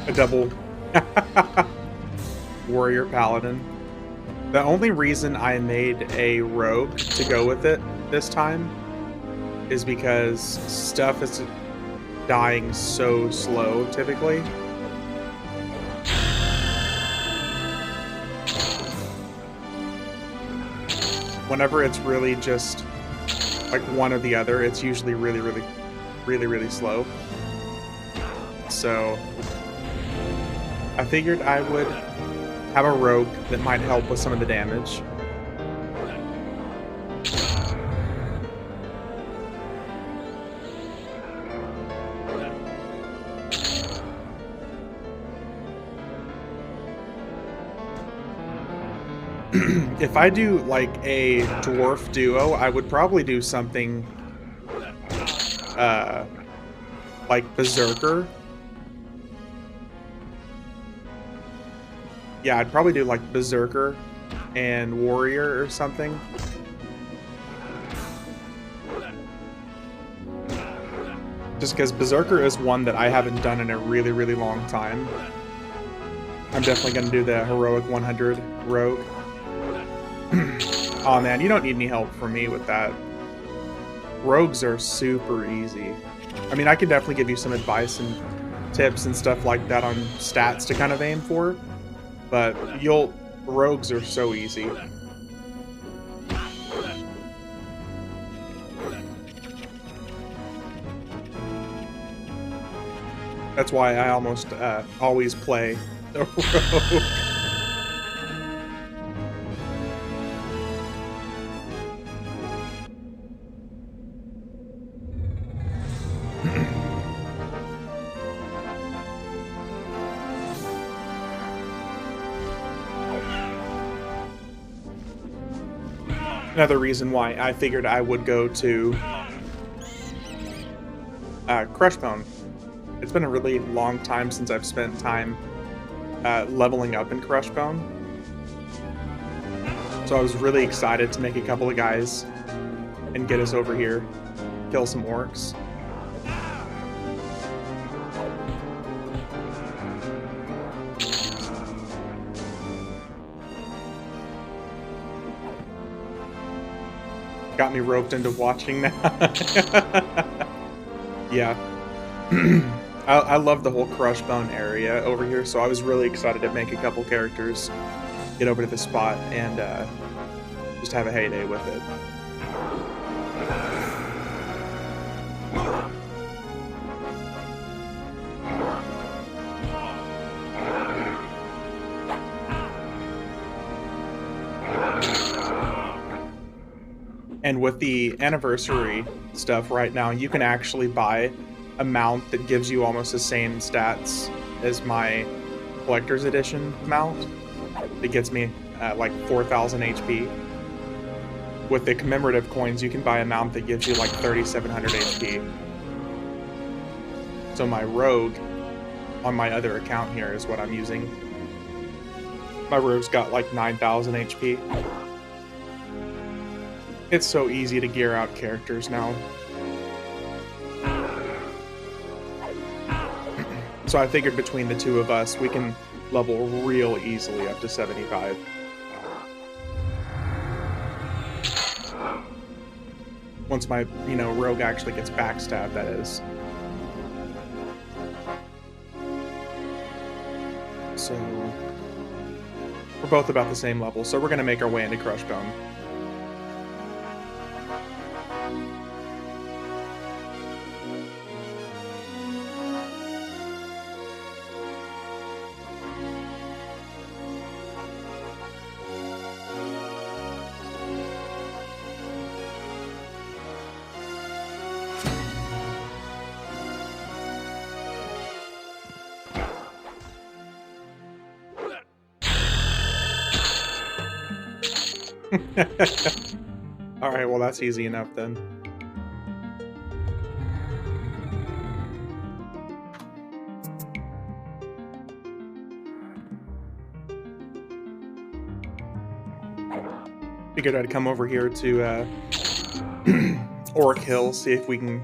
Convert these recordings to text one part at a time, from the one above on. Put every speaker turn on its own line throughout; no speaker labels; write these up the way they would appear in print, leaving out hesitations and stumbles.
A double warrior paladin. The only reason I made a rogue to go with it this time is because stuff is dying so slow typically. Whenever it's really just like one or the other, it's usually really slow. So I figured I would have a rogue that might help with some of the damage. If I do like a dwarf duo, I would probably do something like Berserker. Yeah, I'd probably do like Berserker and Warrior or something. Just because Berserker is one that I haven't done in a really long time. I'm definitely going to do the Heroic 100 Rogue. Oh man, you don't need any help from me with that. Rogues are super easy. I mean, I can definitely give you some advice and tips and stuff like that on stats to kind of aim for, but rogues are so easy. That's why I almost always play a rogue. Another reason why I figured I would go to Crushbone. It's been a really long time since I've spent time leveling up in Crushbone. So I was really excited to make a couple of guys and get us over here, kill some orcs. Got me roped into watching that. Yeah. I love the whole Crushbone area over here, so I was really excited to make a couple characters, get over to the spot, and just have a heyday with it. And with the anniversary stuff right now, you can actually buy a mount that gives you almost the same stats as my collector's edition mount. It gets me like 4,000 HP. With the commemorative coins, you can buy a mount that gives you like 3,700 HP. So my rogue on my other account here is what I'm using. My rogue's got like 9,000 HP. It's so easy to gear out characters now. So I figured between the two of us, we can level real easily up to 75. Once my, rogue actually gets backstabbed, that is. So we're both about the same level, so we're gonna make our way into Crushbone. Alright, well that's easy enough then. Figured I'd come over here to Orc Hill, see if we can...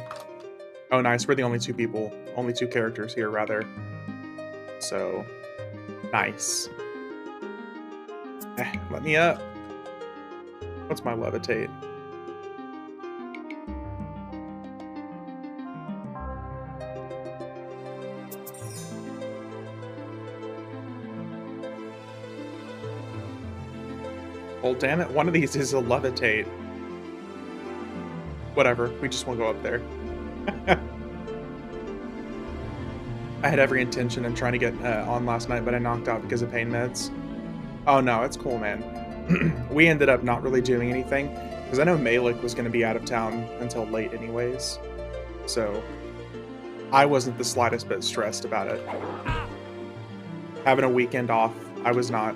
Oh nice, we're the only two characters here rather. so nice. Let me up. What's my levitate? Well, damn it, one of these is a levitate. Whatever, we just won't go up there. I had every intention of trying to get on last night, but I knocked out because of pain meds. Oh no, it's cool, man. We ended up not really doing anything, because I know Malik was going to be out of town until late anyways. So, I wasn't the slightest bit stressed about it. Having a weekend off, I was not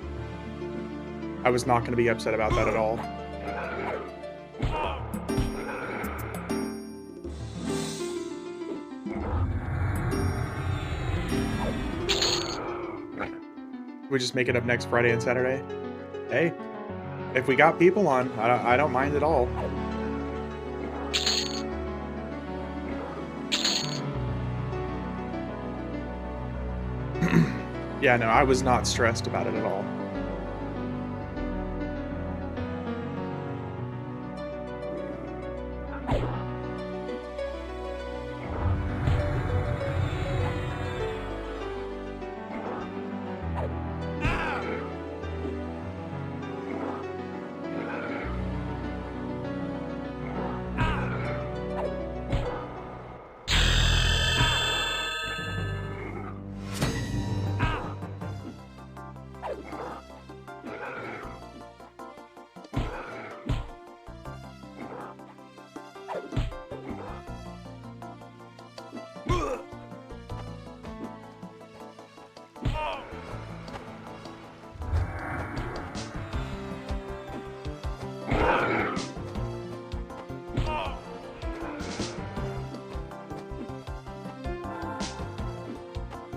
going to be upset about that at all. We just make it up next Friday and Saturday. Hey, if we got people on, I don't mind at all. Yeah, no, I was not stressed about it at all.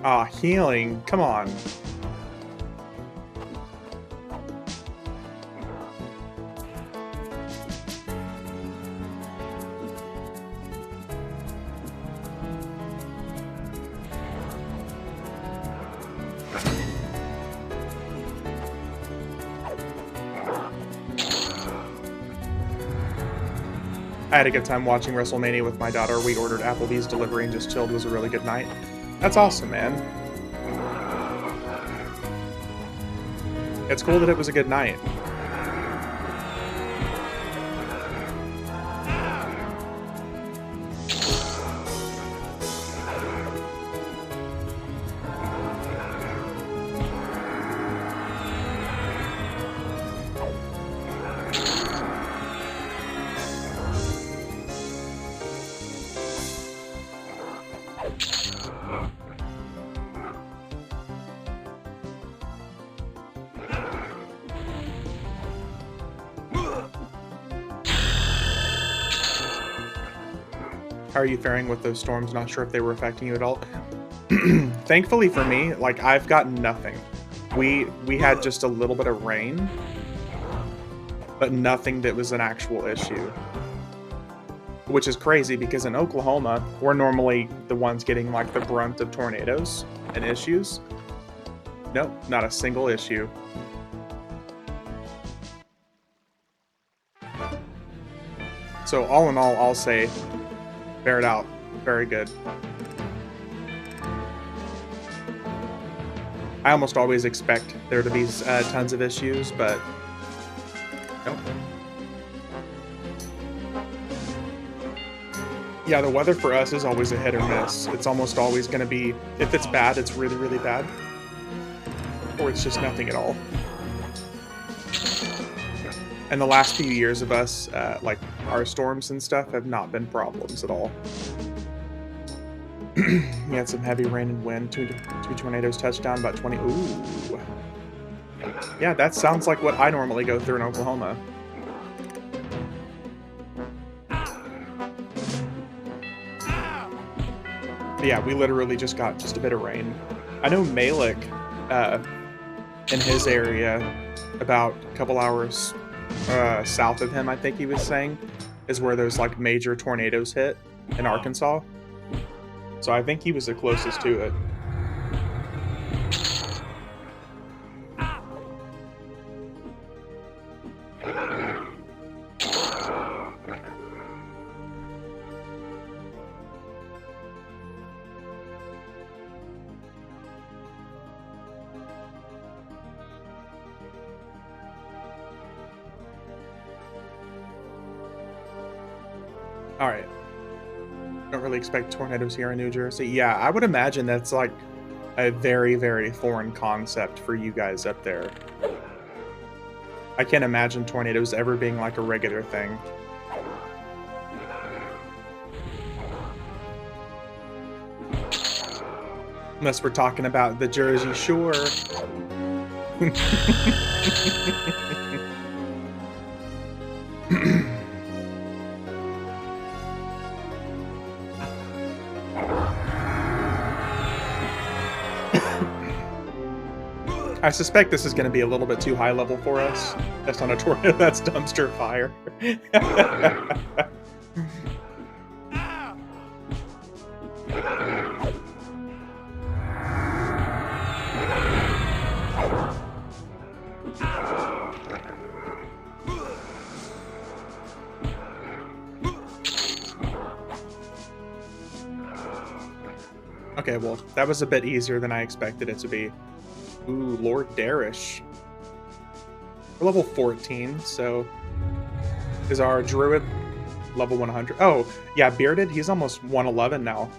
Ah, healing. Come on. I had a good time watching WrestleMania with my daughter. We ordered Applebee's delivery and just chilled. It was a really good night. That's awesome, man. It's cool that it was a good night. How are you faring with those storms? Not sure if they were affecting you at all. Thankfully for me, like, I've got nothing. We had just a little bit of rain, but nothing that was an actual issue. Which is crazy because in Oklahoma, we're normally the ones getting like the brunt of tornadoes and issues. Nope, not a single issue. So all in all, I'll say, bear it out. Very good. I almost always expect there to be tons of issues, but nope. Yeah, the weather for us is always a hit or miss. It's almost always going to be, if it's bad, it's really, really bad. Or it's just nothing at all. And the last few years of us, like our storms and stuff, have not been problems at all. We had some heavy rain and wind, two tornadoes touched down, about 20. Ooh. Yeah, that sounds like what I normally go through in Oklahoma. But yeah, we literally just got just a bit of rain. I know Malik, in his area, about a couple hours south of him, I think he was saying, is where those like major tornadoes hit in Arkansas. So I think he was the closest to it. Alright. Don't really expect tornadoes here in New Jersey. Yeah, I would imagine that's like a very, very foreign concept for you guys up there. I can't imagine tornadoes ever being like a regular thing. Unless we're talking about the Jersey Shore. I suspect this is going to be a little bit too high level for us. That's not a tornado, that's dumpster fire. Okay, well, that was a bit easier than I expected it to be. Ooh, Lord Darish. We're level 14, so is our druid level 100? Oh, yeah, Bearded, he's almost 111 now.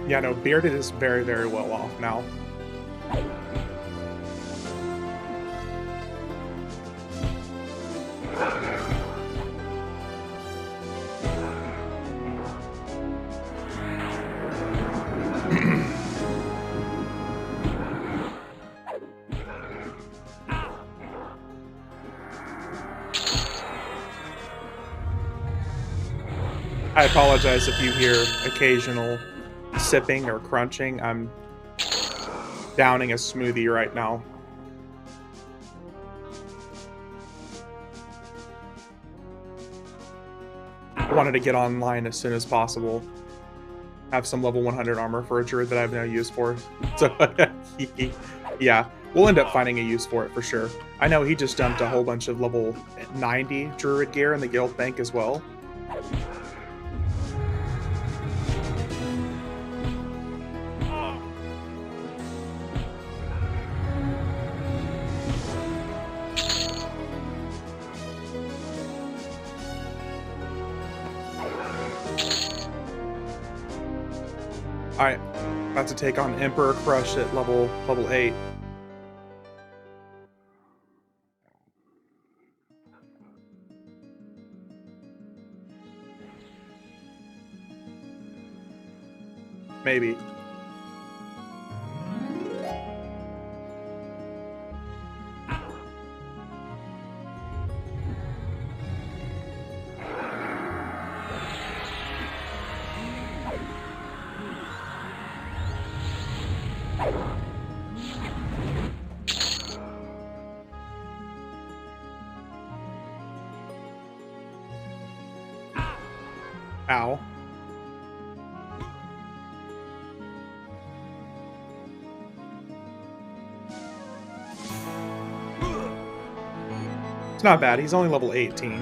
Yeah, no, Bearded is very, very well off now. I apologize if you hear occasional sipping or crunching. I'm downing a smoothie right now. I wanted to get online as soon as possible. Have some level 100 armor for a druid that I have no use for. So, yeah, we'll end up finding a use for it for sure. I know he just dumped a whole bunch of level 90 druid gear in the guild bank as well. Alright, about to take on Emperor Crush at level 8. Maybe. Ow. It's not bad, he's only level 18.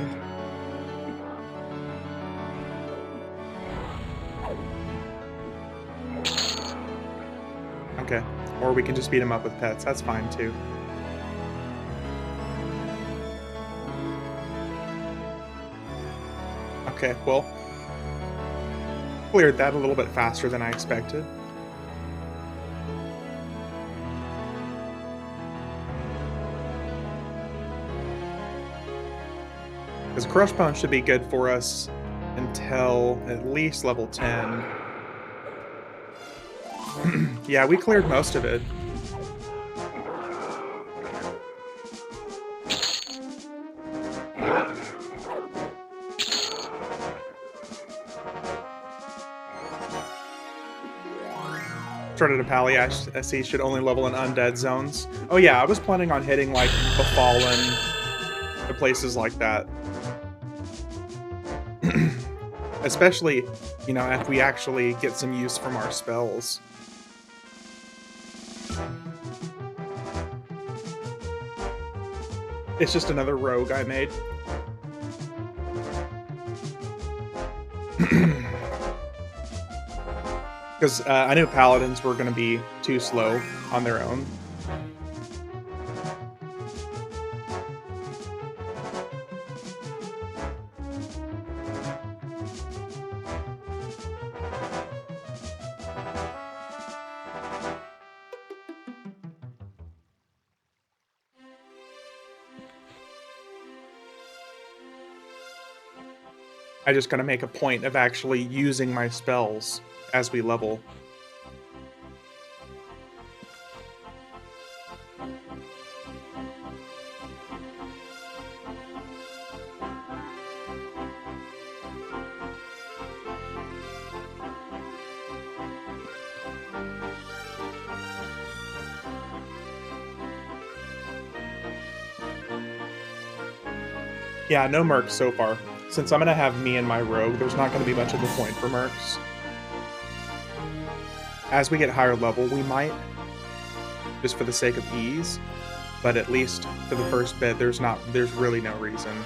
Okay, or we can just beat him up with pets, that's fine too. Okay, well, cleared that a little bit faster than I expected. Because Crushbone should be good for us until at least level 10. Yeah, we cleared most of it. Started a pally, I see should only level in undead zones. Oh yeah, I was planning on hitting like the Fallen, the places like that. Especially, you know, if we actually get some use from our spells. It's just another rogue I made. Because I knew paladins were going to be too slow on their own. I just gotta make a point of actually using my spells as we level. Yeah, no mercs so far. Since I'm gonna have me and my rogue, there's not gonna be much of a point for mercs. As we get higher level, we might, just for the sake of ease, but at least for the first bit, there's really no reason.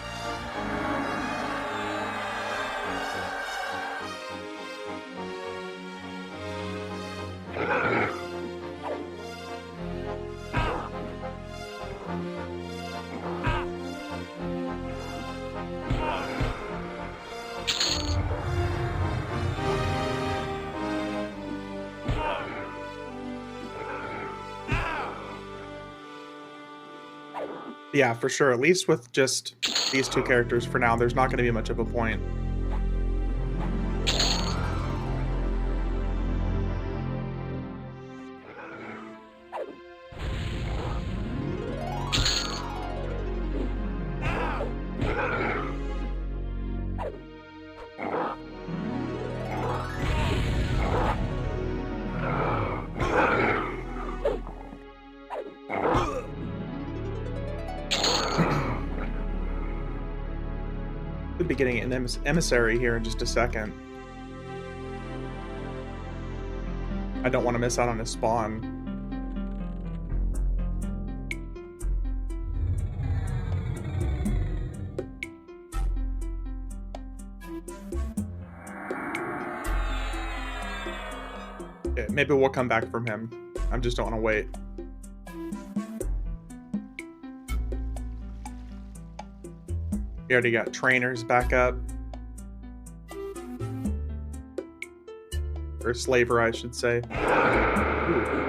Yeah, for sure. At least with just these two characters for now, there's not going to be much of a point. Could be getting an emissary here in just a second. I don't want to miss out on a spawn. Okay, maybe we'll come back from him. I just don't want to wait. We already got trainers back up. Or slaver, I should say. Ooh.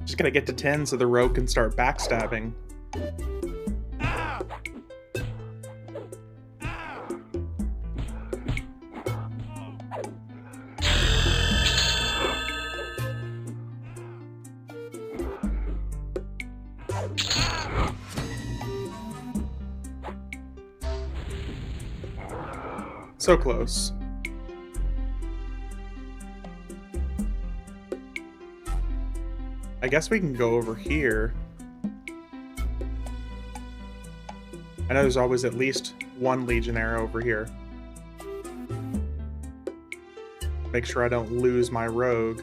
Just gotta get to 10 so the rogue can start backstabbing. So close. I guess we can go over here. I know there's always at least one legionnaire over here. Make sure I don't lose my rogue.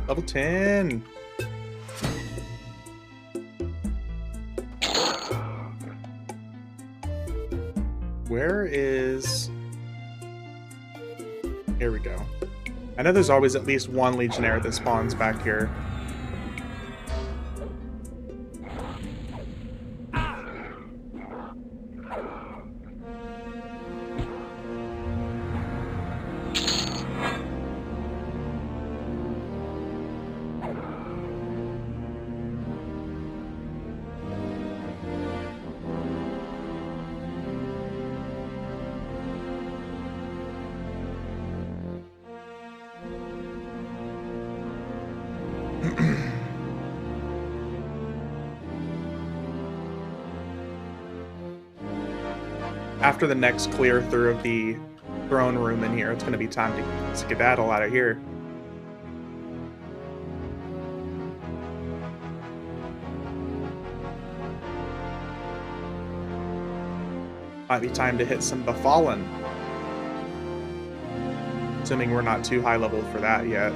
Level 10. Where is... Here we go. I know there's always at least one legionnaire that spawns back here. After the next clear through of the throne room in here, it's going to be time to skedaddle out of here. Might be time to hit some Befallen. Assuming we're not too high leveled for that yet.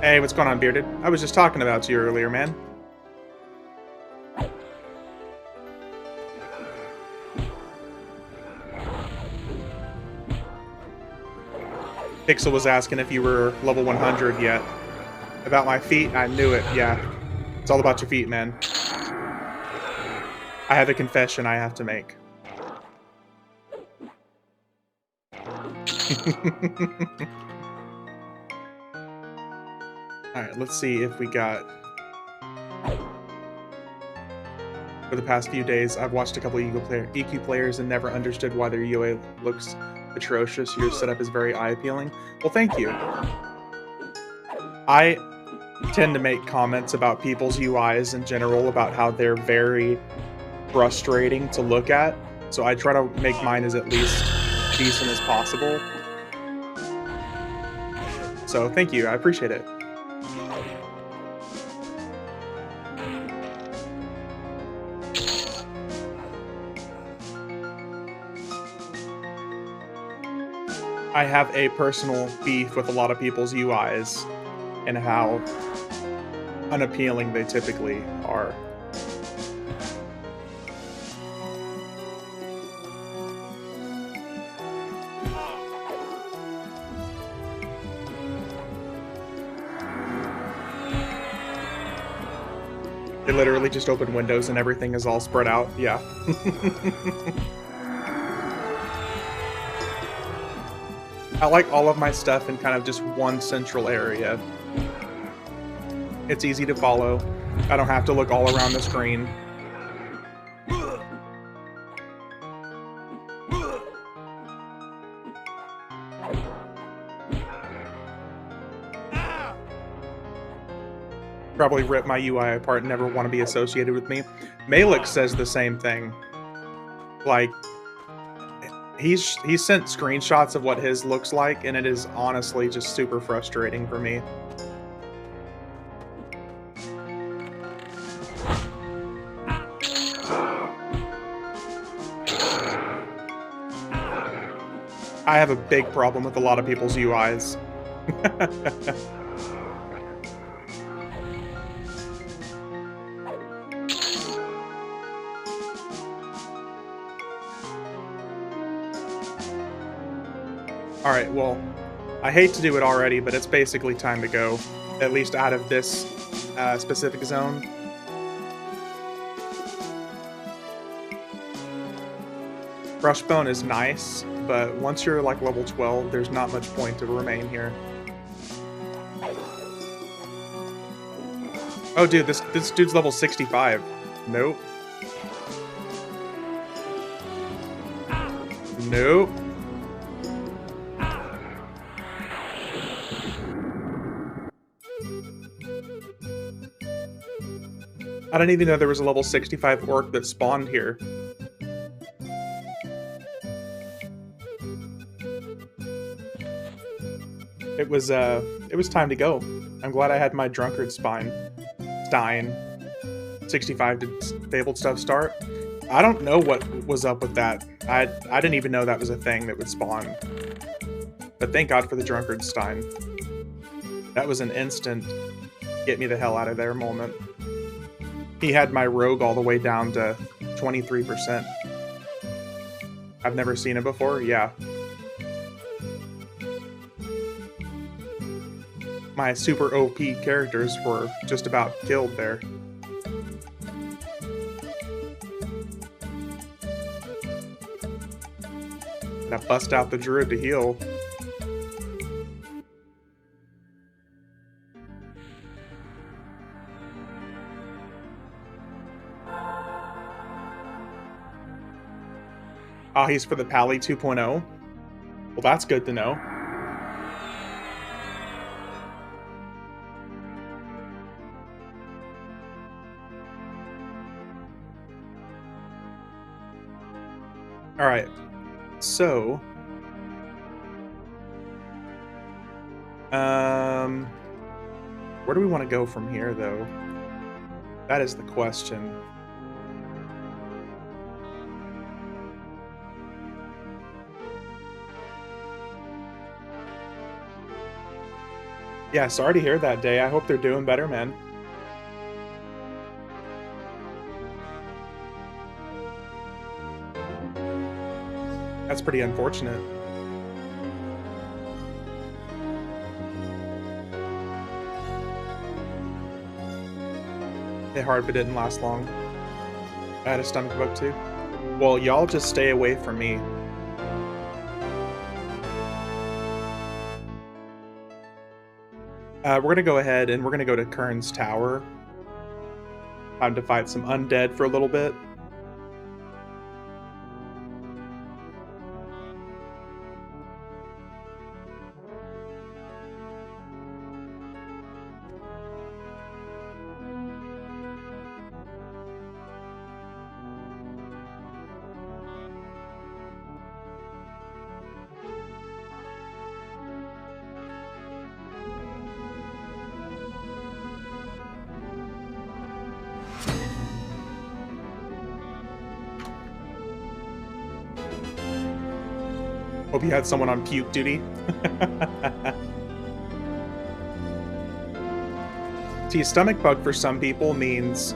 Hey, what's going on, Bearded? I was just talking about you earlier, man. Pixel was asking if you were level 100 yet. About my feet, I knew it, yeah. It's all about your feet, man. I have a confession I have to make. Alright, let's see if we got... For the past few days, I've watched a couple EQ players and never understood why their UA looks atrocious. Your setup is very eye-appealing. Well, thank you. I tend to make comments about people's UIs in general, about how they're very frustrating to look at. So I try to make mine as at least decent as possible. So thank you, I appreciate it. I have a personal beef with a lot of people's UIs and how unappealing they typically are. They literally just open windows and everything is all spread out. Yeah. I like all of my stuff in kind of just one central area. It's easy to follow. I don't have to look all around the screen. Probably rip my UI apart and never want to be associated with me. Malik says the same thing. Like, he's sent screenshots of what his looks like, and it is honestly just super frustrating for me. I have a big problem with a lot of people's UIs. Alright, well, I hate to do it already, but it's basically time to go, at least out of this specific zone. Crushbone is nice, but once you're like level 12, there's not much point to remain here. Oh, dude, this dude's level 65. Nope. Nope. I didn't even know there was a level 65 orc that spawned here. It was time to go. I'm glad I had my drunkard Stein 65 did fabled stuff start. I don't know what was up with that. I didn't even know that was a thing that would spawn. But thank God for the drunkard Stein. That was an instant get me the hell out of there moment. He had my rogue all the way down to 23%. I've never seen it before, yeah. My super OP characters were just about killed there. Gotta bust out the druid to heal. Ah, he's for the Pally 2.0? Well, that's good to know. Alright, so... where do we want to go from here, though? That is the question. Yeah, sorry to hear that, Day. I hope they're doing better, man. That's pretty unfortunate. It hard, but didn't last long. I had a stomach bug too. Well, y'all just stay away from me. We're gonna go ahead and we're gonna go to Kearns Tower. Time to fight some undead for a little bit. Hope you had someone on puke duty. See, stomach bug for some people means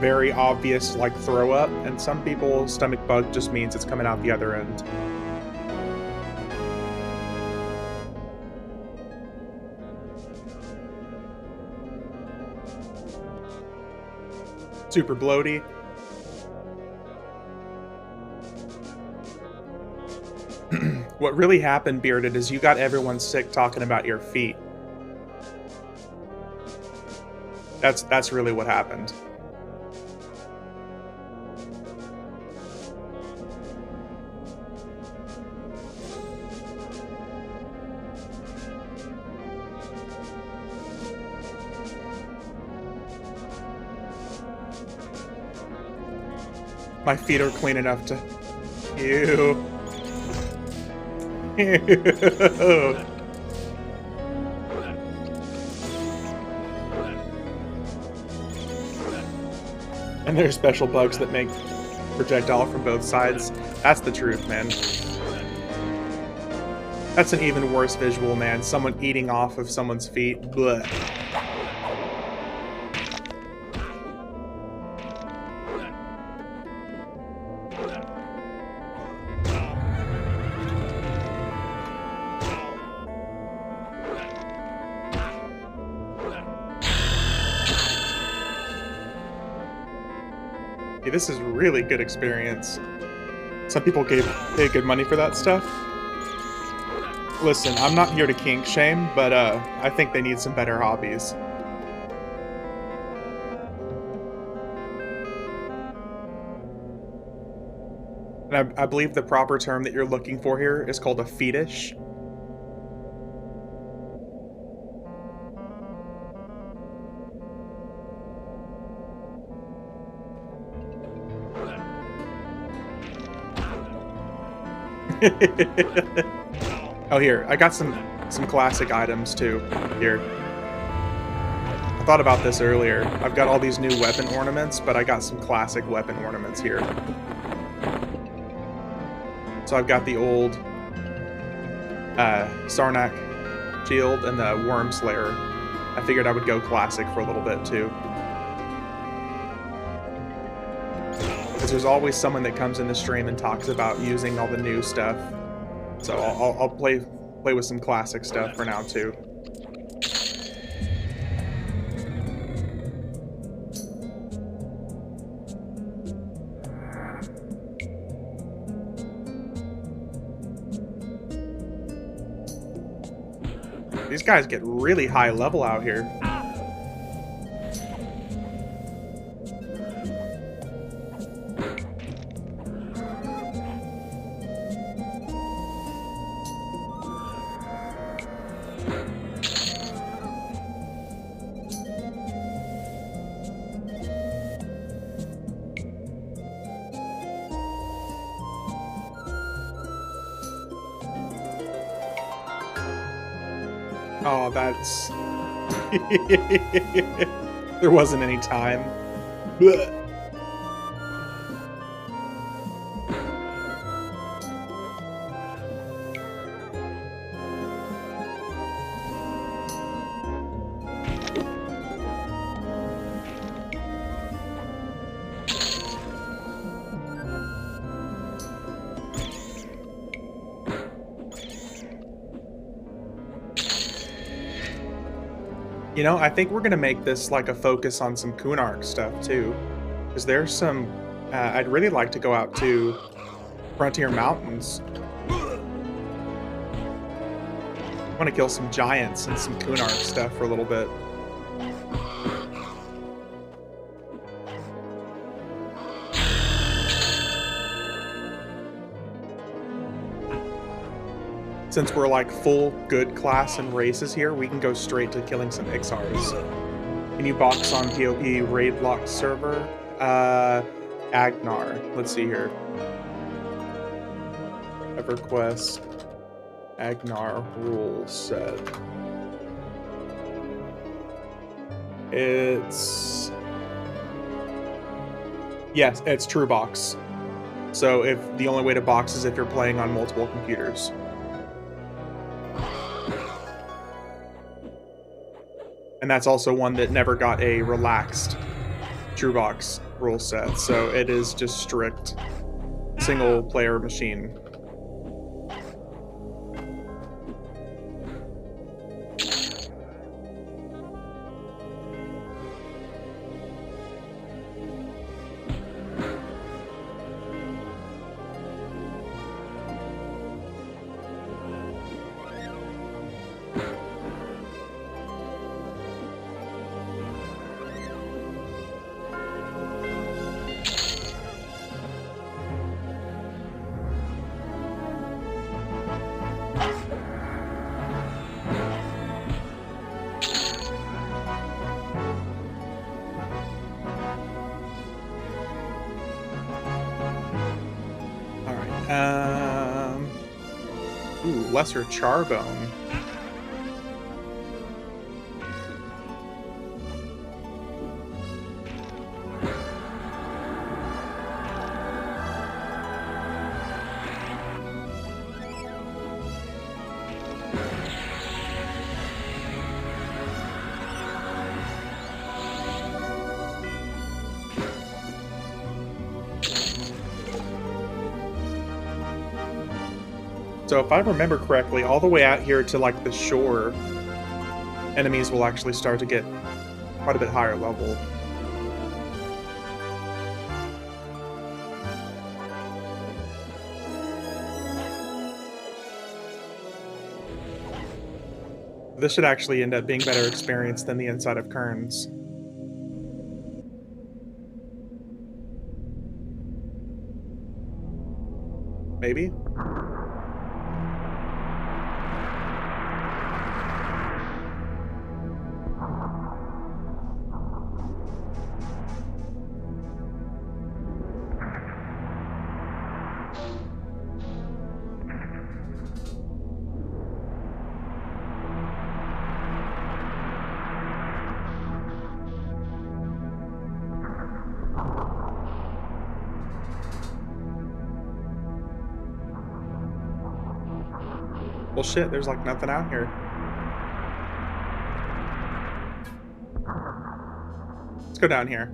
very obvious, like, throw up, and some people, stomach bug just means it's coming out the other end. Super bloaty. What really happened, Bearded, is you got everyone sick talking about your feet. That's really what happened. My feet are clean enough to... Ew. And there's special bugs that make projectile from both sides. That's the truth, man. That's an even worse visual, man. Someone eating off of someone's feet. Blech. This is really good experience. Some people pay good money for that stuff. Listen, I'm not here to kink shame, but I think they need some better hobbies. And I believe the proper term that you're looking for here is called a fetish. Oh, here, I got some classic items too. Here. I thought about this earlier. I've got all these new weapon ornaments, but I got some classic weapon ornaments here. So I've got the old Sarnak shield and the Worm Slayer. I figured I would go classic for a little bit too. Because there's always someone that comes in the stream and talks about using all the new stuff. So I'll play with some classic stuff for now too. These guys get really high level out here. Oh, that's... There wasn't any time. Blech. You know, I think we're gonna make this like a focus on some Kunark stuff too, because there's some. I'd really like to go out to Frontier Mountains. I want to kill some giants and some Kunark stuff for a little bit. Since we're like full good class and races here, we can go straight to killing some Ixars. Can you box on POP raid locked server? Agnar. Let's see here. EverQuest. Agnar rule set. It's... Yes, it's true box. So if the only way to box is if you're playing on multiple computers. And that's also one that never got a relaxed TrueBox rule set, so it is just strict single-player machine. Lesser Charbone. So if I remember correctly, all the way out here to like the shore, enemies will actually start to get quite a bit higher level. This should actually end up being better experience than the inside of Kearns. Maybe? Well, shit, there's like nothing out here. Let's go down here.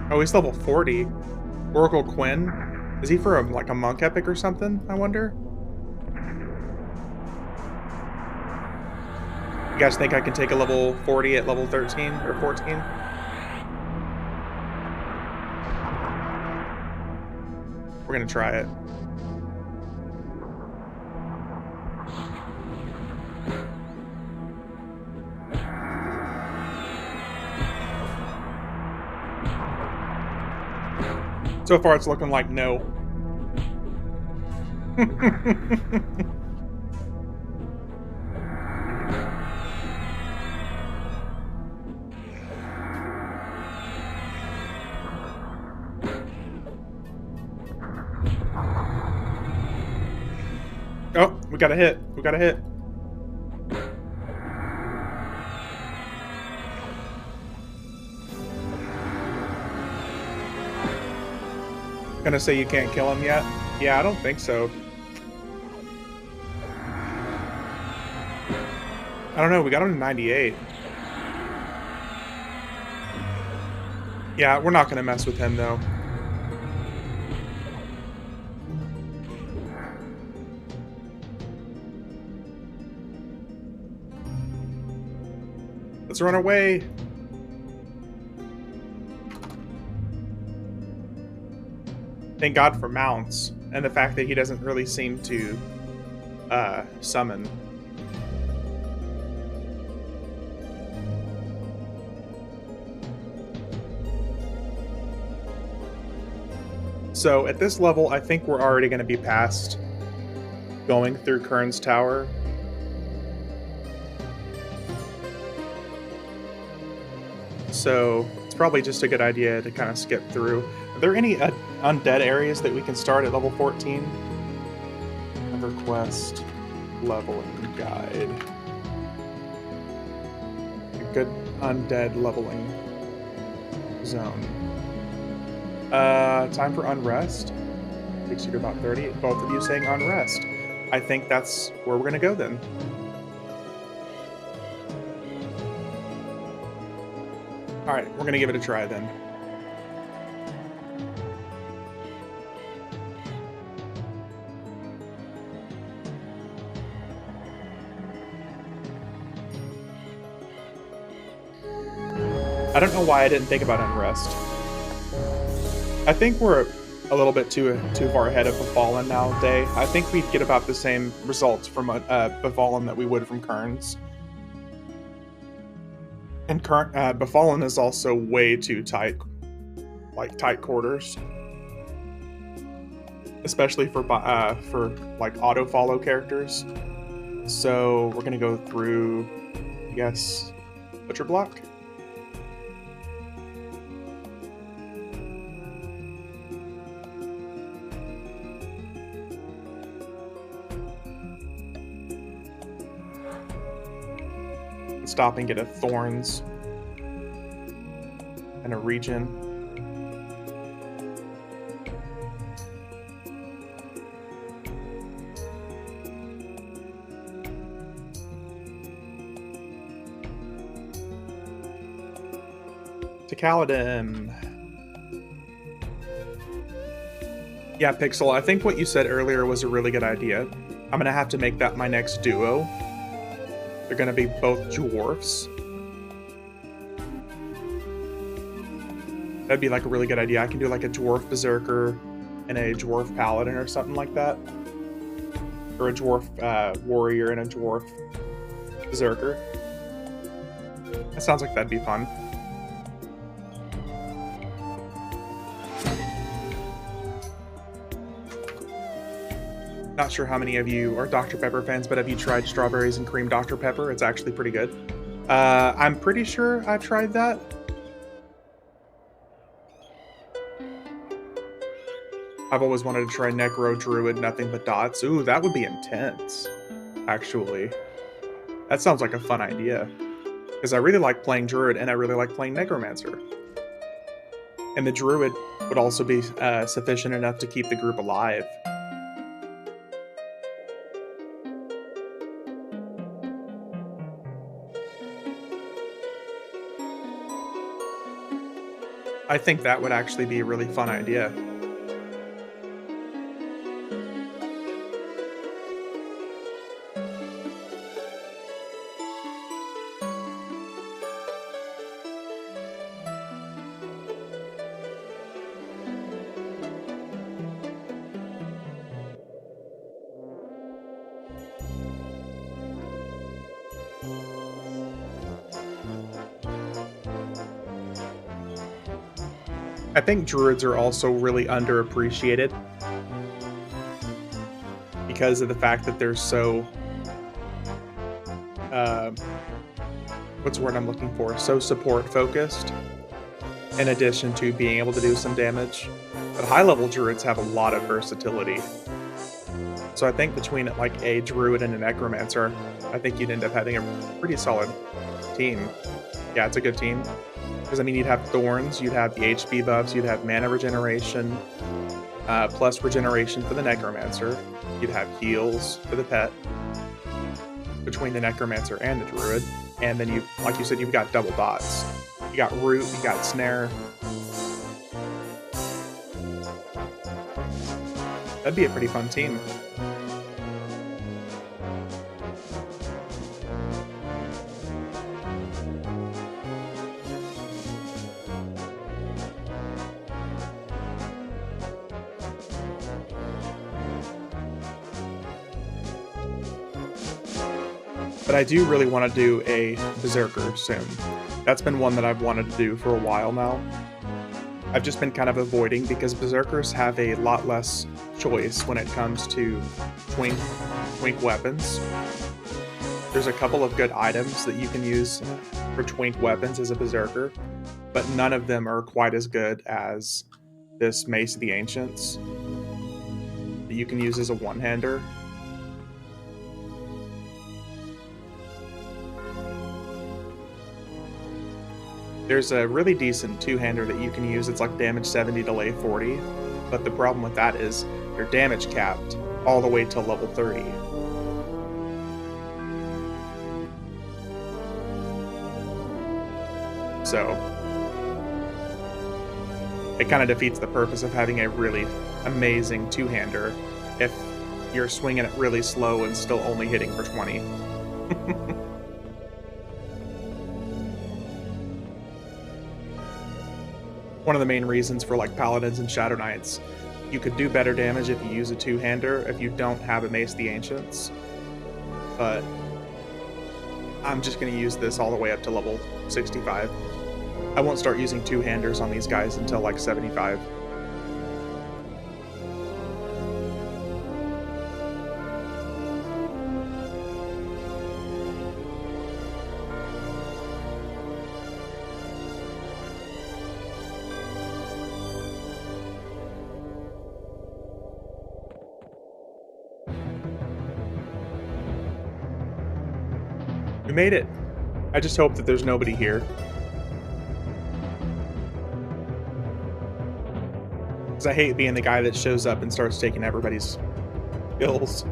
Oh, he's level 40. Oracle Quinn. Is he for like a monk epic or something, I wonder? You guys think I can take a level 40 at level 13 or 14? We're gonna try it. So far, it's looking like no. Oh, we got a hit. We got a hit. Gonna say you can't kill him yet? Yeah, I don't think so. I don't know, we got him to 98. Yeah, we're not gonna mess with him though. Let's run away. Thank God for mounts and the fact that he doesn't really seem to summon. So at this level, I think we're already going to be past going through Kearns Tower. So it's probably just a good idea to kind of skip through. Are there any undead areas that we can start at level 14? Request leveling guide. A good undead leveling zone. Time for Unrest. Takes you to about 30. Both of you saying Unrest. I think that's where we're gonna go then. Alright, we're gonna give it a try then. I don't know why I didn't think about Unrest. I think we're a little bit too far ahead of Befallen nowadays. I think we'd get about the same results from Befallen that we would from Kearns. And Befallen is also way too tight, like tight quarters, especially for like auto follow characters. So we're gonna go through, I guess, Butcher Block. Stop and get a Thorns and a Regen. To Kaladin. Yeah, Pixel, I think what you said earlier was a really good idea. I'm gonna have to make that my next duo. They're gonna be both dwarfs. That'd be like a really good idea. I can do like a dwarf berserker and a dwarf paladin or something like that. Or a dwarf warrior and a dwarf berserker. That sounds like that'd be fun. Not sure how many of you are Dr. Pepper fans, but have you tried strawberries and cream Dr. Pepper? It's actually pretty good. I'm pretty sure I've tried that. I've always wanted to try Necro Druid, nothing but dots. Ooh, that would be intense, actually. That sounds like a fun idea. Because I really like playing Druid, and I really like playing Necromancer. And the Druid would also be sufficient enough to keep the group alive. I think that would actually be a really fun idea. I think Druids are also really underappreciated because of the fact that they're so, what's the word I'm looking for? So support focused, in addition to being able to do some damage. But high level Druids have a lot of versatility. So I think between like a Druid and a Necromancer, I think you'd end up having a pretty solid team. Yeah, it's a good team. Because, I mean, you'd have Thorns, you'd have the HP buffs, you'd have mana regeneration, plus regeneration for the Necromancer. You'd have heals for the pet between the Necromancer and the Druid. And then, like you said, you've got double dots. You got Root, you got Snare. That'd be a pretty fun team. But I do really want to do a Berserker soon. That's been one that I've wanted to do for a while now. I've just been kind of avoiding because Berserkers have a lot less choice when it comes to twink weapons. There's a couple of good items that you can use for twink weapons as a Berserker, but none of them are quite as good as this Mace of the Ancients that you can use as a one-hander. There's a really decent two-hander that you can use. It's like damage 70, delay 40, but the problem with that is your damage capped all the way till level 30. So it kind of defeats the purpose of having a really amazing two-hander if you're swinging it really slow and still only hitting for 20. One of the main reasons for like Paladins and Shadow Knights, you could do better damage if you use a two-hander if you don't have a Mace of the Ancients. But I'm just going to use this all the way up to level 65. I won't start using two-handers on these guys until like 75. We made it. I just hope that there's nobody here. Because I hate being the guy that shows up and starts taking everybody's kills.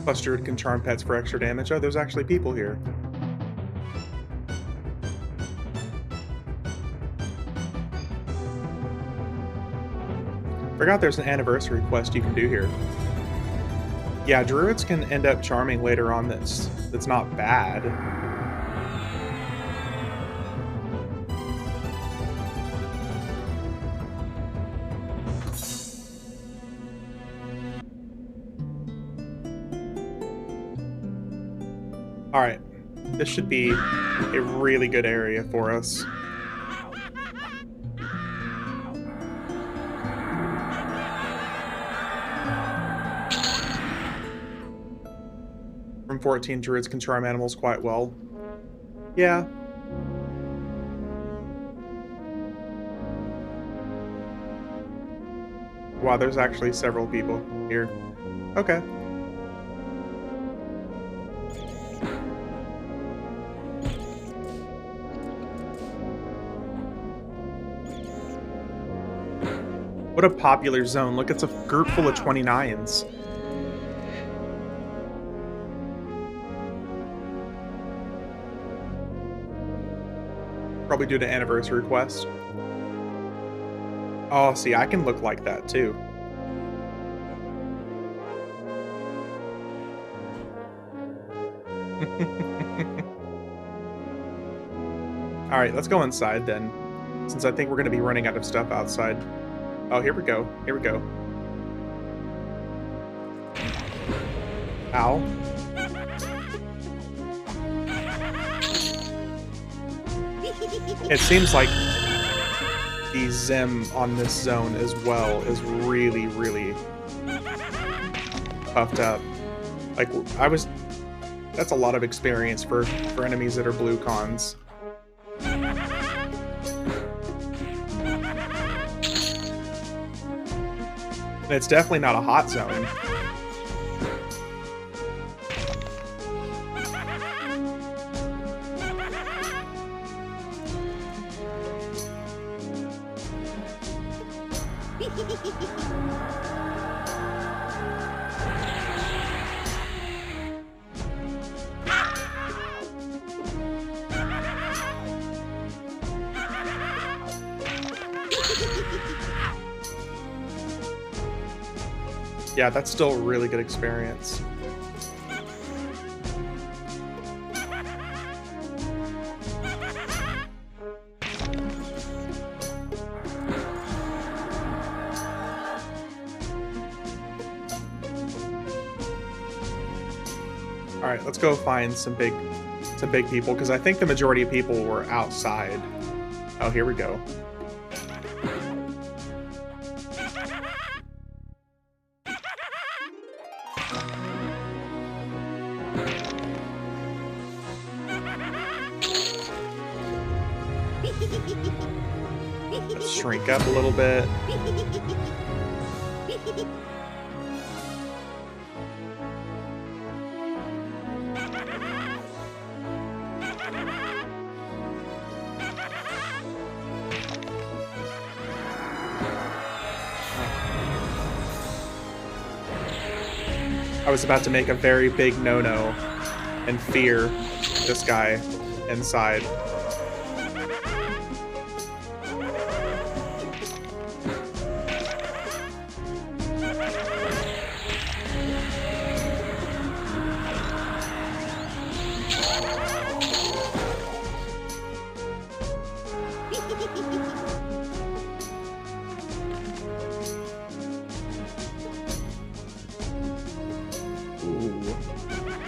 Plus Druid can charm pets for extra damage. Oh, there's actually people here. Forgot there's an anniversary quest you can do here. Yeah, Druids can end up charming later on that's not bad. Alright. This should be a really good area for us. From 14, druids can charm animals quite well. Yeah. Wow, there's actually several people here. Okay. What a popular zone. Look, it's a group full of 29s. Probably due to anniversary quest. Oh, see, I can look like that too. All right, let's go inside then, since I think we're going to be running out of stuff outside. Oh, here we go. Here we go. Ow. It seems like the Zim on this zone as well is really, really puffed up. Like, that's a lot of experience for enemies that are blue cons. And it's definitely not a hot zone. Yeah, that's still a really good experience. All right, let's go find some big people, because I think the majority of people were outside. Oh, here we go. Let's shrink up a little bit. I was about to make a very big no-no and fear this guy inside.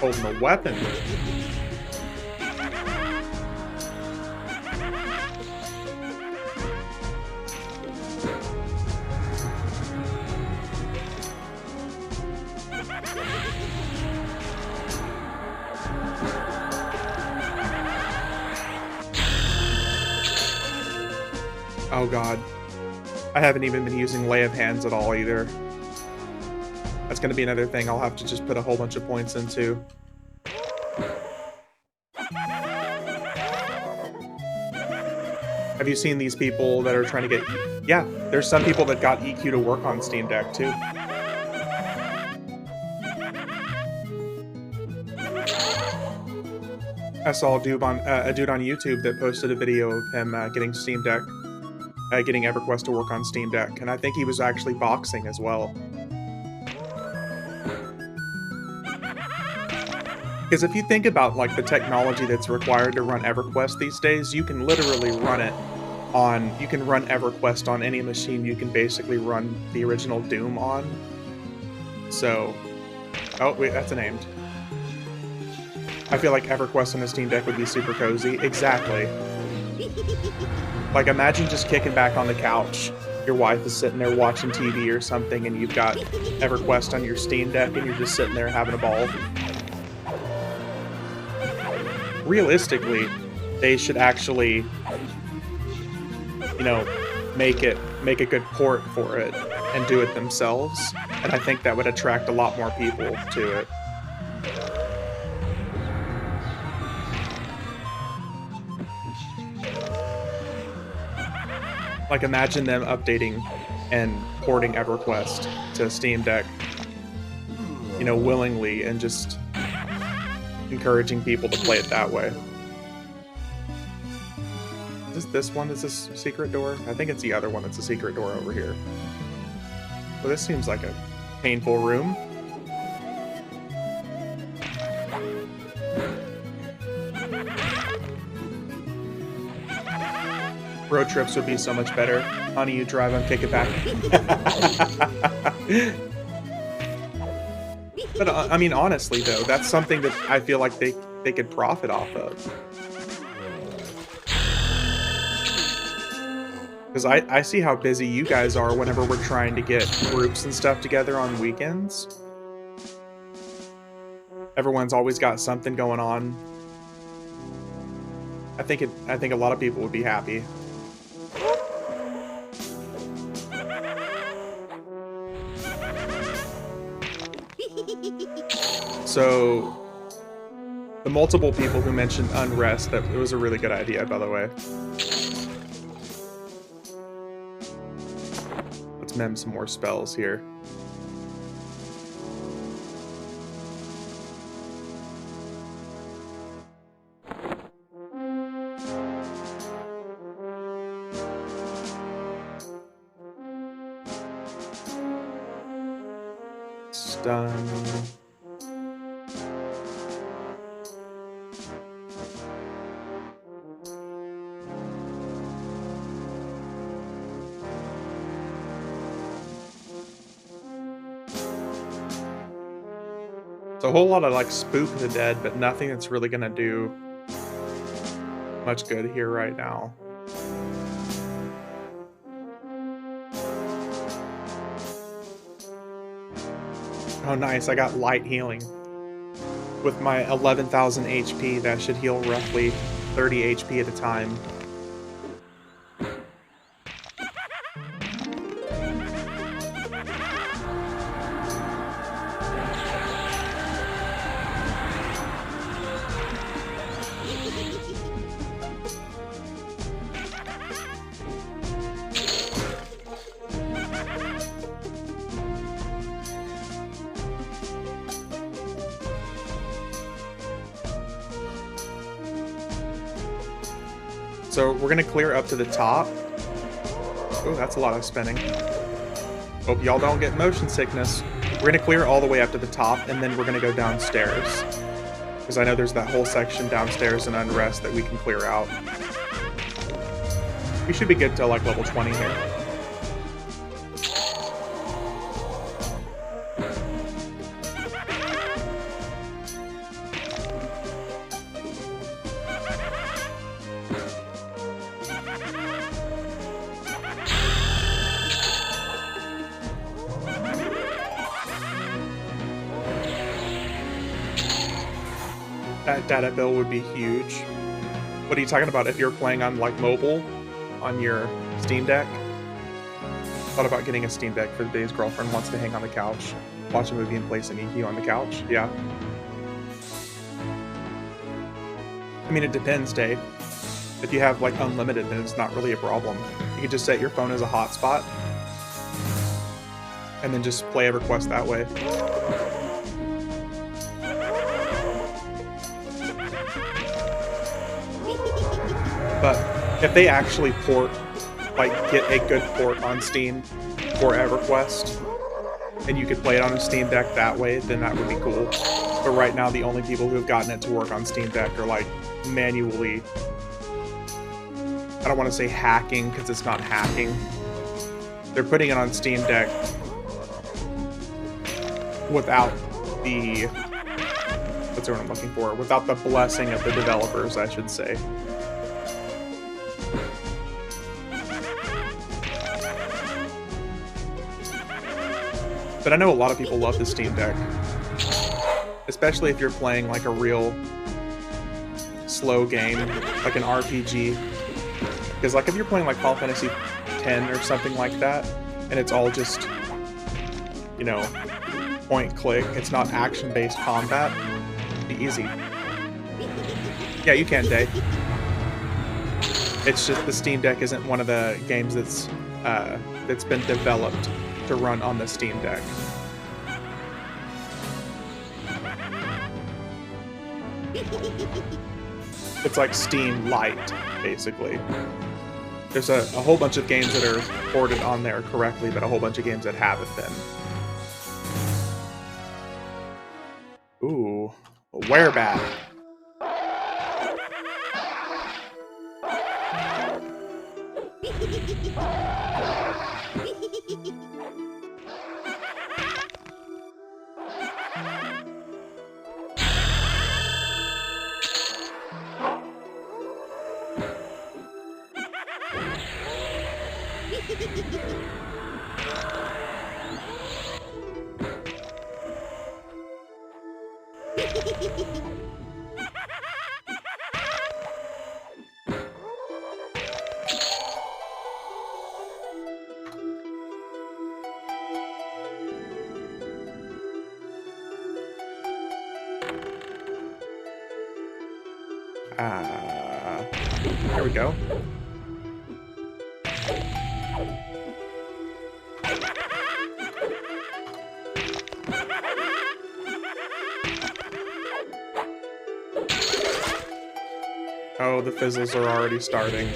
Holding a weapon. Oh god. I haven't even been using Lay of Hands at all either. That's going to be another thing I'll have to just put a whole bunch of points into. Have you seen these people that are trying to get... Yeah, there's some people that got EQ to work on Steam Deck too. I saw a dude on YouTube that posted a video of him getting Steam Deck, getting EverQuest to work on Steam Deck, and I think he was actually boxing as well. Because if you think about like the technology that's required to run EverQuest these days, you can literally run it on, you can run EverQuest on any machine you can basically run the original Doom on. So, oh wait, that's an aimed. I feel like EverQuest on a Steam Deck would be super cozy. Exactly. Like, imagine just kicking back on the couch. Your wife is sitting there watching TV or something, and you've got EverQuest on your Steam Deck, and you're just sitting there having a ball. Realistically, they should actually, you know, make a good port for it and do it themselves, and I think that would attract a lot more people to it. Like, imagine them updating and porting EverQuest to Steam Deck, you know, willingly, and just encouraging people to play it that way. Is this one that's a secret door? I think it's the other one that's a secret door over here. Well, this seems like a painful room. Road trips would be so much better. Honey, you drive, I'm kick it back. But, I mean, honestly, though, that's something that I feel like they could profit off of. Because I see how busy you guys are whenever we're trying to get groups and stuff together on weekends. Everyone's always got something going on. I think a lot of people would be happy. So, the multiple people who mentioned Unrest, that it was a really good idea, by the way. Let's mem some more spells here. Stun. It's a whole lot of, like, spook the dead, but nothing that's really gonna do much good here right now. Oh, nice, I got light healing. With my 11,000 HP, that should heal roughly 30 HP at a time. So we're gonna clear up to the top. Oh, that's a lot of spinning. Hope y'all don't get motion sickness. We're gonna clear all the way up to the top, and then we're gonna go downstairs. Because I know there's that whole section downstairs in Unrest that we can clear out. We should be good till like level 20 here. That data bill would be huge. What are you talking about? If you're playing on, like, mobile on your Steam Deck? Thought about getting a Steam Deck for the days girlfriend wants to hang on the couch, watch a movie, and play some EQ on the couch. Yeah. I mean, it depends, Dave. If you have, like, unlimited, then it's not really a problem. You can just set your phone as a hotspot and then just play EverQuest that way. But if they actually port, like, get a good port on Steam for EverQuest, and you could play it on a Steam Deck that way, then that would be cool. But right now, the only people who have gotten it to work on Steam Deck are, like, manually... I don't want to say hacking, because it's not hacking. They're putting it on Steam Deck without the That's what I'm looking for. Without the blessing of the developers, I should say. But I know a lot of people love the Steam Deck. Especially if you're playing like a real slow game, like an RPG. Because like if you're playing like Final Fantasy X or something like that, and it's all just, you know, point click, it's not action-based combat, it'd be easy. Yeah, you can, Day. It's just the Steam Deck isn't one of the games that's been developed to run on the Steam Deck. It's like Steam Lite, basically. There's a whole bunch of games that are ported on there correctly, but a whole bunch of games that haven't been. Ooh, a werebat. There we go. Oh, the fizzles are already starting.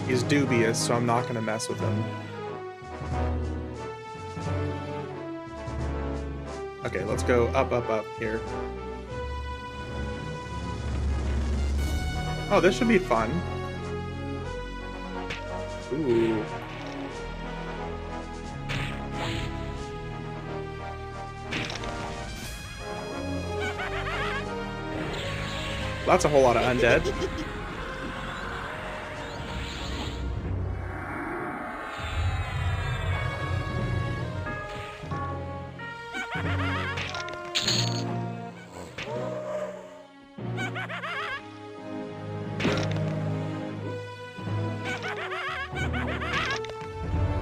He's dubious, so I'm not going to mess with him. Okay, let's go up, up, up here. Oh, this should be fun. Ooh. That's a whole lot of undead.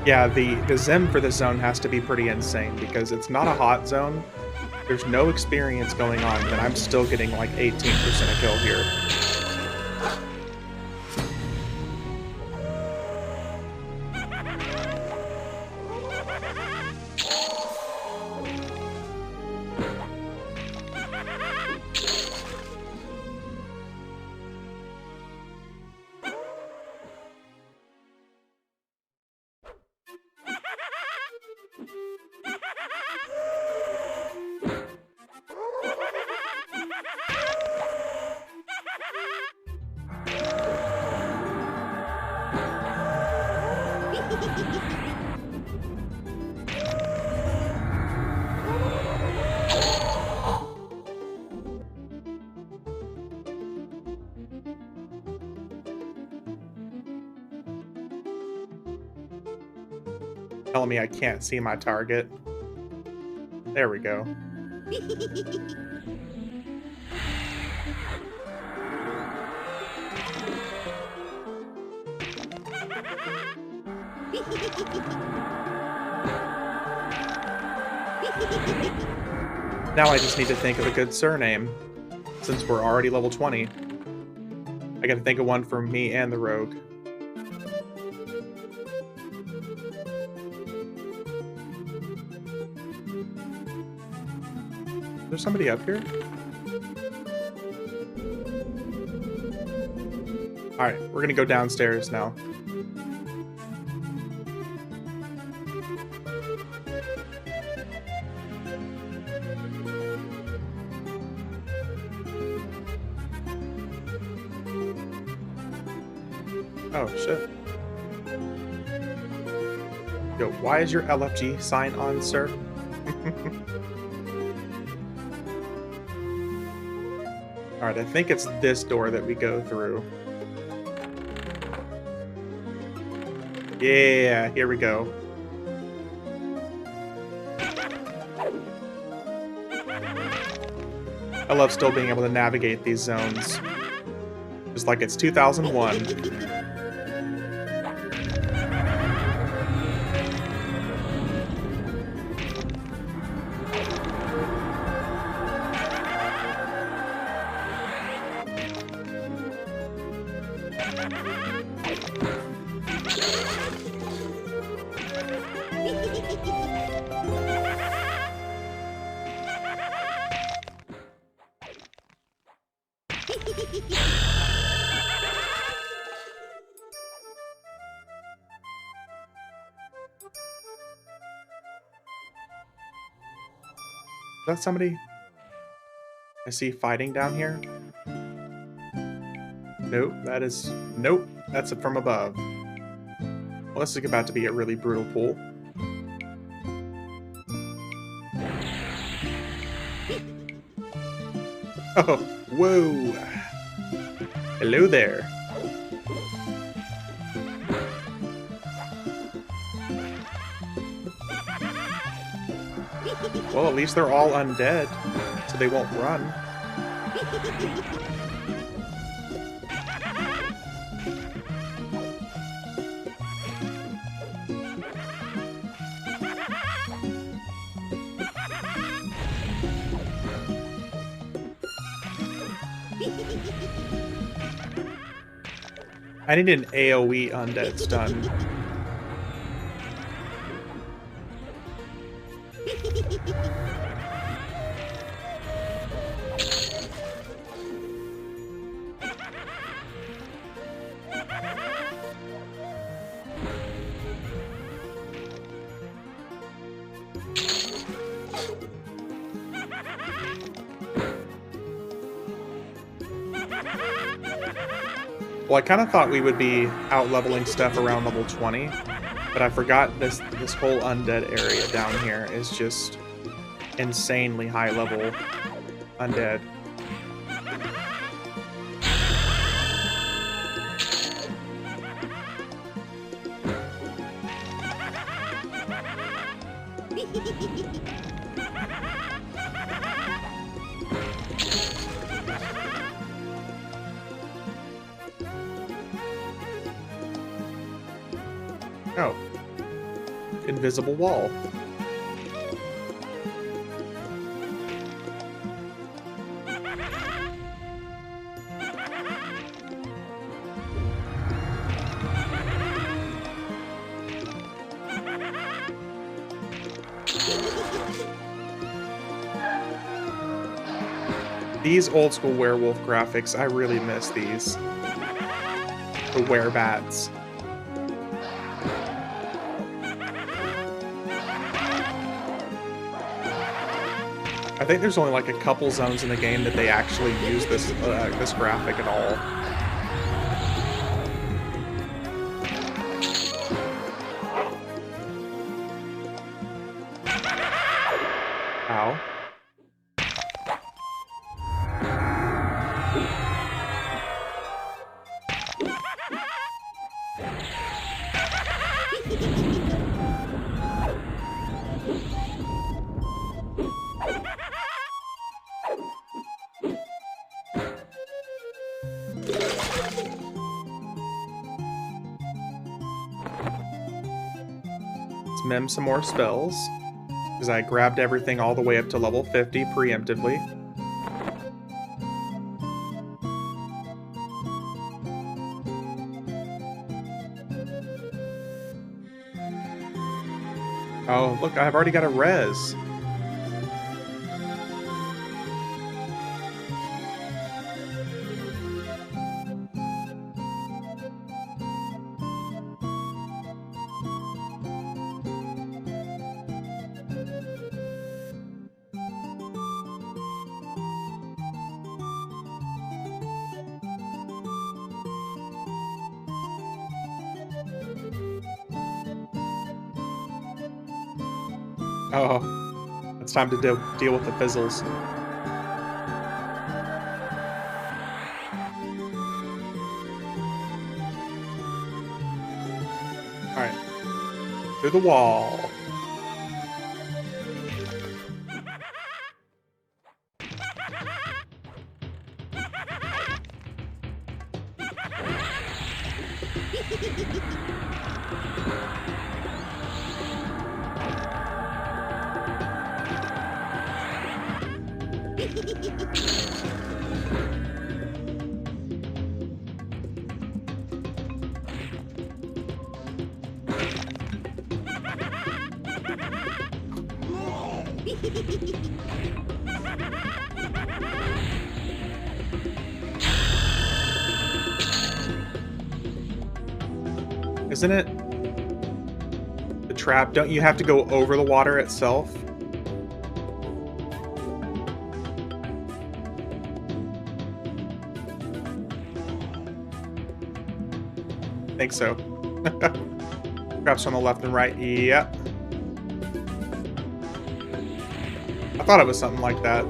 Yeah, the Zim for this zone has to be pretty insane because it's not a hot zone. There's no experience going on, and I'm still getting like 18% a kill here. Telling me I can't see my target. There we go. Now I just need to think of a good surname, since we're already level 20. I gotta think of one for me and the rogue. Is there somebody up here? Alright, we're gonna go downstairs now. Oh, shit. Yo, why is your LFG sign on, sir? Alright, I think it's this door that we go through. Yeah, here we go. I love still being able to navigate these zones. Just like it's 2001. Is that somebody I see fighting down here? Nope, that is... Nope, that's from above. Well, this is about to be a really brutal pool. Oh, whoa! Hello there. Well, at least they're all undead, so they won't run. I need an AoE undead stun. Well, I kind of thought we would be out-leveling stuff around level 20, but I forgot this whole undead area down here is just insanely high level undead. Oh. Invisible wall. These old school werewolf graphics, I really miss these. The werebats. I think there's only like a couple zones in the game that they actually use this this graphic at all. Ow. Mem some more spells, because I grabbed everything all the way up to level 50 preemptively. Oh, look, I've already got a res. Oh, it's time to deal with the fizzles. Alright. Through the wall. Isn't it the trap? Don't you have to go over the water itself? I think so. Traps on the left and right. Yep. I thought it was something like that.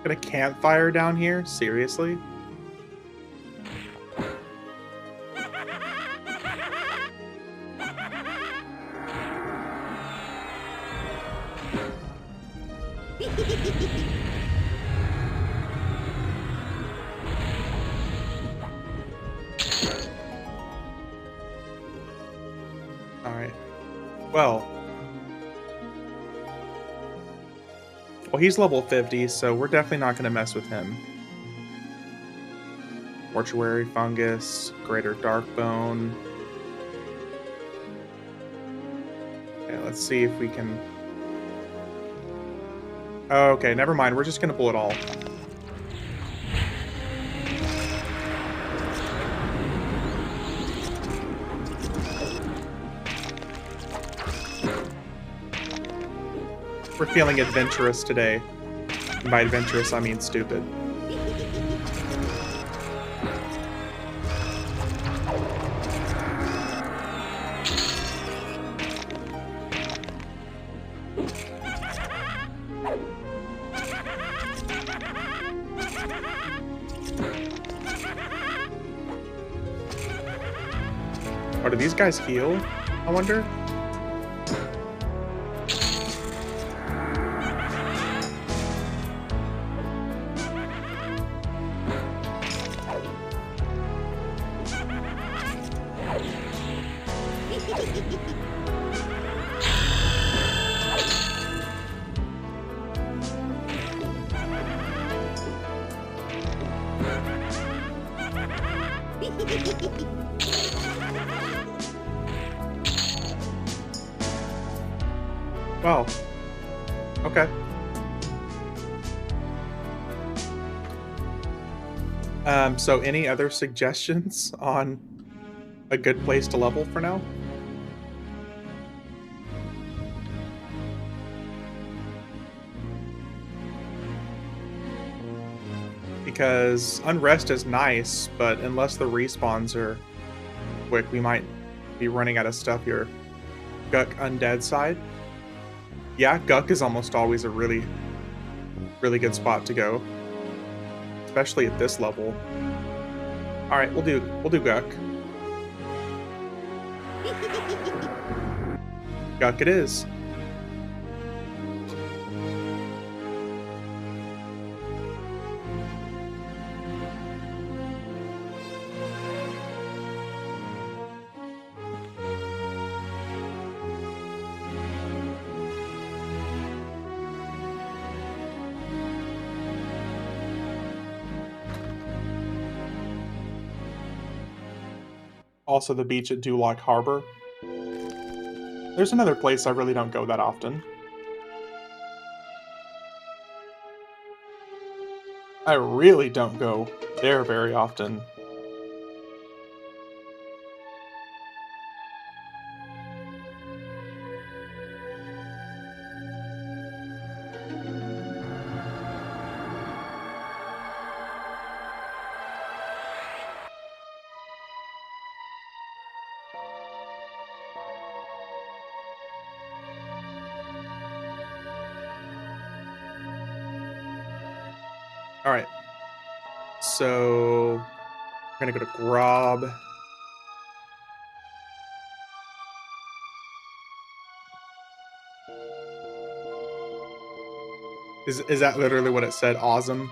Got a campfire down here? Seriously? Alright. Well, he's level 50, so we're definitely not going to mess with him. Mortuary fungus, greater darkbone. Okay, let's see if we can... Oh, okay, never mind. We're just going to pull it all. We're feeling adventurous today. And by adventurous, I mean stupid. Oh, do these guys heal? I wonder? Wow. Okay. So any other suggestions on a good place to level for now? Because Unrest is nice, but unless the respawns are quick, we might be running out of stuff here. Guk Undead side. Yeah, Guk is almost always a really good spot to go. Especially at this level. Alright, we'll do Guk. Guk it is. Also the beach at Duloc Harbor. There's another place I really don't go that often. I really don't go There very often. All right. So we're gonna go to Grob. Is that literally what it said? Awesome.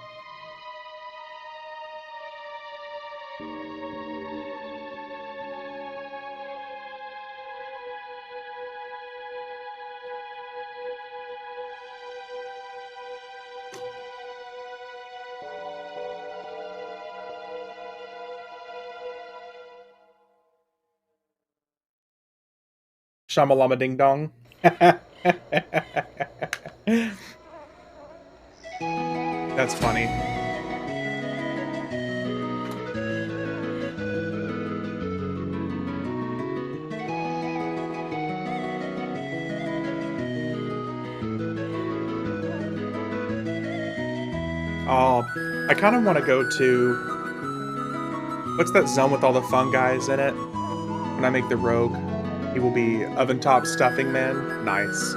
Shamalama ding dong. That's funny. Oh, I kind of want to go to... What's that zone with all the fungi in it? When I make the rogue, he will be oven top stuffing man. Nice.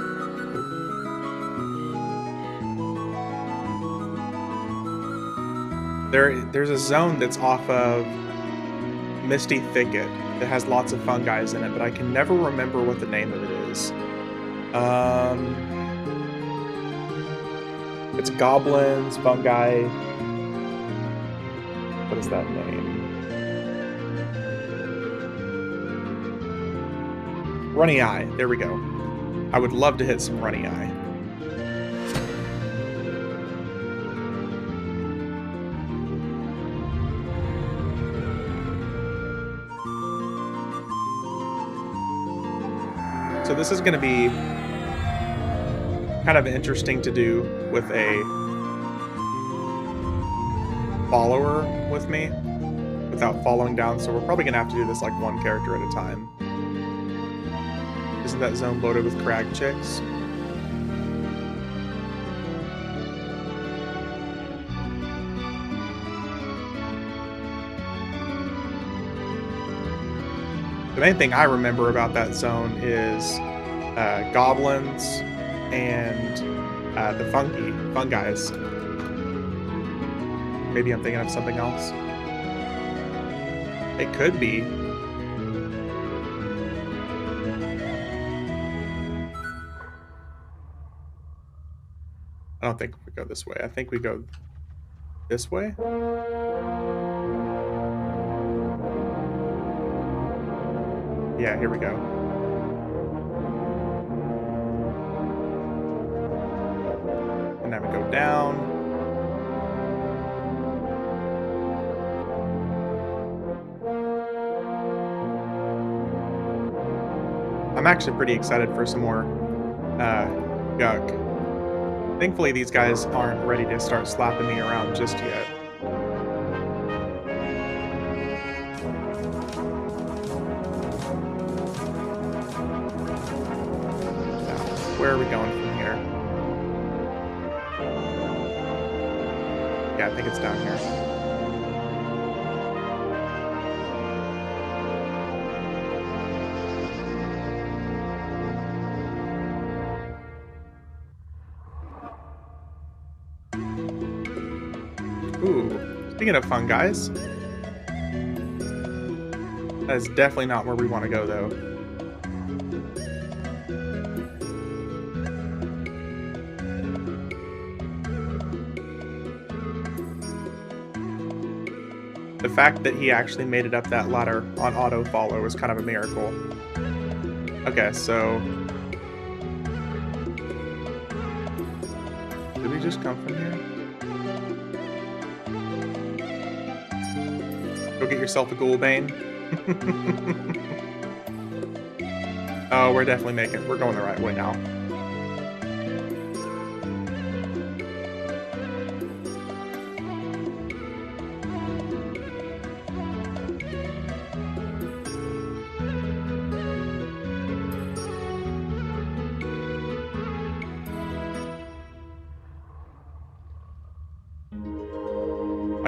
There's a zone that's off of Misty Thicket that has lots of fungi in it, but I can never remember what the name of it is. It's goblins, fungi. What is that name? Runny Eye. There we go. I would love to hit some Runny Eye. So this is going to be kind of interesting to do with a follower with me without following down, so we're probably going to have to do this like one character at a time. Isn't that zone loaded with crag chicks? The main thing I remember about that zone is goblins and the fungi. Maybe I'm thinking of something else. It could be. I don't think we go this way. I think we go this way. Yeah, here we go. And then we go down. I'm actually pretty excited for some more Guk. Thankfully, these guys aren't ready to start slapping me around just yet. Now, where are we going from here? Yeah, I think it's down here. Ooh, speaking of fun, guys. That is definitely not where we want to go, though. The fact that he actually made it up that ladder on auto follow is kind of a miracle. Okay, so... Did we just come from here? Go get yourself a Ghoulbane. Oh, we're definitely we're going the right way now.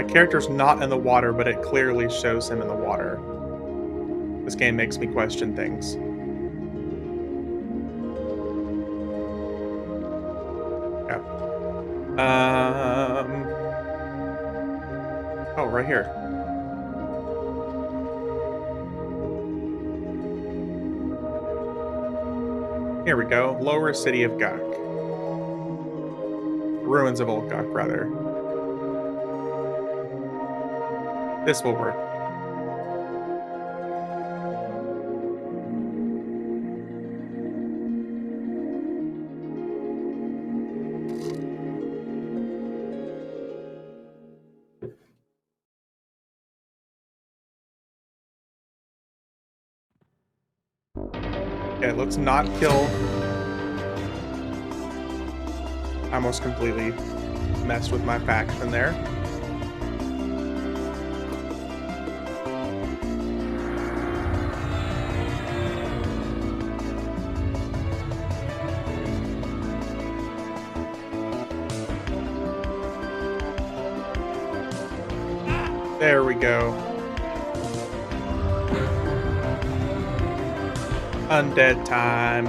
My character's not in the water, but it clearly shows him in the water. This game makes me question things. Yeah. Oh, right here. Here we go. Lower City of Guk. Ruins of Old Guk, rather. This will work. Okay, let's not kill. I almost completely messed with my faction there. There we go. Undead time.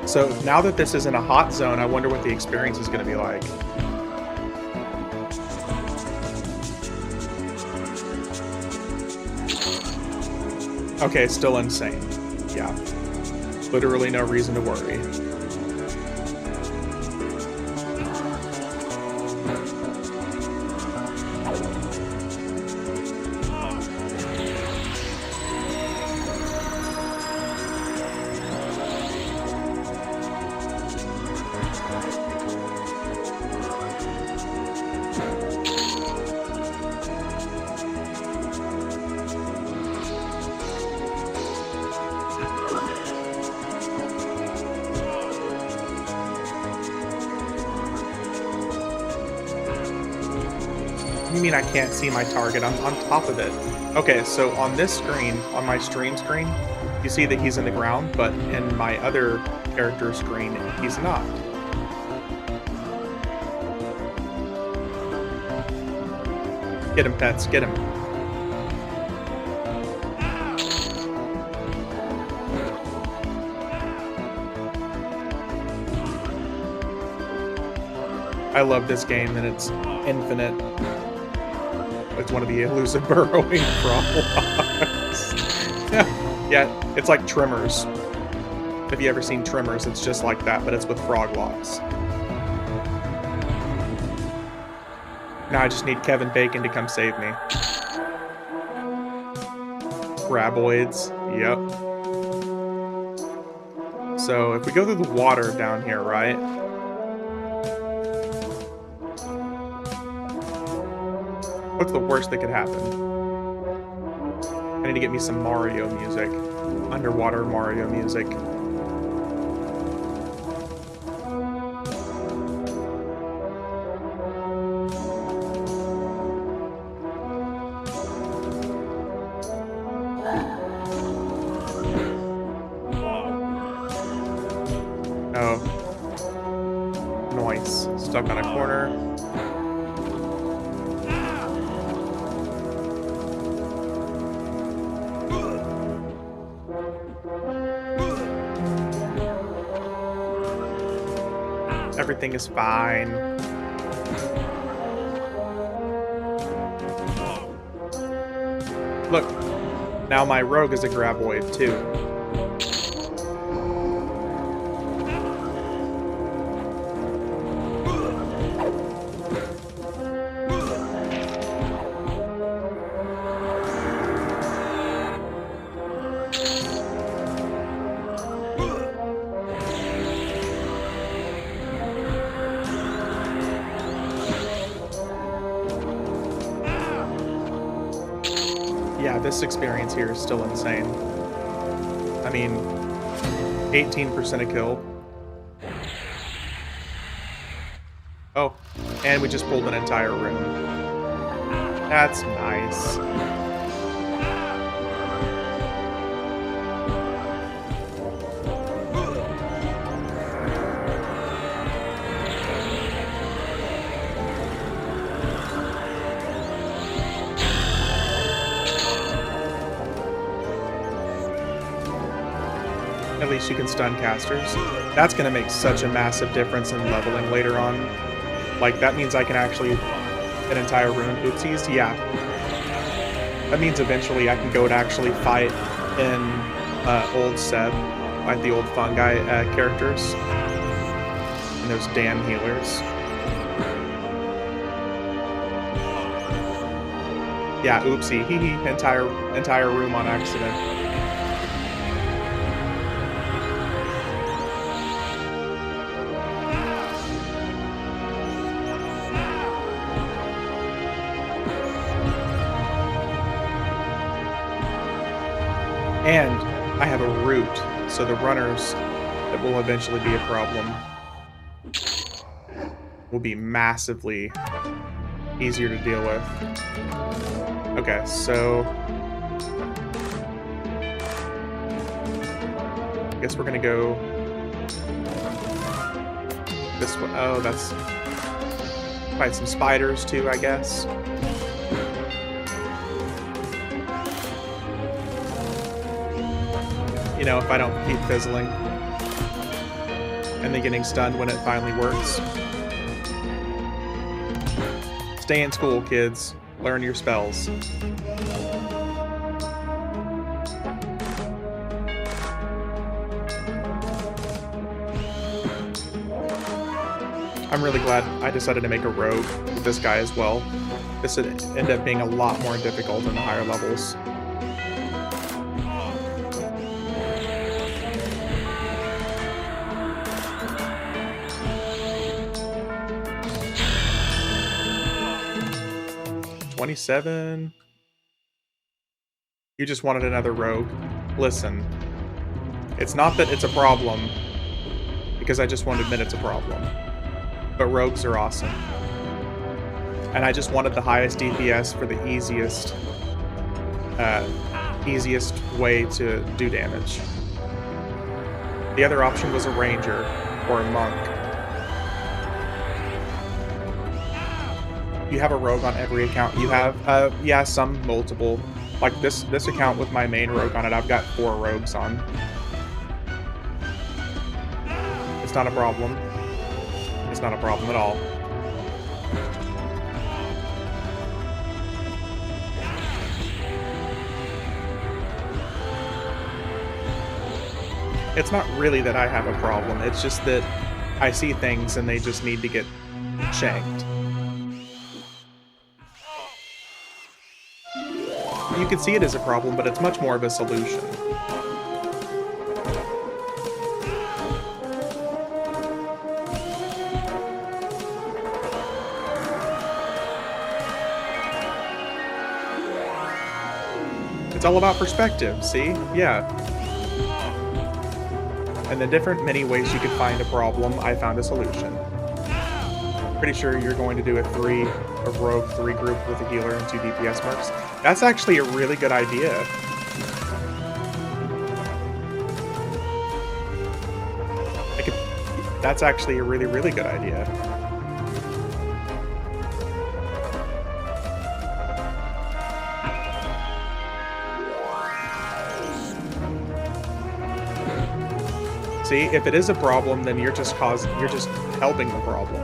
So now that this is in a hot zone, I wonder what the experience is going to be like. Okay, still insane. Yeah. Literally no reason to worry. You mean I can't see my target? I'm on top of it. Okay, so on this screen, on my stream screen, you see that he's in the ground, but in my other character screen, he's not. Get him, pets, get him. I love this game, and it's infinite. It's one of the elusive burrowing frogs. Yeah, it's like Trimmers. Have you ever seen Trimmers? It's just like that, but it's with frog locks. Now I just need Kevin Bacon to come save me. Graboids, yep. So if we go through the water down here, right? What's the worst that could happen? I need to get me some Mario music. Underwater Mario music. Oh. Nice. Stuck on a corner. Everything is fine. Look, now my rogue is a graboid too. Yeah, this experience here is still insane. I mean, 18% a kill. Oh, and we just pulled an entire room. That's nice. least you can stun casters. That's going to make such a massive difference in leveling later on. Like, that means I can actually... an entire rune. Oopsies, yeah. That means eventually I can go to actually fight in old Seb, like the old fungi characters. And those damn healers. Yeah, oopsie. Hee hee. Entire room on accident. And I have a root, so the runners that will eventually be a problem will be massively easier to deal with. Okay, so I guess we're gonna go this way. Oh, that's fight some spiders too, I guess. You know, if I don't keep fizzling and then getting stunned when it finally works. Stay in school, kids. Learn your spells. I'm really glad I decided to make a rogue with this guy as well. This would end up being a lot more difficult in the higher levels. $27. You just wanted another rogue. Listen, it's not that it's a problem, because I just won't admit it's a problem. But rogues are awesome. And I just wanted the highest DPS for the easiest way to do damage. The other option was a ranger or a monk. You have a rogue on every account. You have, yeah, some multiple. Like this account with my main rogue on it, I've got 4 rogues on. It's not a problem. It's not a problem at all. It's not really that I have a problem. It's just that I see things and they just need to get shanked. You can see it as a problem, but it's much more of a solution. It's all about perspective, see? Yeah. And the different many ways you could find a problem, I found a solution. Pretty sure you're going to do a rogue 3 group with a healer and 2 DPS marks. That's actually a really good idea. That's actually a really, really good idea. See, if it is a problem, then you're just helping the problem.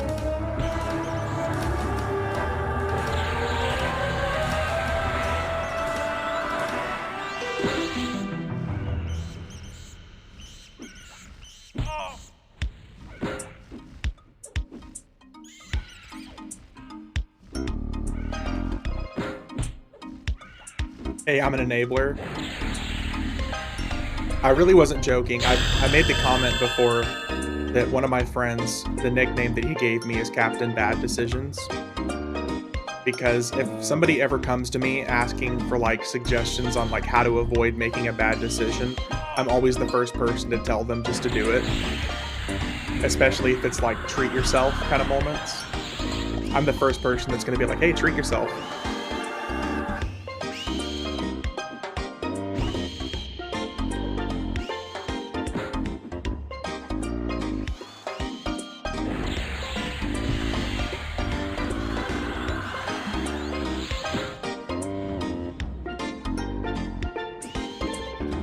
Hey, I'm an enabler. I really wasn't joking. I made the comment before that one of my friends, the nickname that he gave me is Captain Bad Decisions. Because if somebody ever comes to me asking for like suggestions on like how to avoid making a bad decision, I'm always the first person to tell them just to do it. Especially if it's like treat yourself kind of moments. I'm the first person that's going to be like, hey, treat yourself.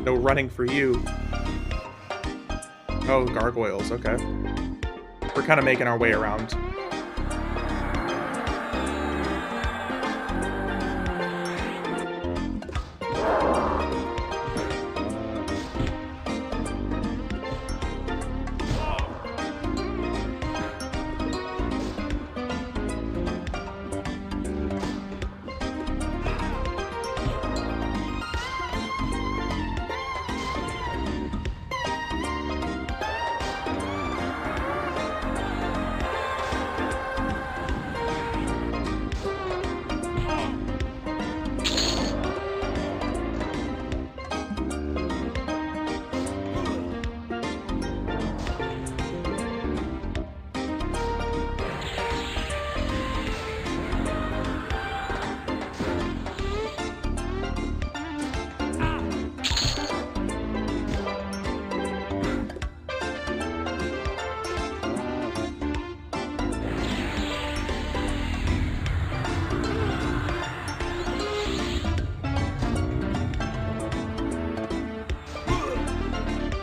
No running for you. Oh, gargoyles, okay. We're kind of making our way around.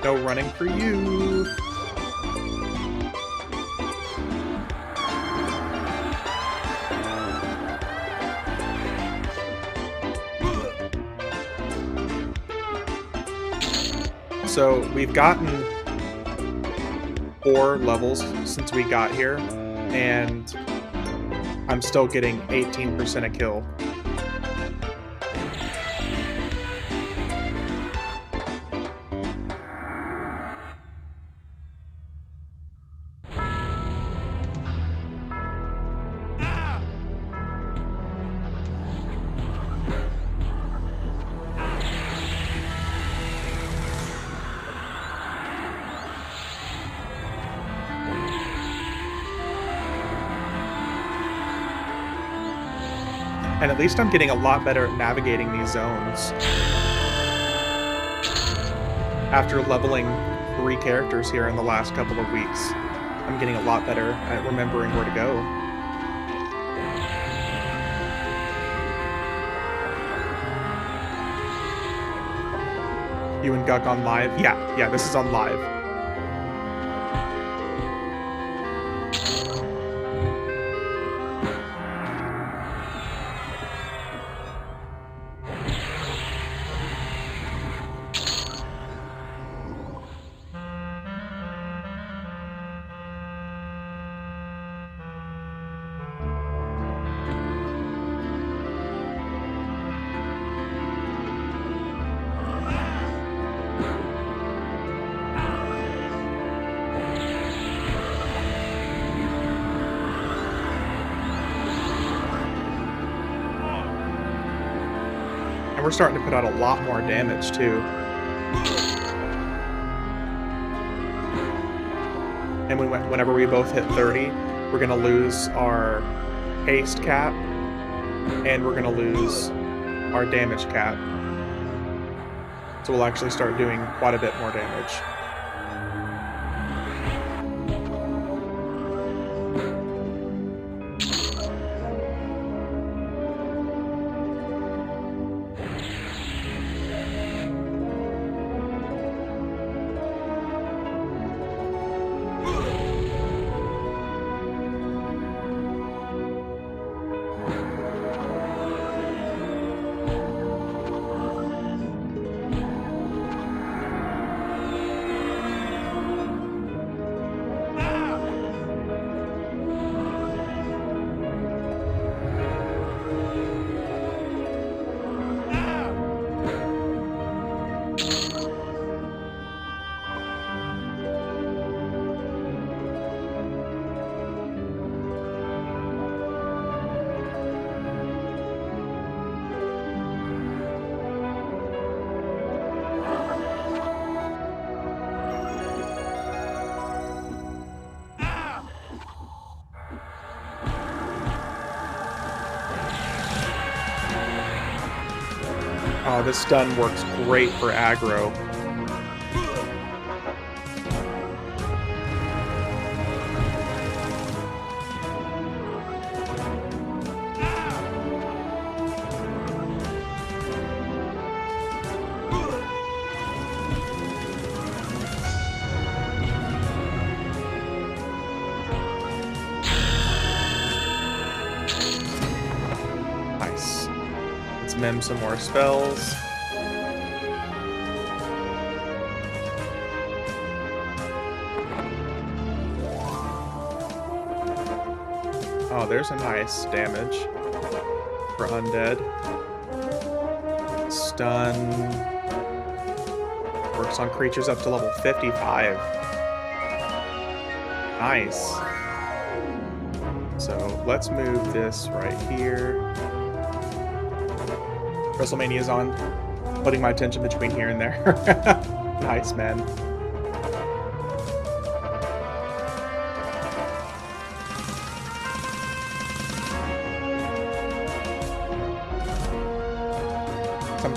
No running for you. So we've gotten 4 levels since we got here, and I'm still getting 18% a kill. And at least I'm getting a lot better at navigating these zones. After leveling 3 characters here in the last couple of weeks, I'm getting a lot better at remembering where to go. You and Guk on live? Yeah, this is on live. We're starting to put out a lot more damage, too. And whenever we both hit 30, we're going to lose our haste cap, and we're going to lose our damage cap. So we'll actually start doing quite a bit more damage. Oh, this stun works great for aggro. mim some more spells. Oh, there's a nice damage for undead. Stun. Works on creatures up to level 55. Nice. So let's move this right here. WrestleMania's on. Putting my attention between here and there. Nice, man.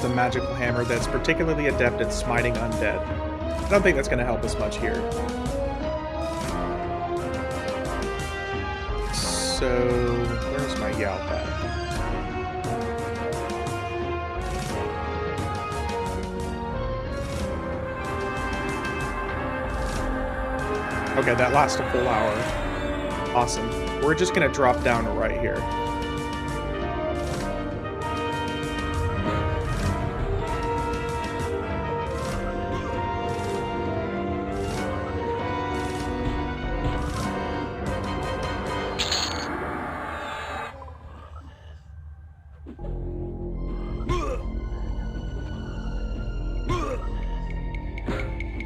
The magical hammer that's particularly adept at smiting undead. I don't think that's going to help us much here. So, where's my Yao pad? Okay, that lasts a full hour. Awesome. We're just going to drop down right here.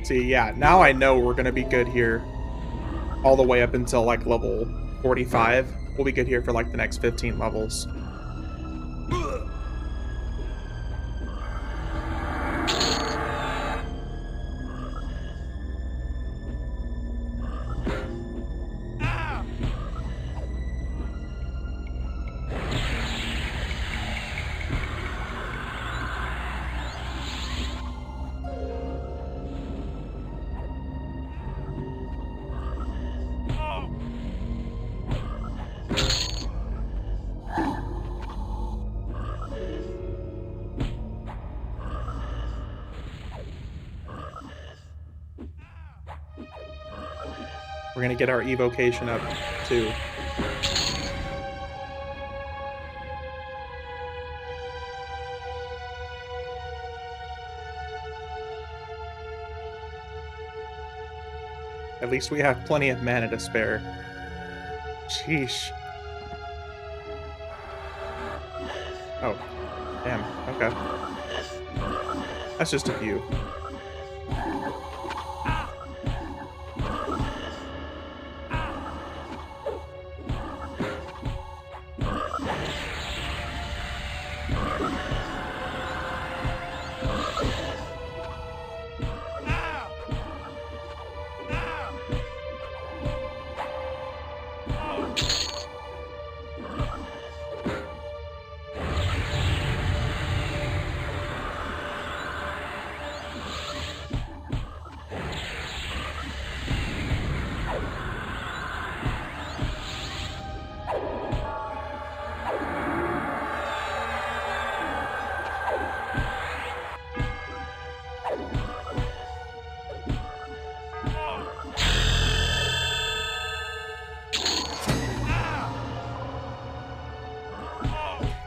See, yeah, now I know we're gonna be good here all the way up until like level 45. We'll be good here for like the next 15 levels. We're gonna get our evocation up too. At least we have plenty of mana to spare. Sheesh. Oh, damn, okay. That's just a few.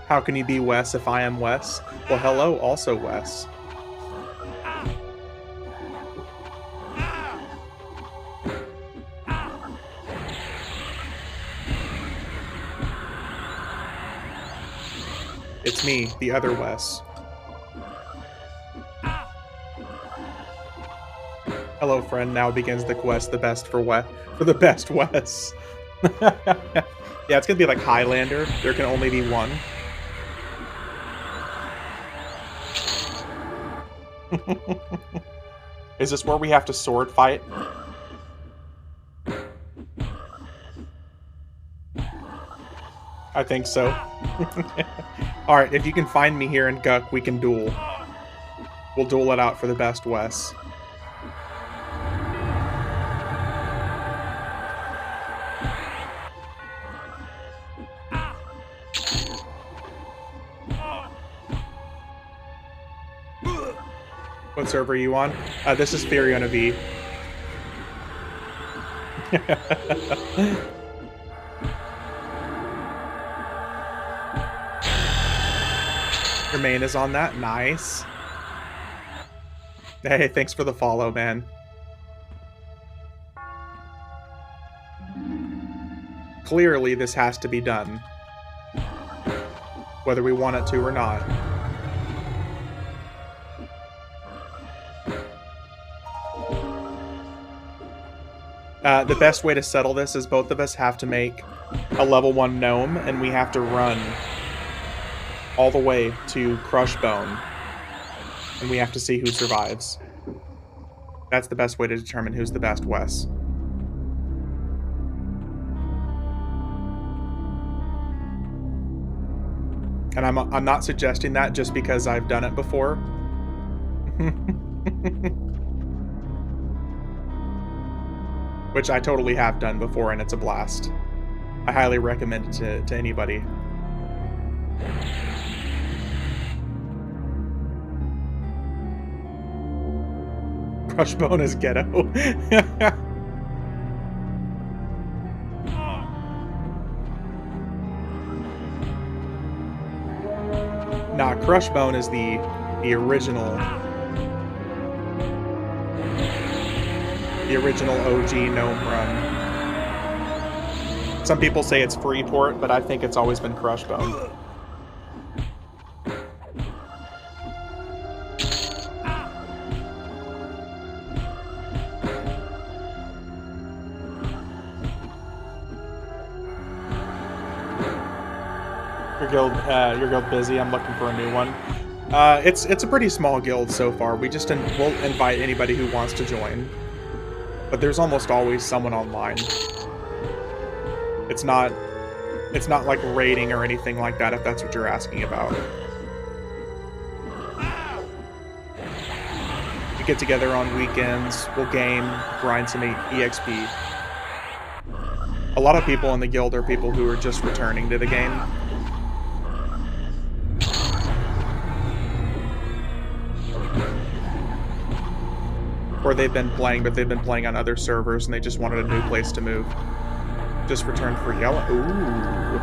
How can you be Wes if I am Wes? Well, hello, also Wes. It's me, the other Wes. Hello, friend. Now begins the quest, the best for the best Wes. Yeah, it's gonna be like Highlander. There can only be one. Is this where we have to sword fight? I think so. Alright, if you can find me here in Guk, we can duel. We'll duel it out for the best Wes. What server are you on? This is Firiona Vie. Jermaine is on that. Nice. Hey, thanks for the follow, man. Clearly, this has to be done. Whether we want it to or not. The best way to settle this is both of us have to make a level 1 gnome, and we have to run all the way to Crushbone, and we have to see who survives. That's the best way to determine who's the best Wes. And I'm not suggesting that just because I've done it before. Which I totally have done before, and it's a blast. I highly recommend it to anybody. Crushbone is ghetto. Nah, Crushbone is the original. The original OG gnome run. Some people say it's Freeport, but I think it's always been Crushbone. Your guild busy. I'm looking for a new one. It's a pretty small guild so far. We just we'll invite anybody who wants to join. But there's almost always someone online. It's not like raiding or anything like that, if that's what you're asking about. We get together on weekends, we'll game, grind some EXP. A lot of people in the guild are people who are just returning to the game. Or they've been playing, but they've been playing on other servers and they just wanted a new place to move. Just returned for yellow. Ooh.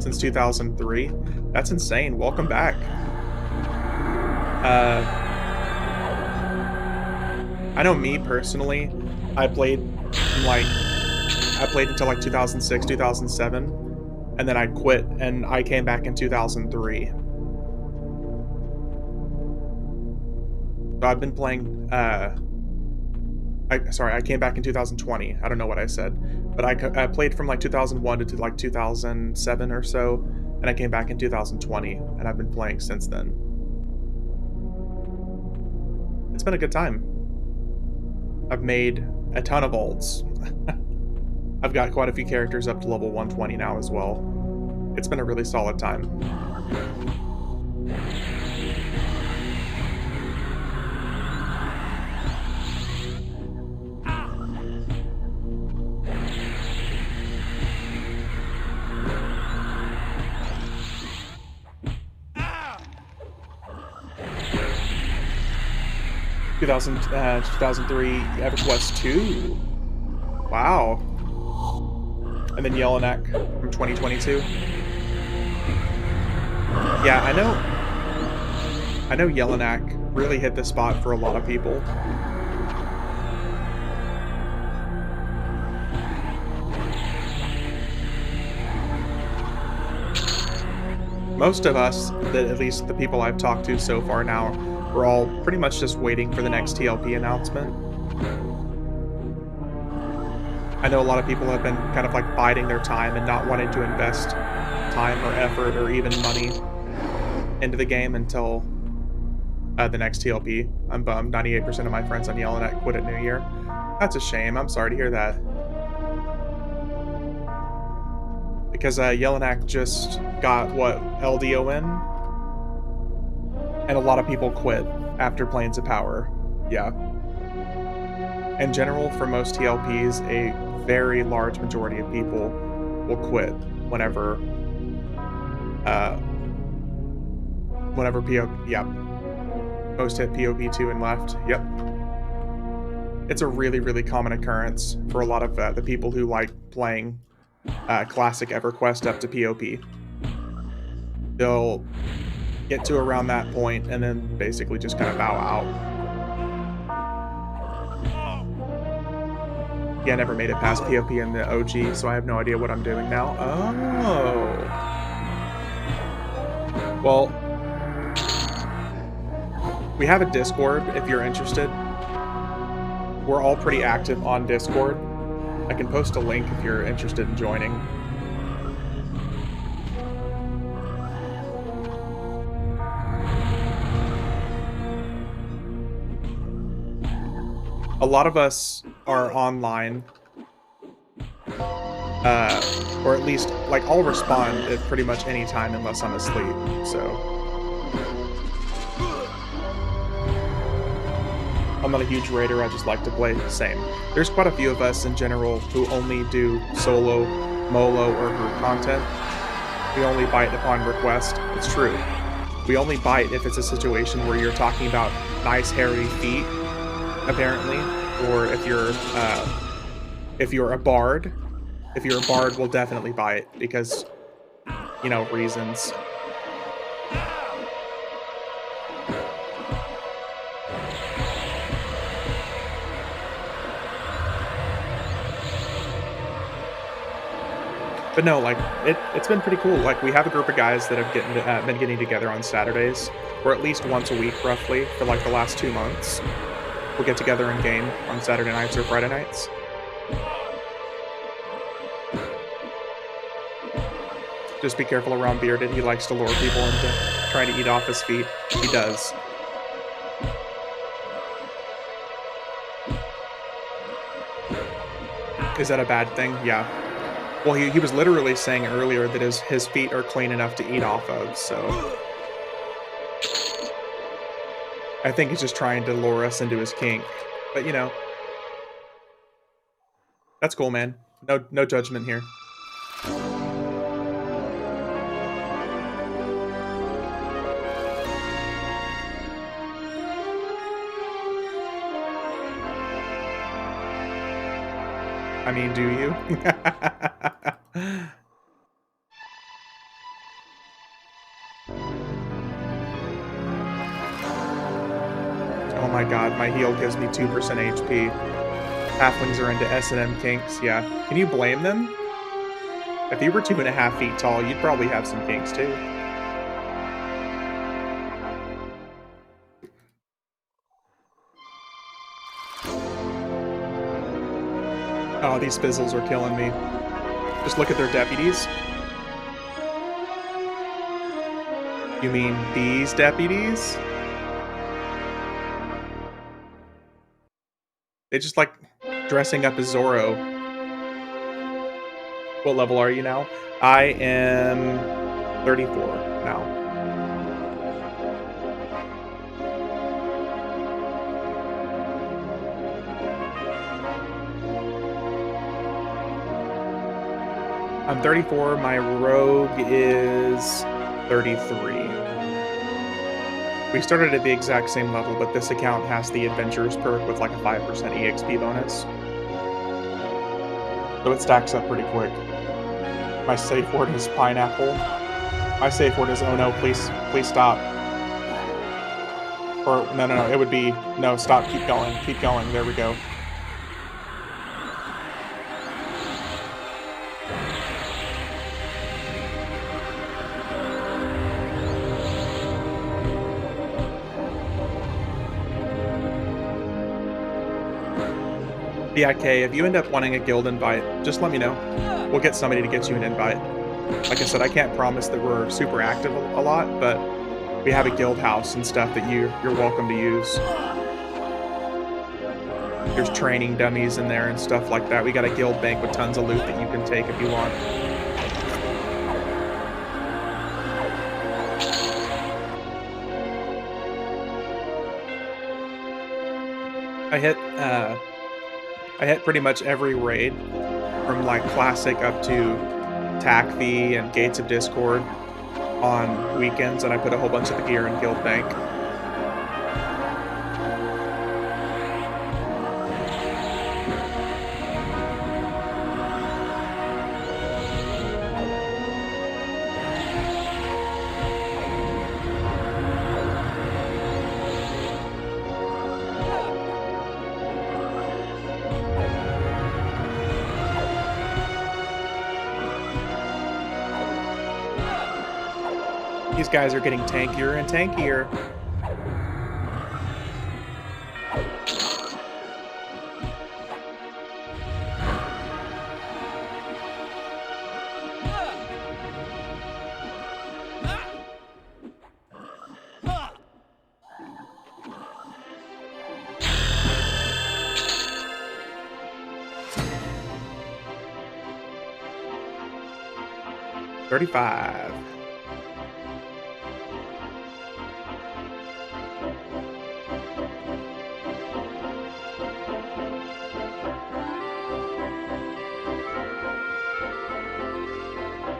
Since 2003. That's insane. Welcome back. I know me personally, I played until like 2006, 2007, and then I quit and I came back in 2003. So I've been playing, I came back in 2020. I don't know what I said. But I played from like 2001 to like 2007 or so, and I came back in 2020, and I've been playing since then. It's been a good time. I've made a ton of ults. I've got quite a few characters up to level 120 now as well. It's been a really solid time. 2003 EverQuest 2. Wow. And then Yellowneck from 2022. Yeah, I know Yellowneck really hit the spot for a lot of people. Most of us, at least the people I've talked to so far now, we're all pretty much just waiting for the next TLP announcement. I know a lot of people have been kind of like biding their time and not wanting to invest time or effort or even money into the game until the next TLP. I'm bummed. 98% of my friends on Yellowneck quit at New Year. That's a shame. I'm sorry to hear that. Because Yellowneck just got, what, LDON? And a lot of people quit after Planes of Power. Yeah. In general, for most TLPs, a very large majority of people will quit whenever post hit POP2 and left. Yep. It's a really, really common occurrence for a lot of the people who like playing classic EverQuest up to POP. they'll get to around that point and then basically just kind of bow out. Yeah, I never made it past POP in the OG, so I have no idea what I'm doing now. Oh. Well, we have a Discord if you're interested. We're all pretty active on Discord. I can post a link if you're interested in joining. A lot of us are online, or at least, like, I'll respond at pretty much any time unless I'm asleep, so. I'm not a huge raider, I just like to play, same. There's quite a few of us in general who only do solo, molo, or group content. We only bite upon request, it's true. We only bite if it's a situation where you're talking about nice hairy feet, apparently, or if you're a bard. If you're a bard, we'll definitely bite because, you know, reasons. But no, like, it's been pretty cool. Like, we have a group of guys that have been getting together on Saturdays, or at least once a week, roughly, for like the last 2 months. We'll get together and game on Saturday nights or Friday nights. Just be careful around Bearded. He likes to lure people into trying to eat off his feet. He does. Is that a bad thing? Yeah. Well, he was literally saying earlier that his feet are clean enough to eat off of, so. I think he's just trying to lure us into his kink. But, you know. That's cool, man. No judgment here. I mean, do you? Oh my god, my heal gives me 2% HP. Halflings are into S&M kinks, yeah. Can you blame them? If you were 2.5 feet tall, you'd probably have some kinks too. Oh, these fizzles are killing me. Just look at their deputies. You mean these deputies? They just like dressing up as Zorro. What level are you now? I am 34 now. I'm 34, my rogue is 33. We started at the exact same level, but this account has the Adventurers perk with like a 5% EXP bonus. So it stacks up pretty quick. My safe word is pineapple. My safe word is, oh no, please stop. Or, no, it would be, no, stop, keep going, there we go. Yeah, Kay, if you end up wanting a guild invite, just let me know. We'll get somebody to get you an invite. Like I said, I can't promise that we're super active a lot, but we have a guild house and stuff that you're welcome to use. There's training dummies in there and stuff like that. We got a guild bank with tons of loot that you can take if you want. I hit pretty much every raid, from like Classic up to TACV and Gates of Discord on weekends, and I put a whole bunch of the gear in Guild Bank. These guys are getting tankier and tankier. $35.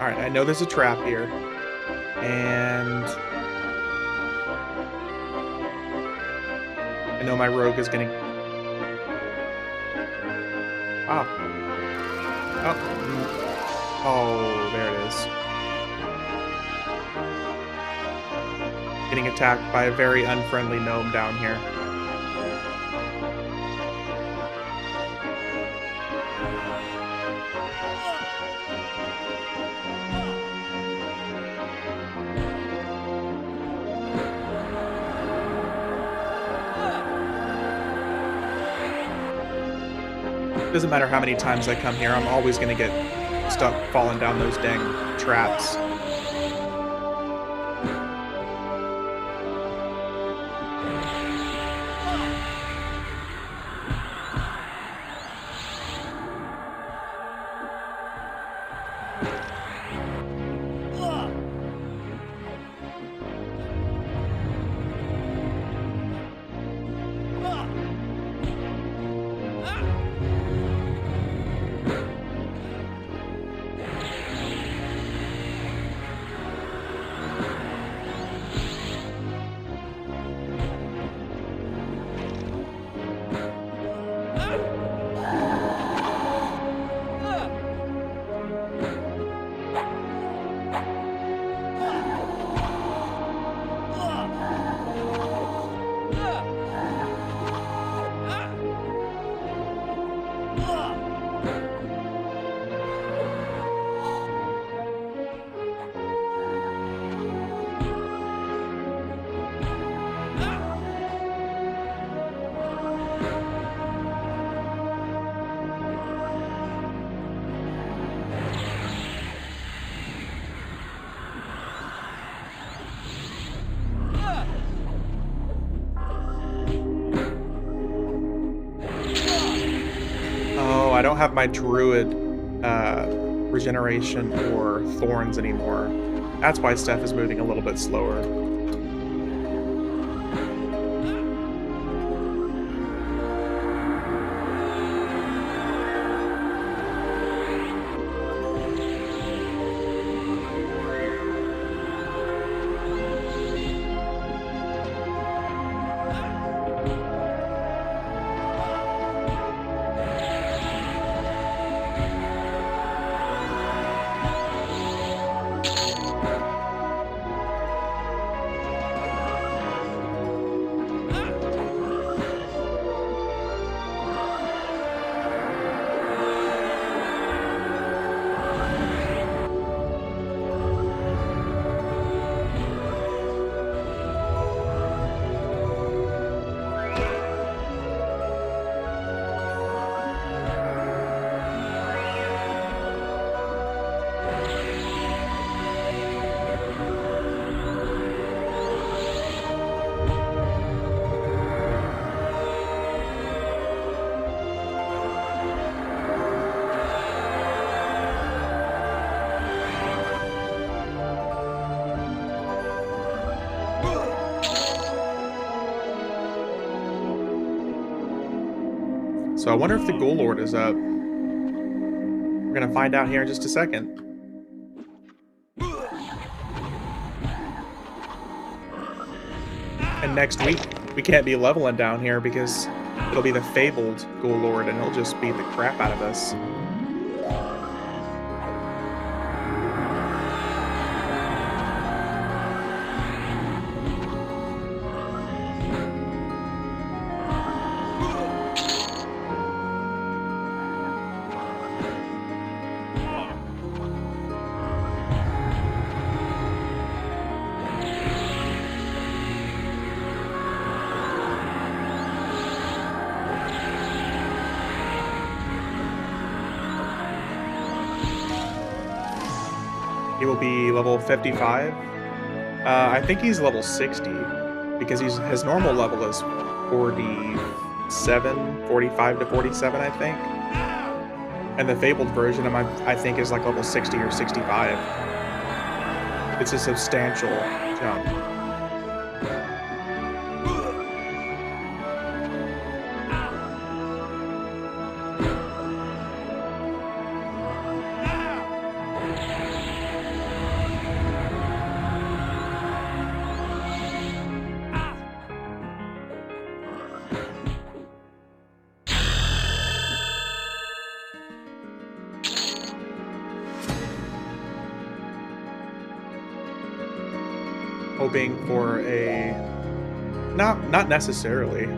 Alright, I know there's a trap here. And I know my rogue is gonna... Ah. Oh. Oh, there it is. Getting attacked by a very unfriendly gnome down here. Doesn't matter how many times I come here, I'm always gonna get stuck falling down those dang traps. I don't have my druid regeneration or thorns anymore. That's why stuff is moving a little bit slower. So I wonder if the Ghoul Lord is up. We're gonna find out here in just a second. And next week, we can't be leveling down here because it'll be the Fabled Ghoul Lord and he'll just beat the crap out of us. He will be level 55. I think he's level 60 because his normal level is 47, 45 to 47, I think. And the Fabled version of him, I think, is like level 60 or 65. It's a substantial jump. Hoping for a not necessarily.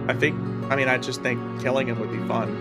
I just think killing him would be fun.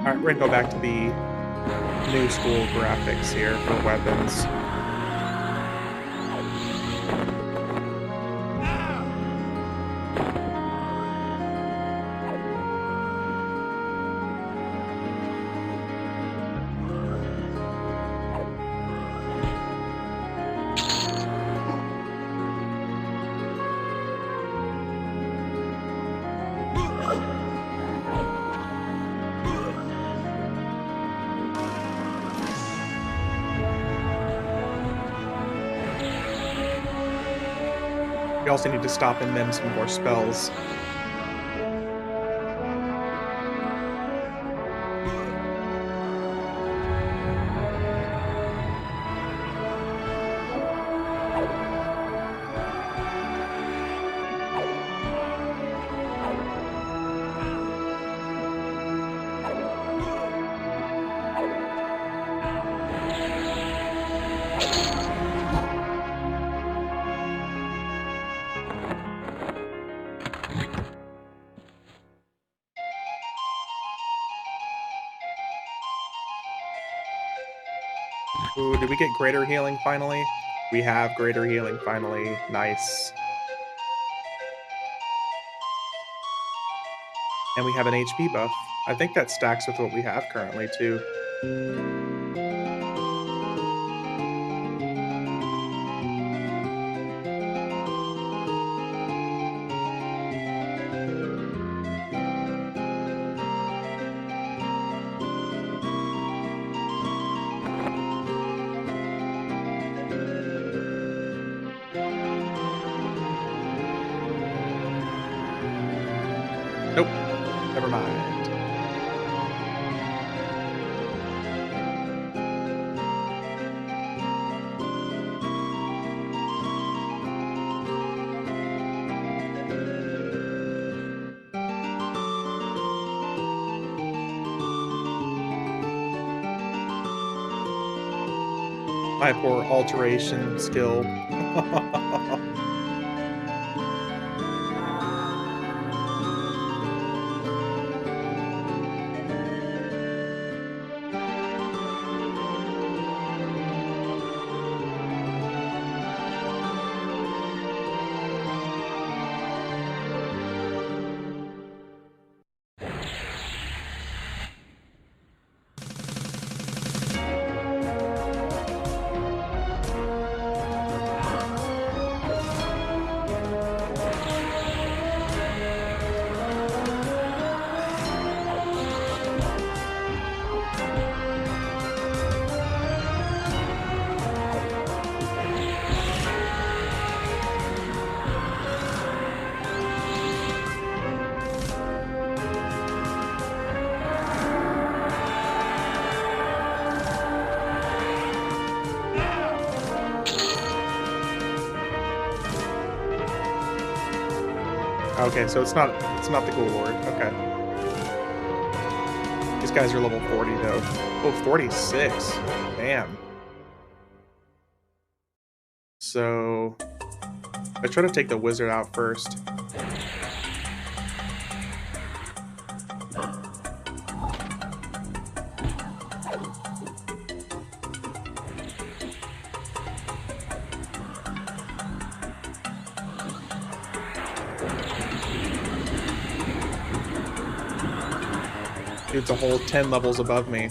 Alright, we're gonna go back to the new school graphics here for weapons. We also need to stop and mend some more spells. Ooh, did we get greater healing finally? We have greater healing finally. Nice. And we have an HP buff. I think that stacks with what we have currently, too. Nope. Never mind. My poor alteration skill. Okay, so it's not the Ghoul Lord. Okay. These guys are level 40 though. Oh, 46. Damn. So I try to take the wizard out first. Dude's a whole 10 levels above me.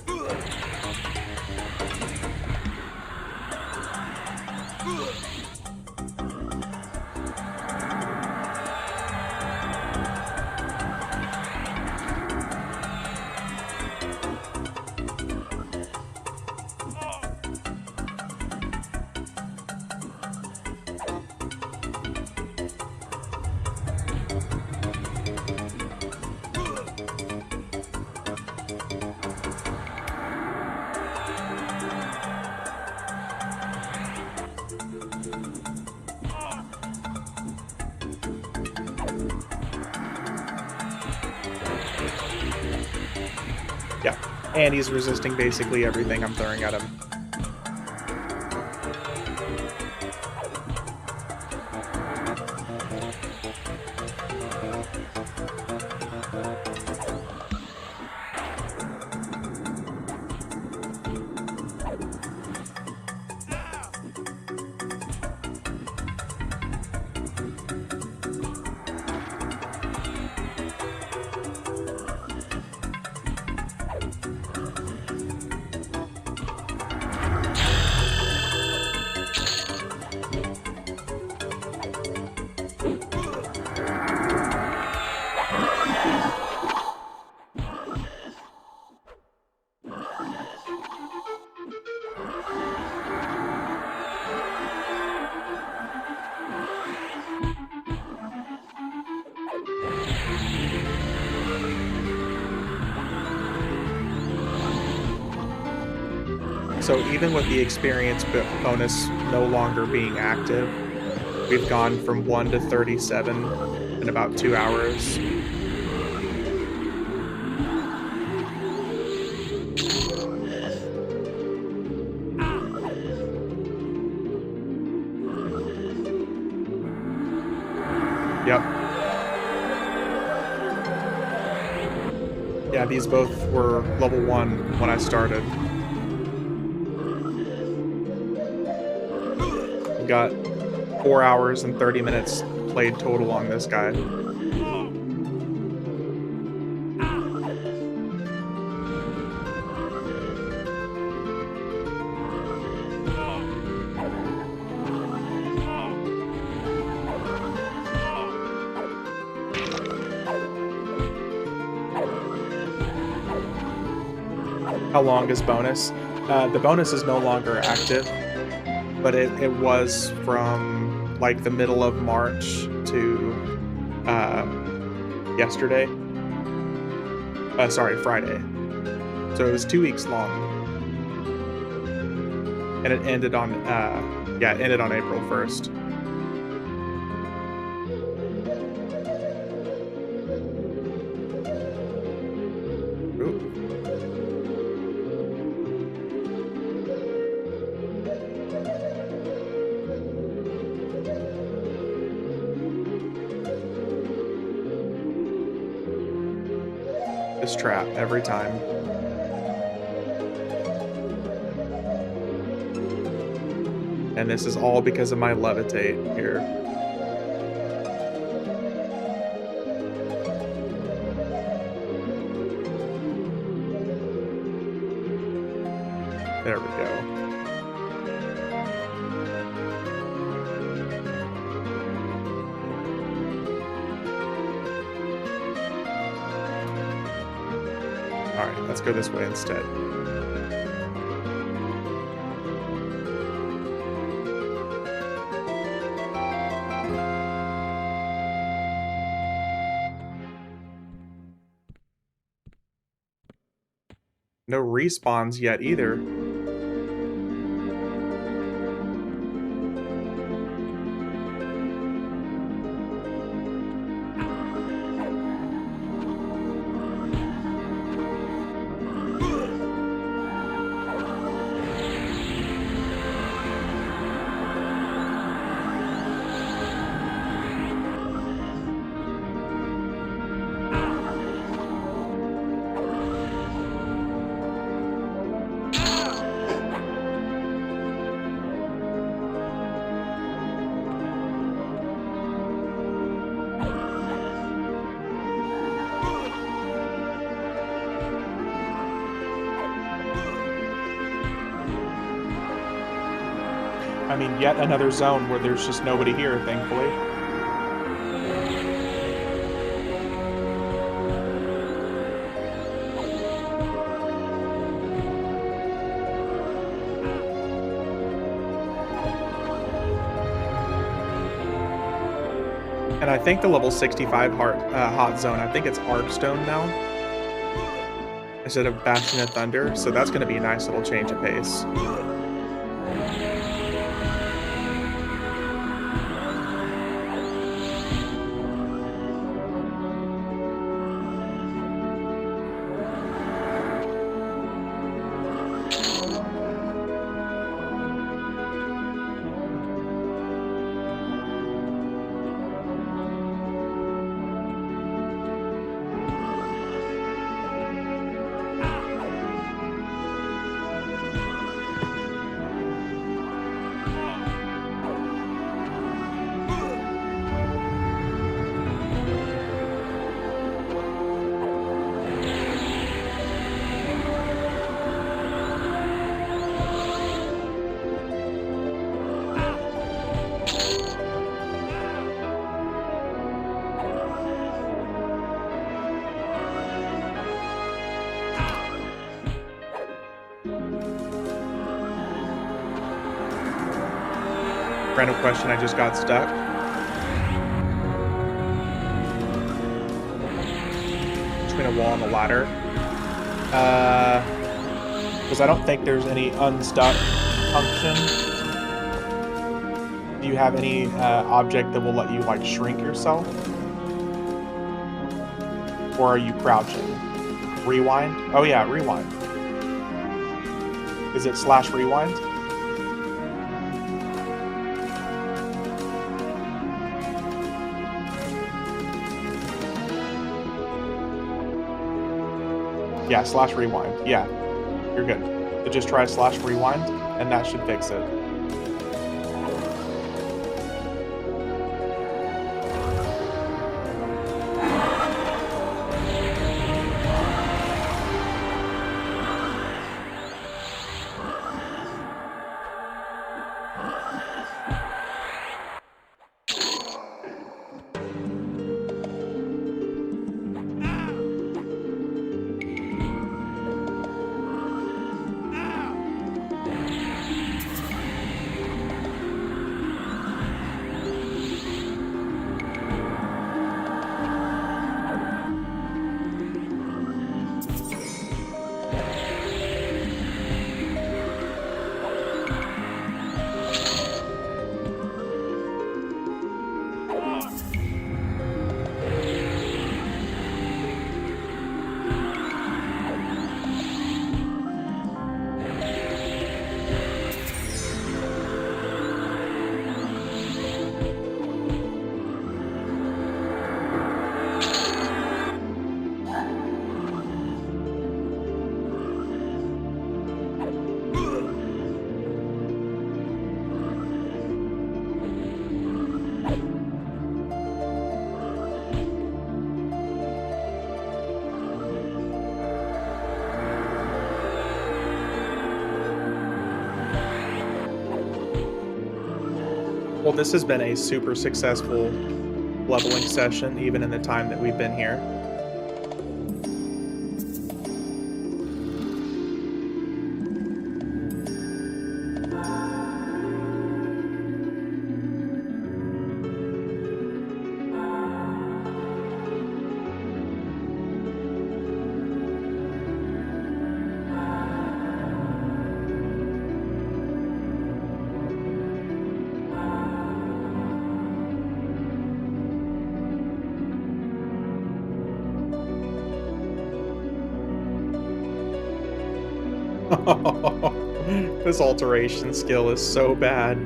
Yeah, and he's resisting basically everything I'm throwing at him. So even with the experience bonus no longer being active, we've gone from 1 to 37 in about 2 hours. Yep. Yeah, these both were level 1 when I started. We got 4 hours and 30 minutes played total on this guy. How long is bonus? The bonus is no longer active, but it was from like the middle of March to yesterday. Sorry, Friday. So it was 2 weeks long, and it ended on it ended on April 1st. This trap every time. And this is all because of my levitate here. There we go. Alright, let's go this way instead. No respawns yet either. I mean, yet another zone where there's just nobody here, thankfully. And I think the level 65 hot zone, I think it's Arcstone now, instead of Bastion of Thunder, so that's going to be a nice little change of pace. Random question, I just got stuck. Between a wall and a ladder. Because I don't think there's any unstuck function. Do you have any object that will let you, like, shrink yourself? Or are you crouching? Rewind? Oh yeah, rewind. Is it / rewind? Yeah, / rewind. Yeah, you're good. So just try / rewind, and that should fix it. Well, this has been a super successful leveling session, even in the time that we've been here. This alteration skill is so bad.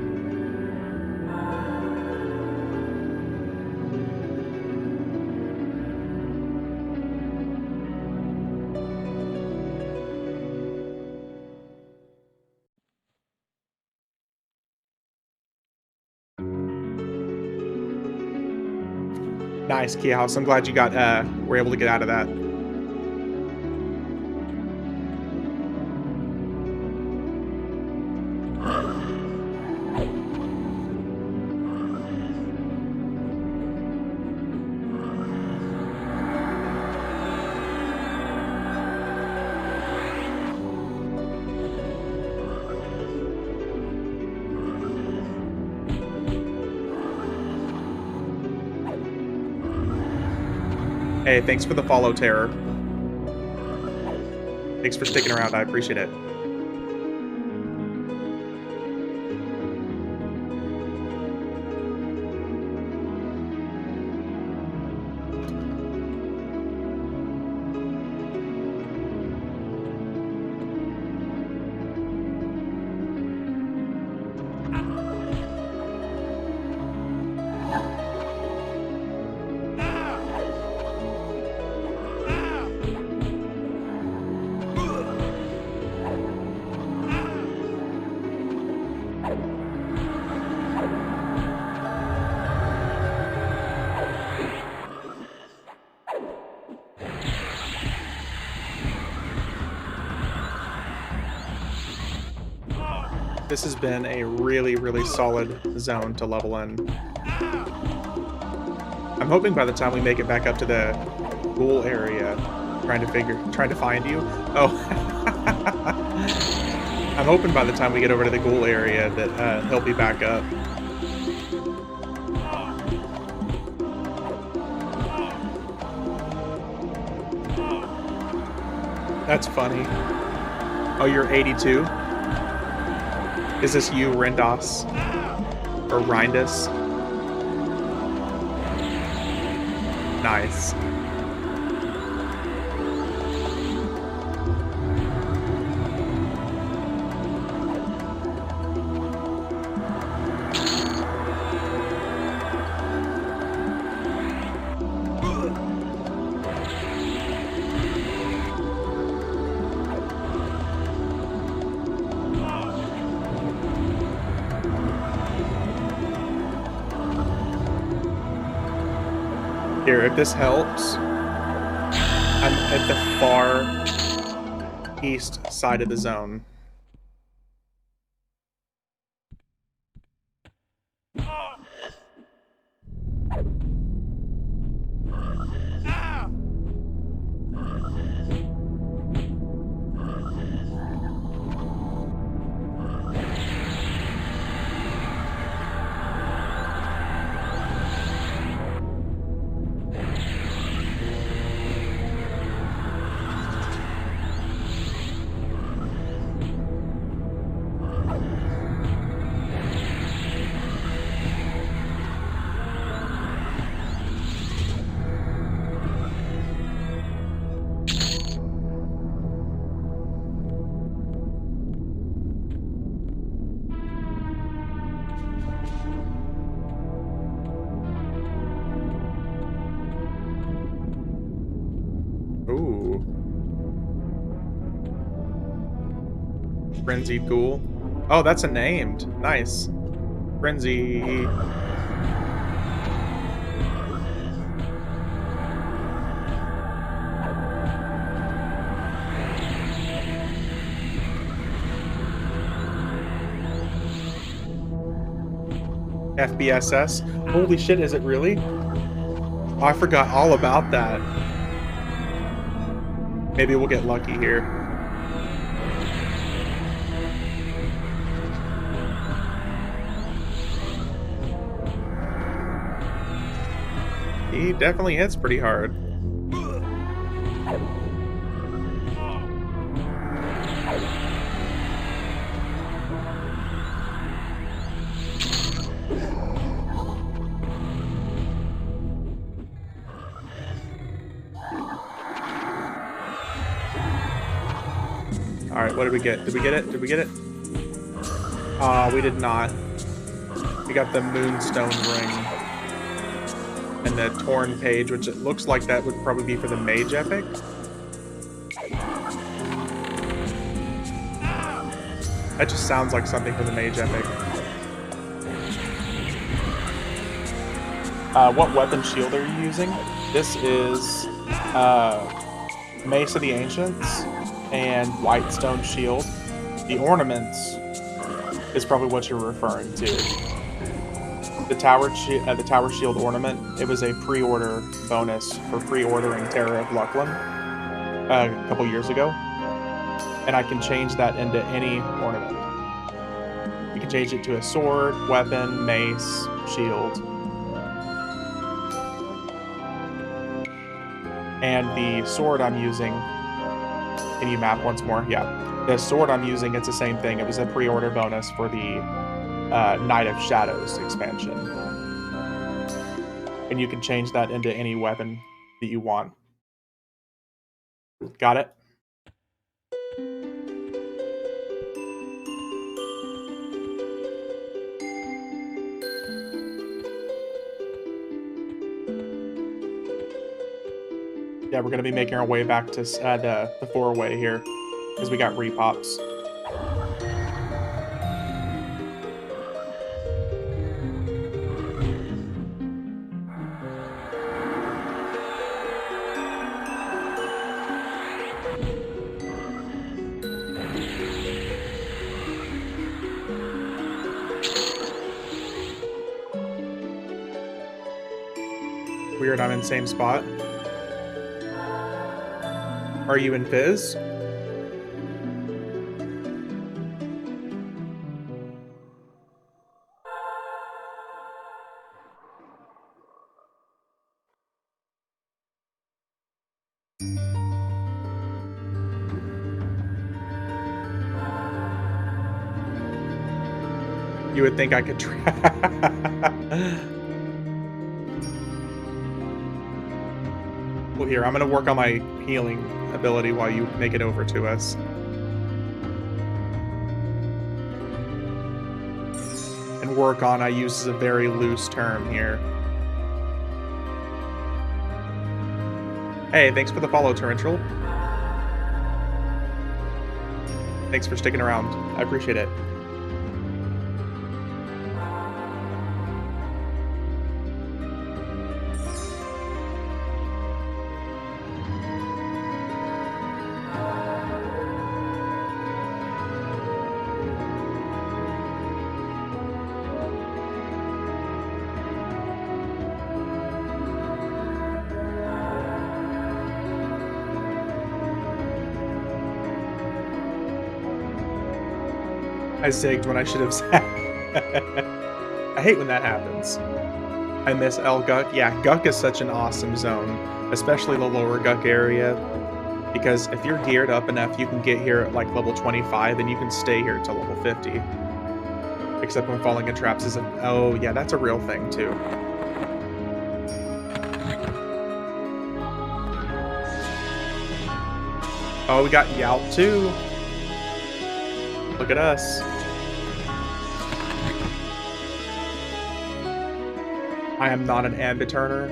Nice, Key House. I'm glad you got were able to get out of that. Hey, thanks for the follow, Terror. Thanks for sticking around. I appreciate it. This has been a really, really solid zone to level in. I'm hoping by the time we make it back up to the ghoul area, trying to find you. Oh, I'm hoping by the time we get over to the ghoul area that he'll be back up. That's funny. Oh, you're 82? Is this you, Rendos? Or Rindus? Nice. Here, if this helps, I'm at the far east side of the zone. Ooh. Frenzied Ghoul. Oh, that's a named. Nice. Frenzy. FBSS. Holy shit, is it really? Oh, I forgot all about that. Maybe we'll get lucky here. He definitely hits pretty hard. Alright, what did we get? Did we get it? Did we get it? We did not. We got the Moonstone Ring. And the Torn Page, which it looks like that would probably be for the Mage Epic. That just sounds like something for the Mage Epic. What weapon shield are you using? This is Mace of the Ancients and Whitestone Shield. The ornaments is probably what you're referring to. The Tower Shield ornament, it was a pre-order bonus for pre-ordering Terror of Lucklin a couple years ago. And I can change that into any ornament. You can change it to a sword, weapon, mace, shield. And the sword I'm using, can you map once more? Yeah. The sword I'm using, it's the same thing. It was a pre-order bonus for the Night of Shadows expansion. And you can change that into any weapon that you want. Got it? Yeah, we're going to be making our way back to the 4-way here, because we got repops. Weird, I'm in the same spot. Are you in Fizz? You would think I could try. Well, here, I'm going to work on my healing ability while you make it over to us. And work on, I use a very loose term here. Hey, thanks for the follow, Torrential. Thanks for sticking around. I appreciate it. I zigged when I should have said. I hate when that happens. I miss El Guk. Yeah, Guk is such an awesome zone, especially the Lower Guk area, because if you're geared up enough, you can get here at like level 25 and you can stay here till level 50. Except when falling in traps is oh yeah, that's a real thing too. Oh, we got Yout too. Look at us. I am not an ambi-turner.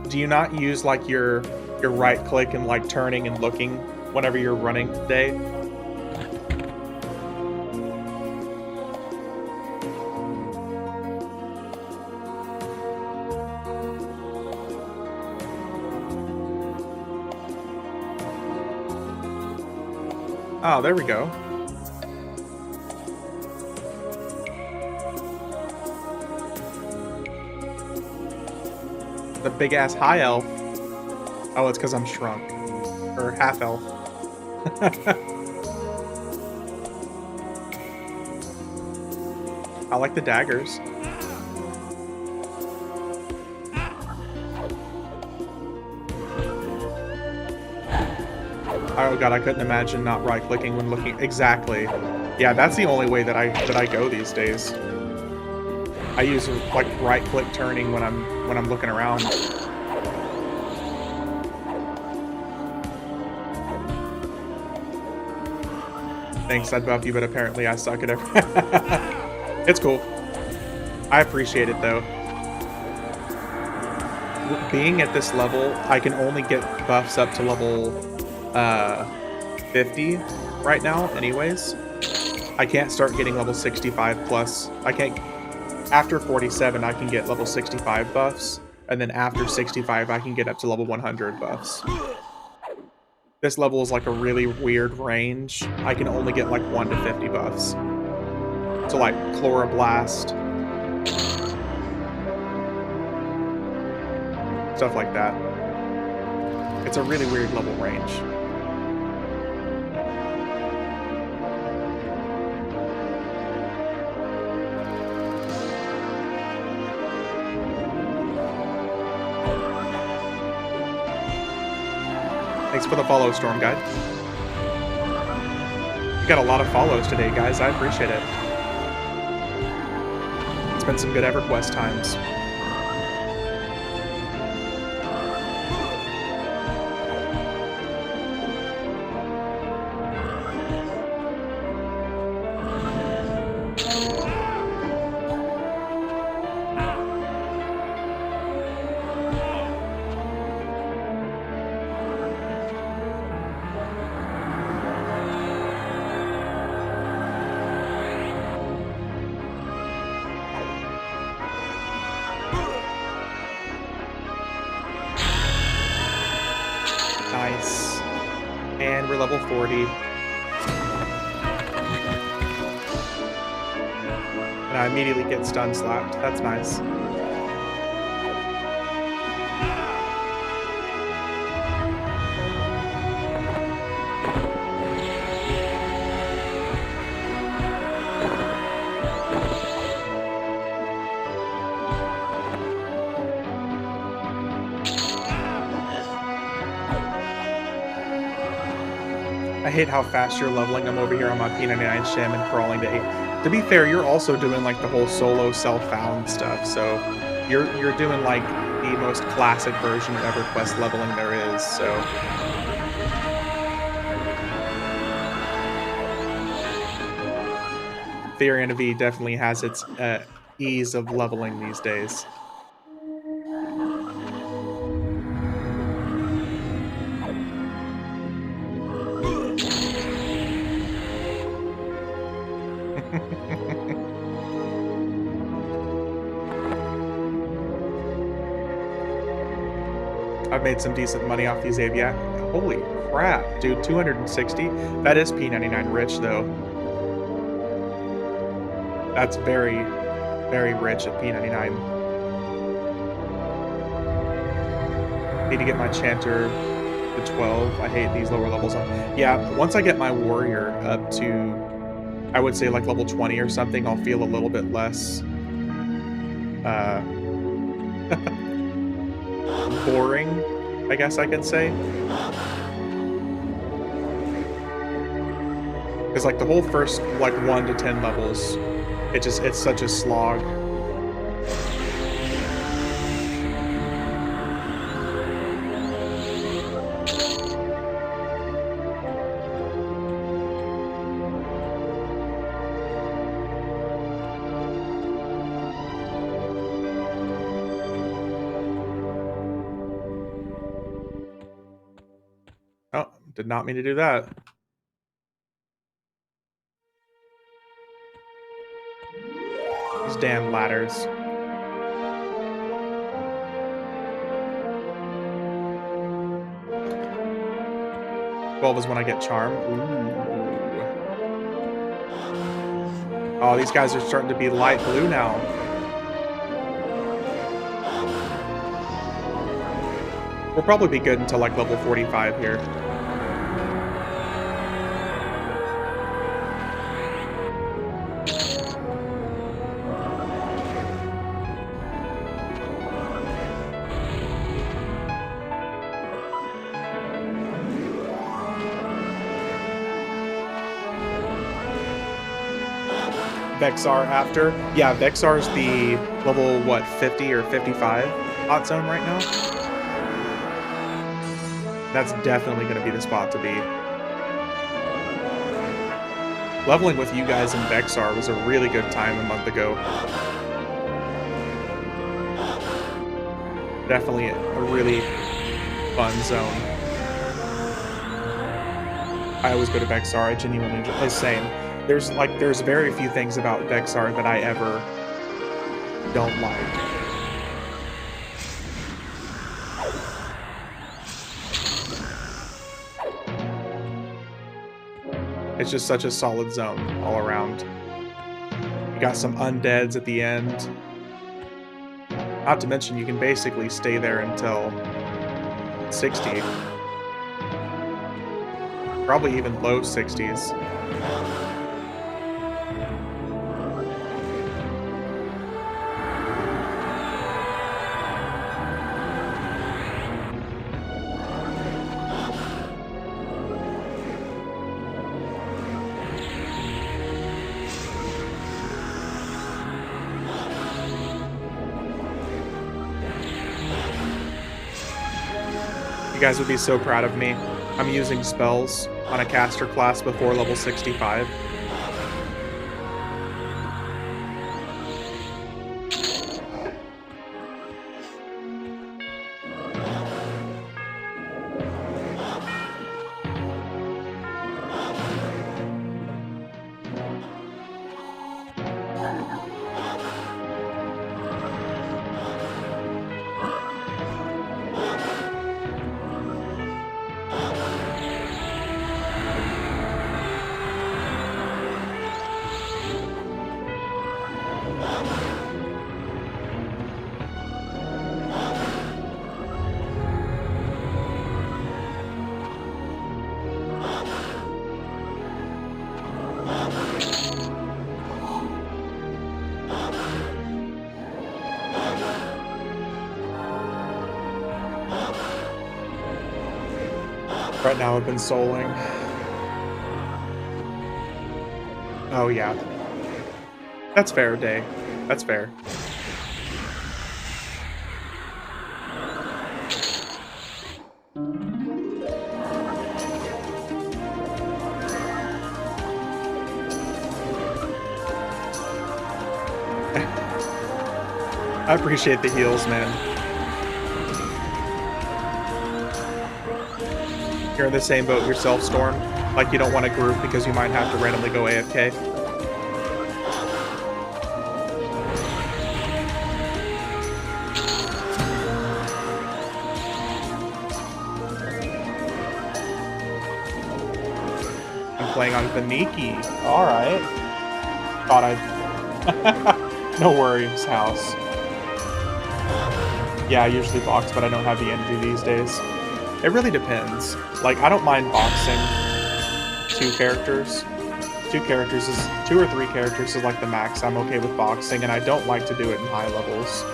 Do you not use like your right click and like turning and looking whenever you're running today? Oh, there we go. The big ass high elf. Oh, it's because I'm shrunk. Or half elf. I like the daggers. Oh god, I couldn't imagine not right clicking when looking. Exactly. Yeah, that's the only way that I go these days. I use like right click turning when I'm looking around. Thanks, I'd buff you, but apparently I suck at everything. It's cool. I appreciate it though. Being at this level, I can only get buffs up to level 50 right now anyways. I can't start getting level 65 plus. I can't. After 47, I can get level 65 buffs, and then after 65, I can get up to level 100 buffs. This level is like a really weird range. I can only get like 1 to 50 buffs. So like Chloroblast, stuff like that. It's a really weird level range. Thanks for the follow, Storm Guide. You got a lot of follows today, guys. I appreciate it. It's been some good EverQuest times. Nice. And we're level 40. And I immediately get stun slapped. That's nice. I hate how fast you're leveling. I'm over here on my P99 shim and crawling to 8. To be fair, you're also doing like the whole solo self-found stuff, so you're doing like the most classic version of EverQuest leveling there is, so. Firiona Vie definitely has its ease of leveling these days. I've made some decent money off these Aviac. Holy crap, dude, 260? That is P99 rich, though. That's very, very rich at P99. Need to get my Chanter to 12. I hate these lower levels. Yeah, once I get my Warrior up to, I would say like level 20 or something, I'll feel a little bit less boring, I guess I can say. Because like the whole first like 1 to 10 levels, it's such a slog. Oh, did not mean to do that. These damn ladders. Twelve is when I get charm. Ooh. Oh, these guys are starting to be light blue now. We'll probably be good until like level 45 here. Vexar after. Yeah, Vexar's the level, what, 50 or 55 hot zone right now? That's definitely going to be the spot to be. Leveling with you guys in Vexar was a really good time a month ago. Definitely a really fun zone. I always go to Vexar. I genuinely enjoy the same. There's very few things about Vexar that I ever don't like. It's just such a solid zone all around. You got some undeads at the end. Not to mention you can basically stay there until 60. Probably even low 60s. You guys would be so proud of me. I'm using spells on a caster class before level 65. Right now I've been souling. Oh yeah. That's fair, Day. That's fair. I appreciate the heals, man. You're in the same boat yourself, Storm. Like, you don't want to group because you might have to randomly go AFK. I'm playing on Vaniki. Alright. Thought I'd... No worries, house. Yeah, I usually box, but I don't have the energy these days. It really depends. Like, I don't mind boxing two characters. Two or three characters is like the max I'm okay with boxing, and I don't like to do it in high levels.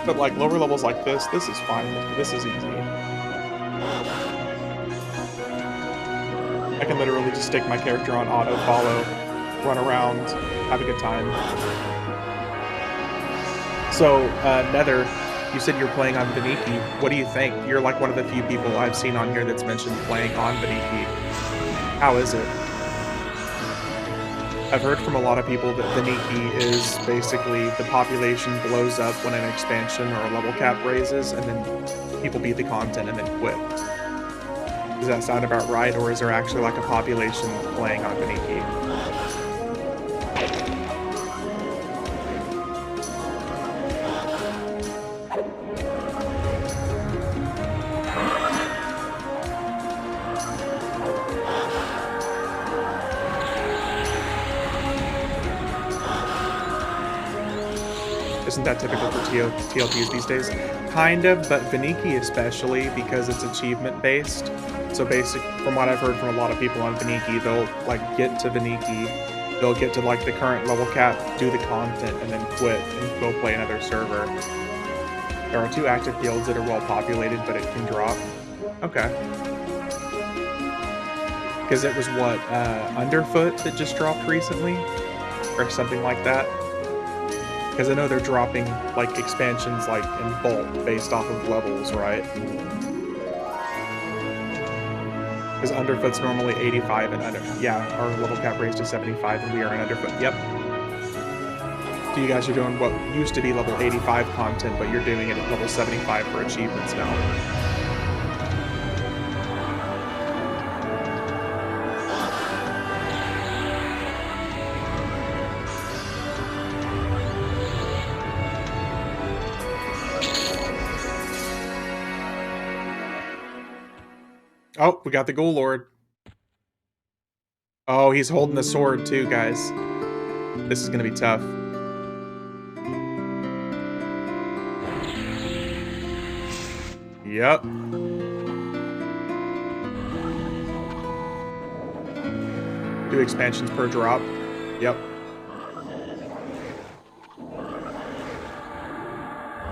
But like lower levels like this is fine. This is easy. I can literally just stick my character on auto follow, run around, have a good time. So, Nether, you said you're playing on Vaniki. What do you think? You're like one of the few people I've seen on here that's mentioned playing on Vaniki. How is it? I've heard from a lot of people that Vaniki is basically the population blows up when an expansion or a level cap raises, and then people beat the content and then quit. Does that sound about right, or is there actually like a population playing on Vaniki? Isn't that typical for TLPs these days? Kind of, but Vaniki especially, because it's achievement based. So from what I've heard from a lot of people on Vaniki, they'll like get to Vaniki, they'll get to like the current level cap, do the content, and then quit and go play another server. There are 2 active guilds that are well populated, but it can drop. Okay. Because it was what, Underfoot that just dropped recently? Or something like that? Because I know they're dropping, like, expansions, like, in bulk based off of levels, right? Because Underfoot's normally 85 and under... Yeah, our level cap raised to 75 and we are in Underfoot. Yep. So you guys are doing what used to be level 85 content, but you're doing it at level 75 for achievements now. Oh, we got the Ghoul Lord. Oh, he's holding the sword too, guys. This is gonna be tough. Yep. 2 expansions per drop. Yep.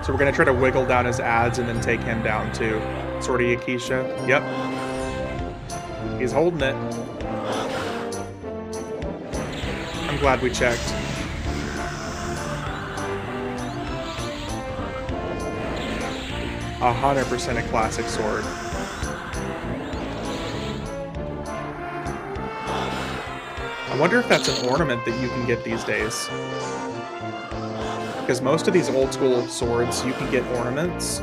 So we're gonna try to wiggle down his ads and then take him down too. Sort of Yakisha. Yep. He's holding it. I'm glad we checked. 100% a classic sword. I wonder if that's an ornament that you can get these days. Because most of these old school swords, you can get ornaments.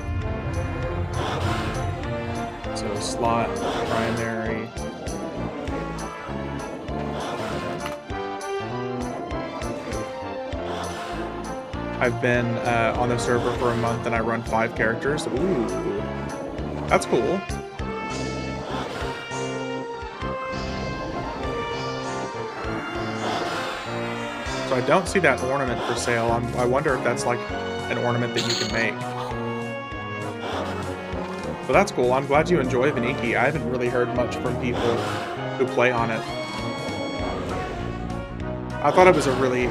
So slot, primary. I've been on the server for a month and I run 5 characters. Ooh, that's cool. So I don't see that ornament for sale. I wonder if that's like an ornament that you can make. But that's cool. I'm glad you enjoy Veniki. I haven't really heard much from people who play on it. I thought it was a really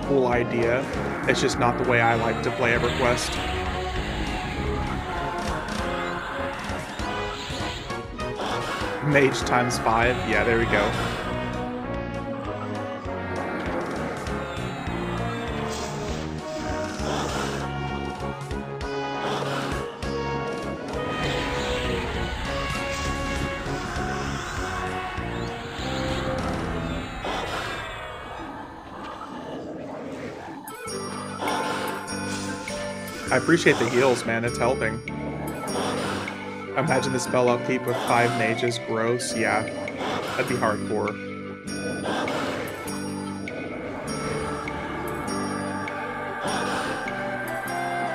cool idea. It's just not the way I like to play EverQuest. Mage times 5. Yeah, there we go. I appreciate the heals, man. It's helping. Imagine the spell upkeep with 5 mages. Gross. Yeah. That'd be hardcore.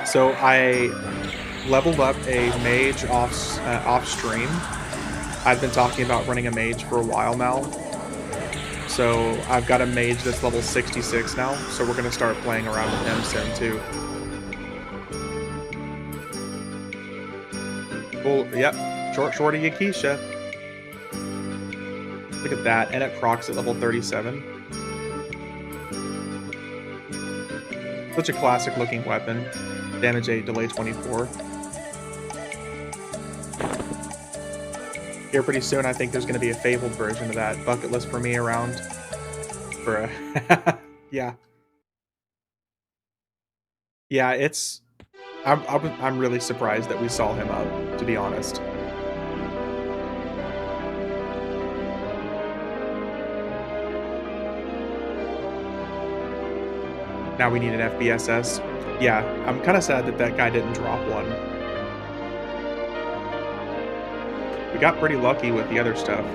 So I leveled up a mage off stream. I've been talking about running a mage for a while now. So I've got a mage that's level 66 now. So we're going to start playing around with him soon too. Cool. Yep. Shorty Yakisha. Look at that. And it procs at level 37. Such a classic looking weapon. Damage 8, delay 24. Here pretty soon, I think there's going to be a fabled version of that. Bucket list for me around. For a yeah. Yeah, it's... I'm really surprised that we saw him up, to be honest. Now we need an FBSS. Yeah, I'm kind of sad that that guy didn't drop one. We got pretty lucky with the other stuff.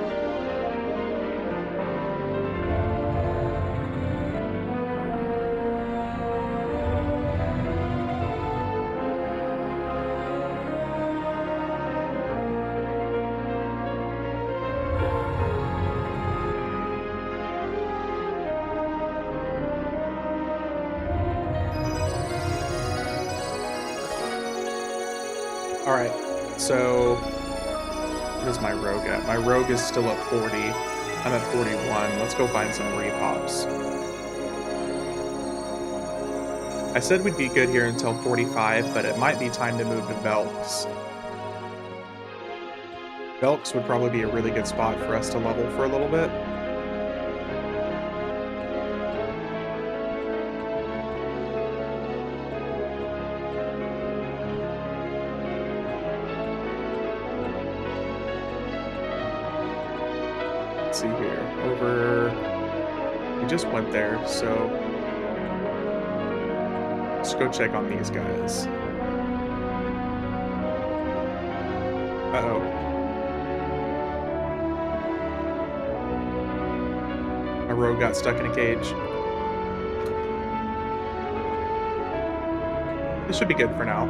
Alright, so what is my rogue at? My rogue is still at 40. I'm at 41. Let's go find some repops. I said we'd be good here until 45, but it might be time to move to Velks. Velks would probably be a really good spot for us to level for a little bit. See here, over, we just went there, so let's go check on these guys. Uh-oh. My rogue got stuck in a cage. This should be good for now,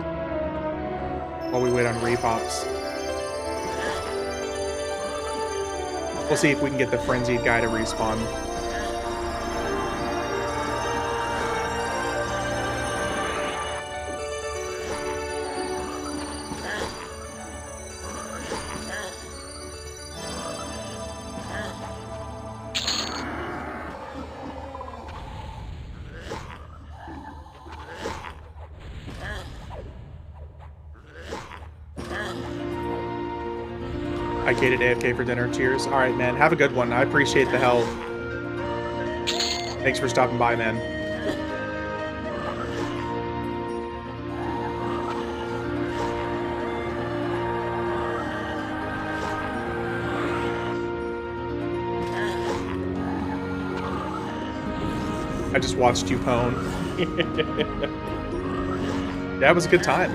while we wait on repops. We'll see if we can get the frenzied guy to respawn. I gated AFK for dinner. Cheers. All right, man. Have a good one. I appreciate the help. Thanks for stopping by, man. I just watched you pwn. Yeah, it was a good time.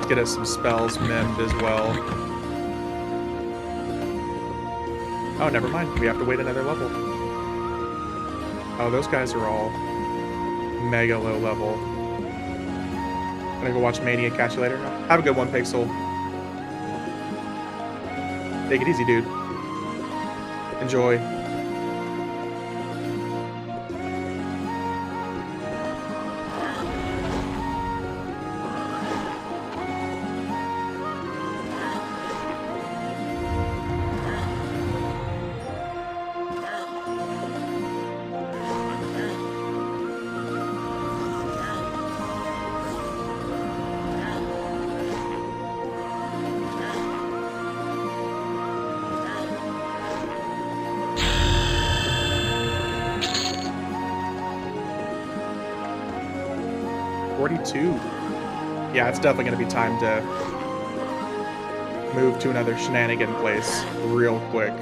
Get us some spells mend as well. Oh, never mind. We have to wait another level. Oh, those guys are all mega low level. Gonna go watch Mania. Catch you later. Have a good one, Pixel. Take it easy, dude. Enjoy. Yeah, it's definitely going to be time to move to another shenanigan place real quick.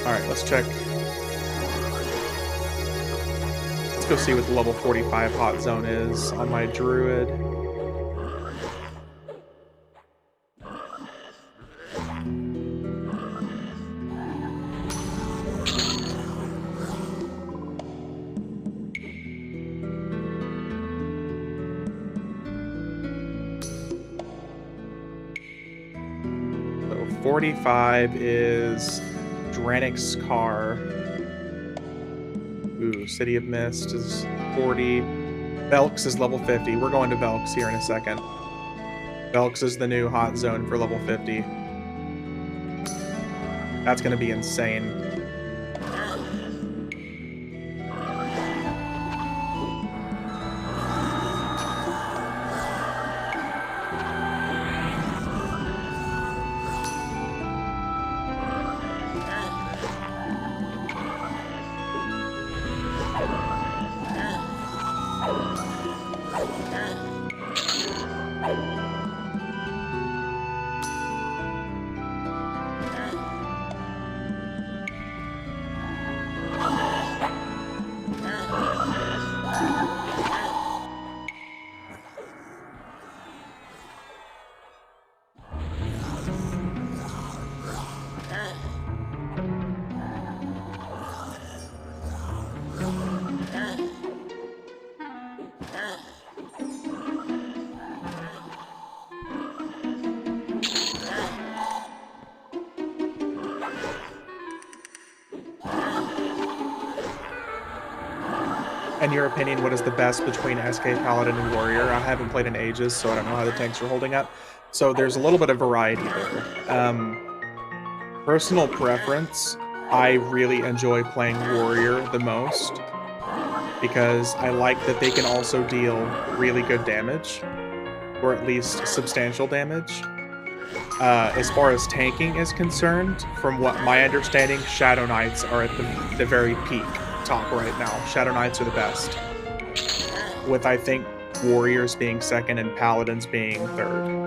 Alright, let's check. Let's go see what the level 45 hot zone is on my druid. So 45 is Dranic's Car. Ooh, City of Mist is 40. Velks is level 50. We're going to Velks here in a second. Velks is the new hot zone for level 50. That's going to be insane. In your opinion, what is the best between SK Paladin and Warrior? I haven't played in ages, so I don't know how the tanks are holding up. So there's a little bit of variety there. Personal preference, I really enjoy playing Warrior the most because I like that they can also deal really good damage, or at least substantial damage. As far as tanking is concerned, from what my understanding, Shadow Knights are at the very peak. Top right now. Shadow Knights are the best, with I think Warriors being second and Paladins being third.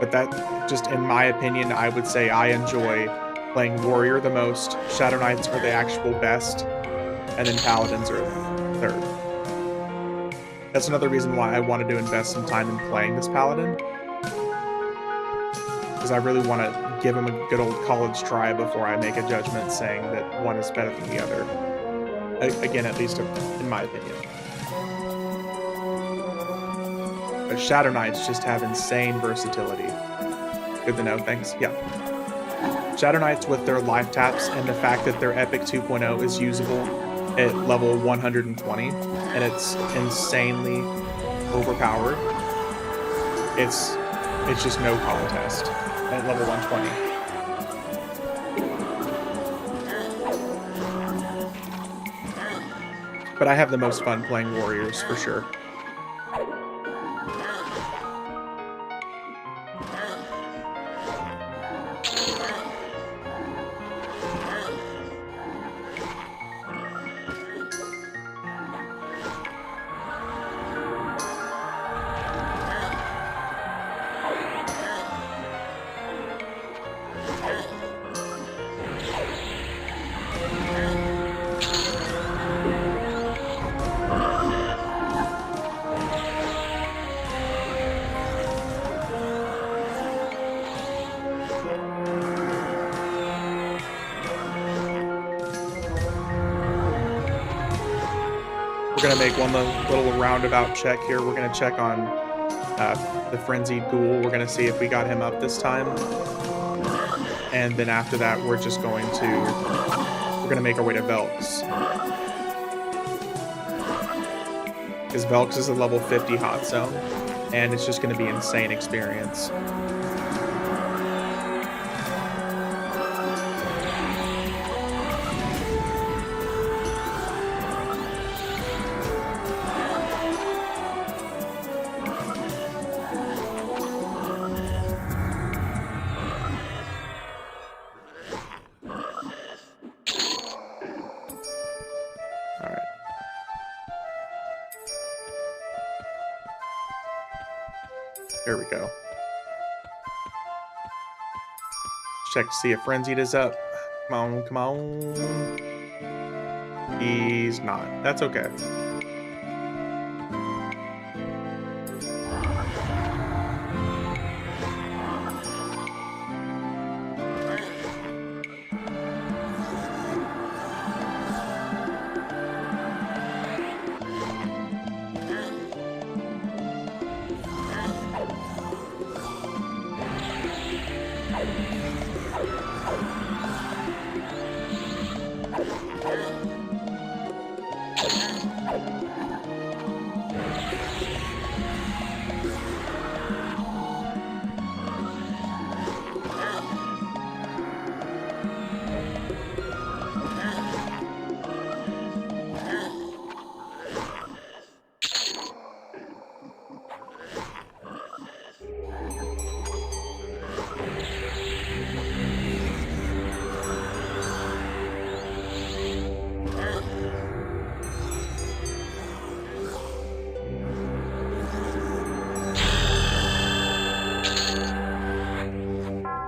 But that, just in my opinion, I would say I enjoy playing Warrior the most. Shadow Knights are the actual best, and then Paladins are third. That's another reason why I wanted to invest some time in playing this Paladin, because I really want to give him a good old college try before I make a judgment saying that one is better than the other. Again, at least in my opinion. But Shadow Knights just have insane versatility. Good to know, thanks. Yeah. Shadow Knights with their life taps and the fact that their Epic 2.0 is usable at level 120, and it's insanely overpowered. It's just no contest at level 120. But I have the most fun playing warriors, for sure. We're gonna make one little roundabout check here. We're gonna check on the frenzied ghoul. We're gonna see if we got him up this time, and then after that, we're gonna make our way to Velks, because Velks is a level 50 hot zone, and it's just gonna be insane experience. There we go. Check to see if Frenzied is up. Come on, come on. He's not. That's okay.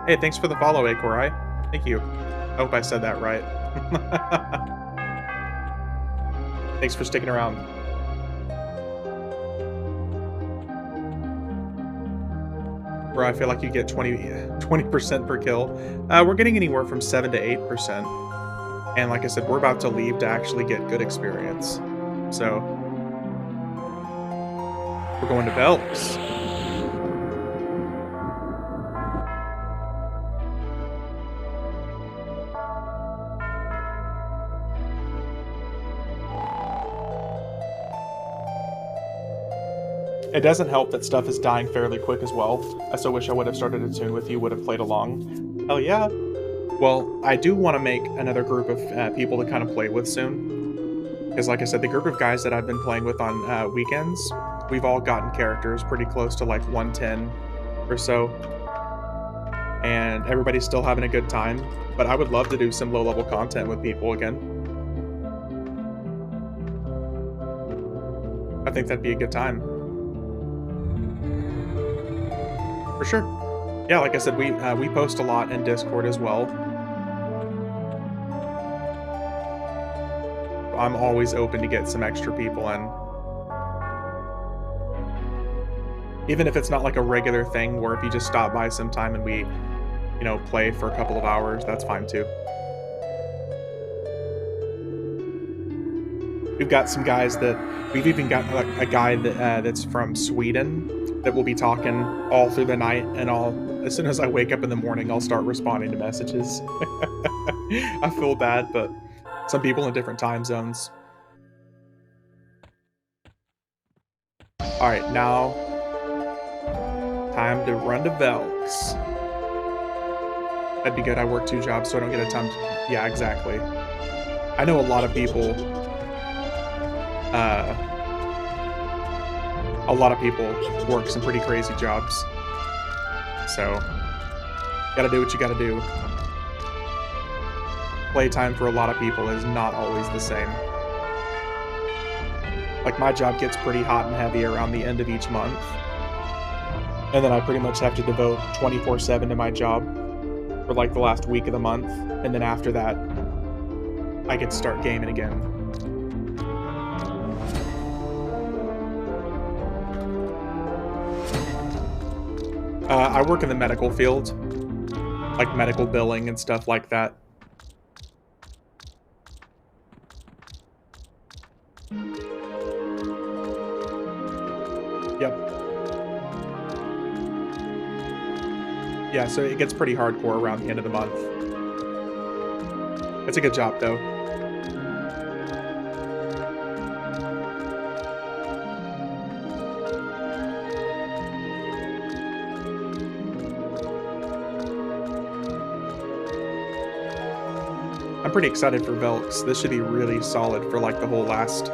Hey, thanks for the follow, Akorai. Thank you. I hope I said that right. Thanks for sticking around. Where I feel like you get 20% per kill. We're getting anywhere from 7 to 8%. And like I said, we're about to leave to actually get good experience. So, we're going to Velks. It doesn't help that stuff is dying fairly quick as well. I so wish I would have started a tune with you, would have played along. Hell yeah. Well, I do want to make another group of people to kind of play with soon. Because like I said, the group of guys that I've been playing with on weekends, we've all gotten characters pretty close to like 110 or so. And everybody's still having a good time. But I would love to do some low-level content with people again. I think that'd be a good time. For sure. Yeah, like I said, we post a lot in Discord as well. I'm always open to get some extra people in. Even if it's not like a regular thing, where if you just stop by sometime and we, you know, play for a couple of hours, that's fine too. We've got some guys we've even got a guy that's from Sweden that will be talking all through the night, and as soon as I wake up in the morning, I'll start responding to messages. I feel bad, but some people in different time zones. All right, now time to run to Velks. That'd be good. I work 2 jobs, so I don't get a ton. Yeah, exactly. I know a lot of people a lot of people work some pretty crazy jobs. So, gotta do what you gotta do. Playtime for a lot of people is not always the same. Like, my job gets pretty hot and heavy around the end of each month. And then I pretty much have to devote 24/7 to my job for like the last week of the month. And then after that, I get to start gaming again. I work in the medical field, like medical billing and stuff like that. Yep. Yeah, so it gets pretty hardcore around the end of the month. It's a good job, though. I'm pretty excited for Velks. This should be really solid for like the whole last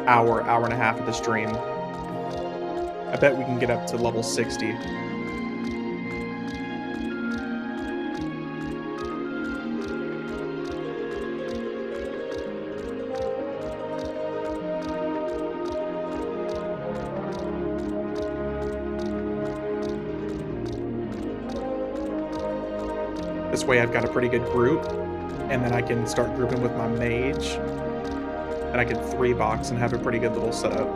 hour, hour and a half of the stream. I bet we can get up to level 60. This way I've got a pretty good group, and then I can start grouping with my mage, and I can 3-box and have a pretty good little setup.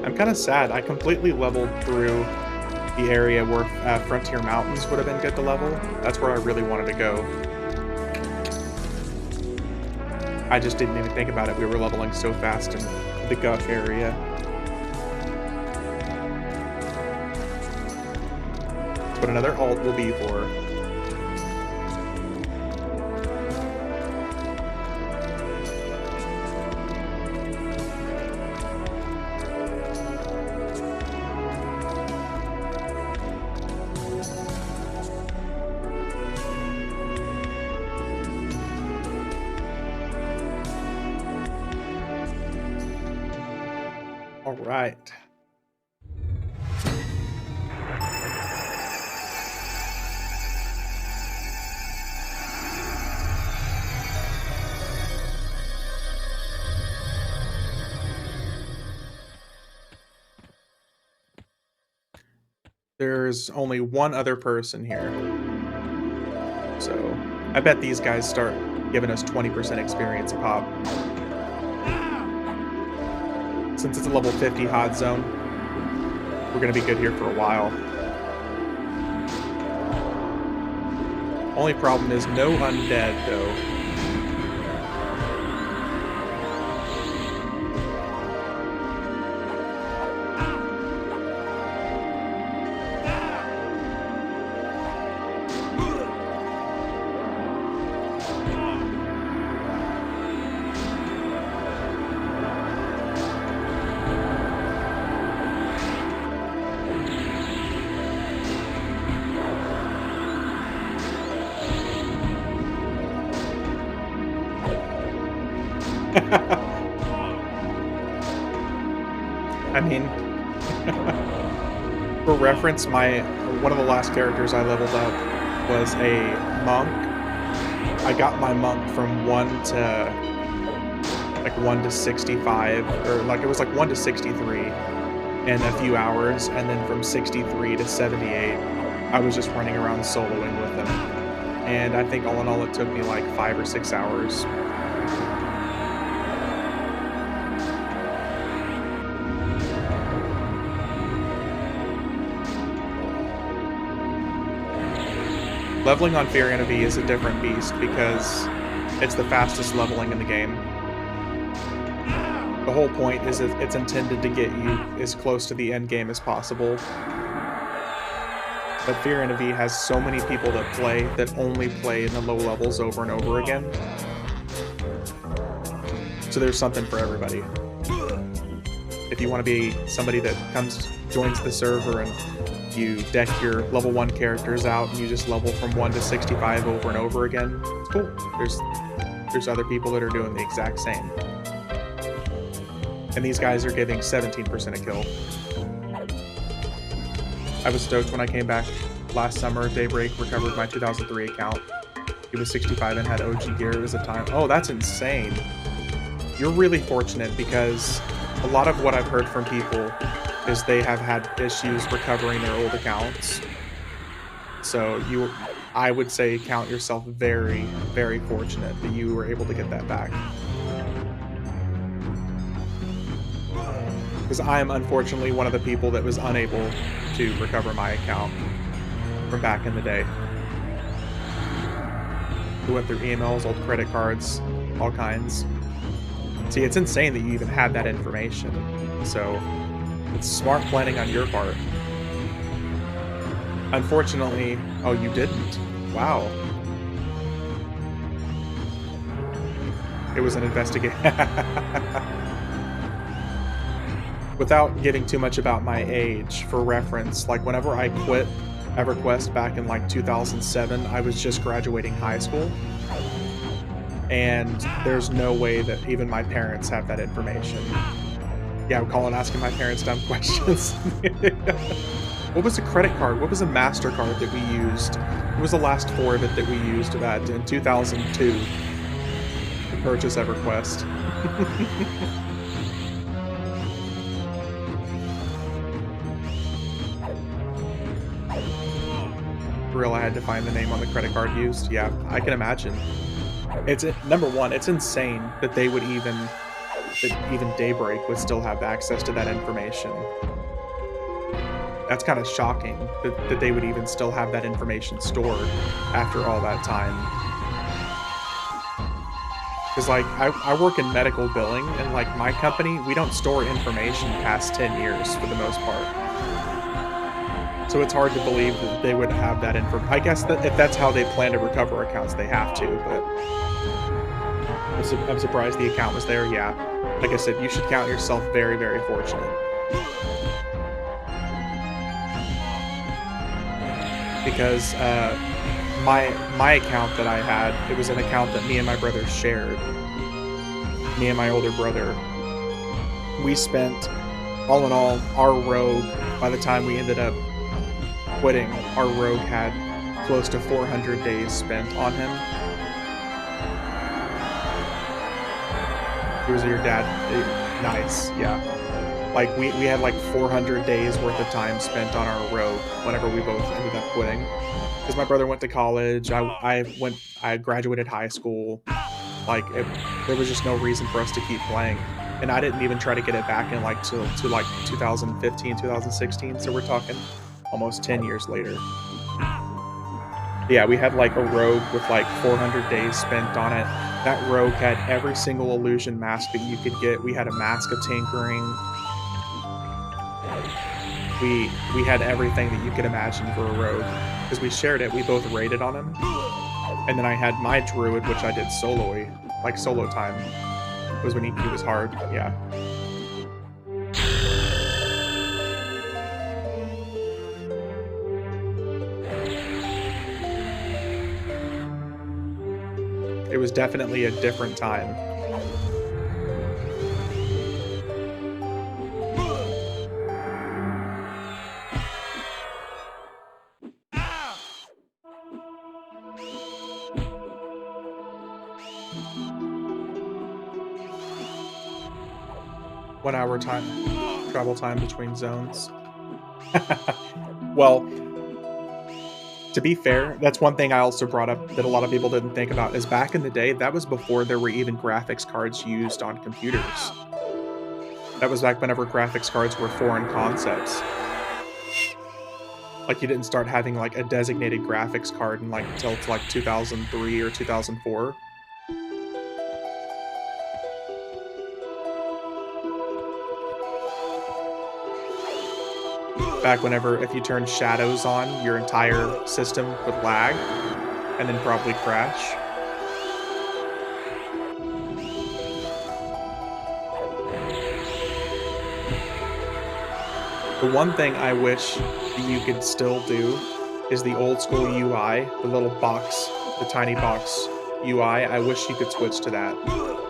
I'm kind of sad. I completely leveled through the area where Frontier Mountains would have been good to level. That's where I really wanted to go. I just didn't even think about it. We were leveling so fast in the Guk area. That's what another alt will be for. All right. There's only one other person here. So I bet these guys start giving us 20% experience a pop. Since it's a level 50 hot zone, we're going to be good here for a while. Only problem is no undead, though. I mean, for reference, one of the last characters I leveled up was a monk. I got my monk from 1 to 65, or like it was like 1 to 63 in a few hours, and then from 63 to 78, I was just running around soloing with them. And I think all in all, it took me like 5 or 6 hours. Leveling on Firiona Vie is a different beast because it's the fastest leveling in the game. The whole point is that it's intended to get you as close to the end game as possible. But Firiona Vie has so many people that play that only play in the low levels over and over again. So there's something for everybody. If you want to be somebody that joins the server and you deck your level 1 characters out and you just level from 1 to 65 over and over again, it's cool. There's other people that are doing the exact same. And these guys are giving 17% a kill. I was stoked when I came back last summer. Daybreak recovered my 2003 account. He was 65 and had OG gear. It was a time. Oh, that's insane. You're really fortunate because a lot of what I've heard from people is they have had issues recovering their old accounts. So I would say count yourself very, very fortunate that you were able to get that back. Because I am unfortunately one of the people that was unable to recover my account from back in the day. We went through emails, old credit cards, all kinds. See, it's insane that you even had that information. So it's smart planning on your part. Unfortunately, oh, you didn't. Wow. It was an investigation. Without giving too much about my age, for reference, like whenever I quit EverQuest back in like 2007, I was just graduating high school. And there's no way that even my parents have that information. Yeah, I'm calling asking my parents dumb questions. What was a credit card? What was a MasterCard that we used? What was the last 4 of it that we used that in 2002 to purchase EverQuest? For real, I had to find the name on the credit card used. Yeah, I can imagine. It's number one, it's insane that they would even Daybreak would still have access to that information. That's kind of shocking that they would even still have that information stored after all that time. Because like I work in medical billing, and like my company, we don't store information past 10 years for the most part. So it's hard to believe that they would have that info. I guess that if that's how they plan to recover accounts, they have to, but I'm surprised the account was there. Yeah, like I said, you should count yourself very, very fortunate. Because my account that I had, it was an account that me and my brother shared. Me and my older brother. We spent, all in all, our rogue, by the time we ended up quitting, our rogue had close to 400 days spent on him. It was your dad. Nice, yeah. Like, we had like 400 days worth of time spent on our rogue whenever we both ended up quitting. Because my brother went to college, I graduated high school. Like, there was just no reason for us to keep playing. And I didn't even try to get it back in like to like 2015, 2016, so we're talking almost 10 years later. Yeah, we had like a rogue with like 400 days spent on it. That rogue had every single illusion mask that you could get. We had a mask of tinkering. We had everything that you could imagine for a rogue. Because we shared it, we both raided on him. And then I had my druid, which I did solo-y. Like solo time. Was when he was hard, yeah. It was definitely a different time. One-hour travel time between zones. Well, to be fair, that's one thing I also brought up that a lot of people didn't think about, is back in the day, that was before there were even graphics cards used on computers. That was back whenever graphics cards were foreign concepts. Like, you didn't start having like a designated graphics card in like until like 2003 or 2004. back whenever, if you turn shadows on, your entire system would lag and then probably crash. The one thing I wish that you could still do is the old school UI, the little box, the tiny box UI. I wish you could switch to that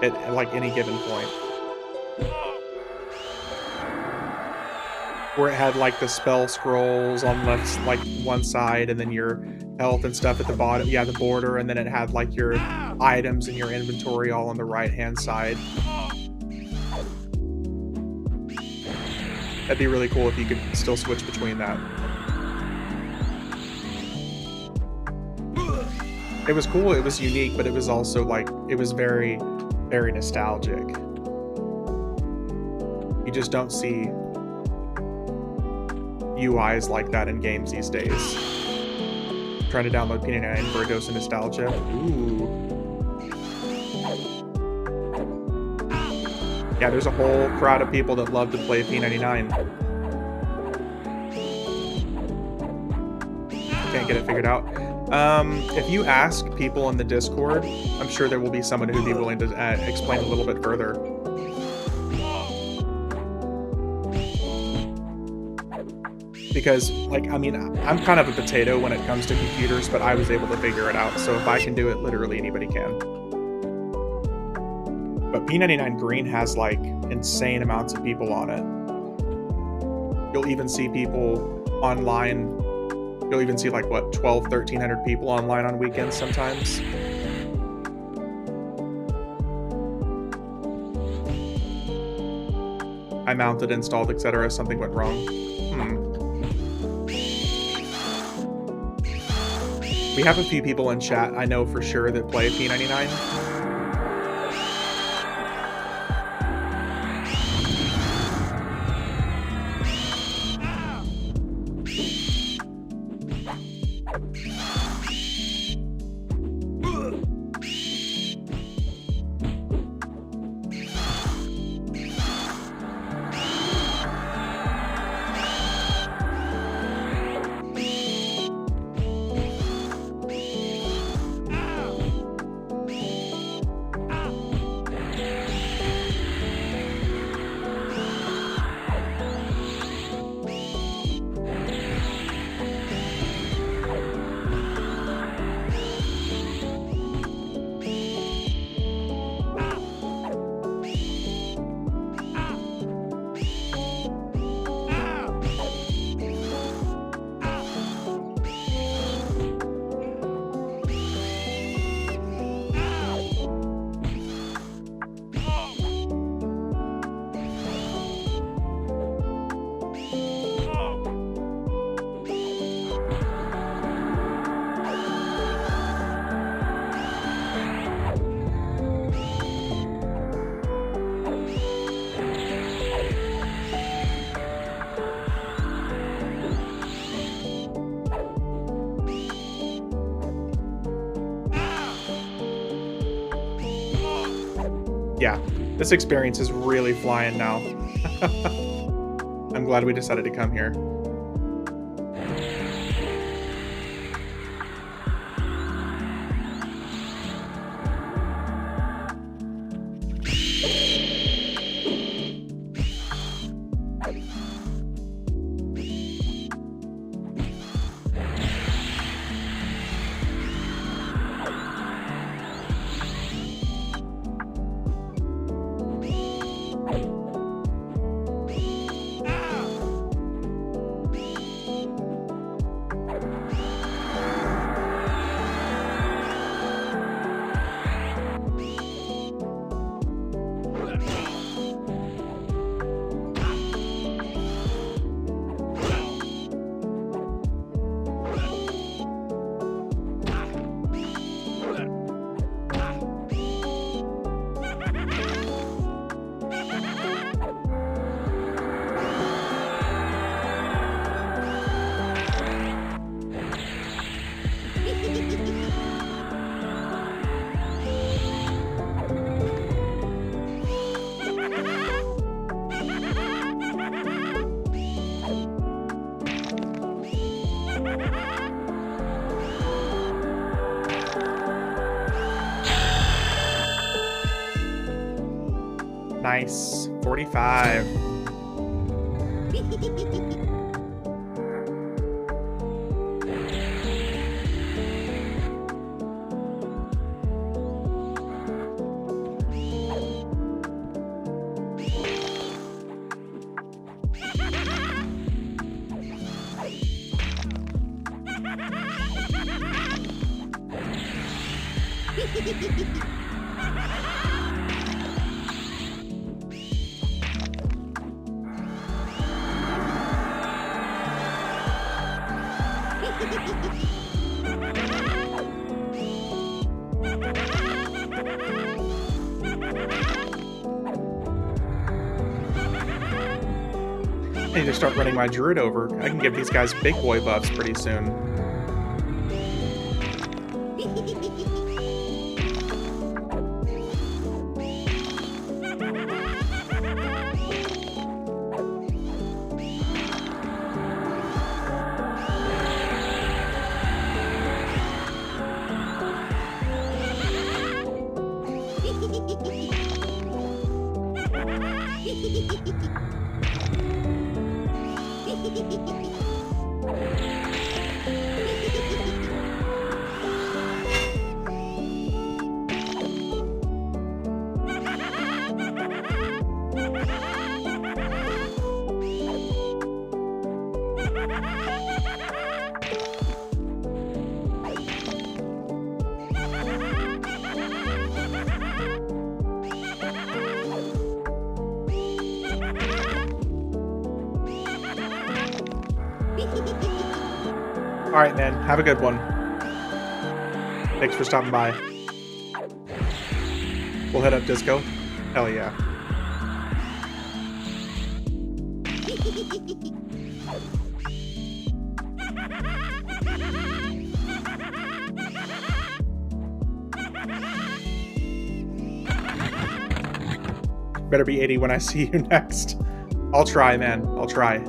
at like any given point. Where it had like the spell scrolls on left, like one side, and then your health and stuff at the bottom. Yeah, the border, and then it had like your items and your inventory all on the right-hand side. That'd be really cool if you could still switch between that. It was cool, it was unique, but it was also like, it was very, very nostalgic. You just don't see UIs like that in games these days. Trying to download P99 for a dose of nostalgia. Ooh. Yeah, there's a whole crowd of people that love to play P99. Can't get it figured out. If you ask people in the Discord, I'm sure there will be someone who'd be willing to explain a little bit further. Because, like, I mean, I'm kind of a potato when it comes to computers, but I was able to figure it out. So if I can do it, literally anybody can. But P99 Green has, like, insane amounts of people on it. You'll even see people online. You'll even see, like, what, 1,300 people online on weekends sometimes. I mounted, installed, etc. Something went wrong. We have a few people in chat I know for sure that play P99. Yeah, this experience is really flying now. I'm glad we decided to come here. Nice. 45. I need to start running my druid over. I can give these guys big boy buffs pretty soon. All right, man. Have a good one. Thanks for stopping by. We'll head up disco. Hell yeah. Better be 80 when I see you next. I'll try, man. I'll try.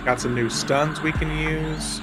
Got some new stuns we can use.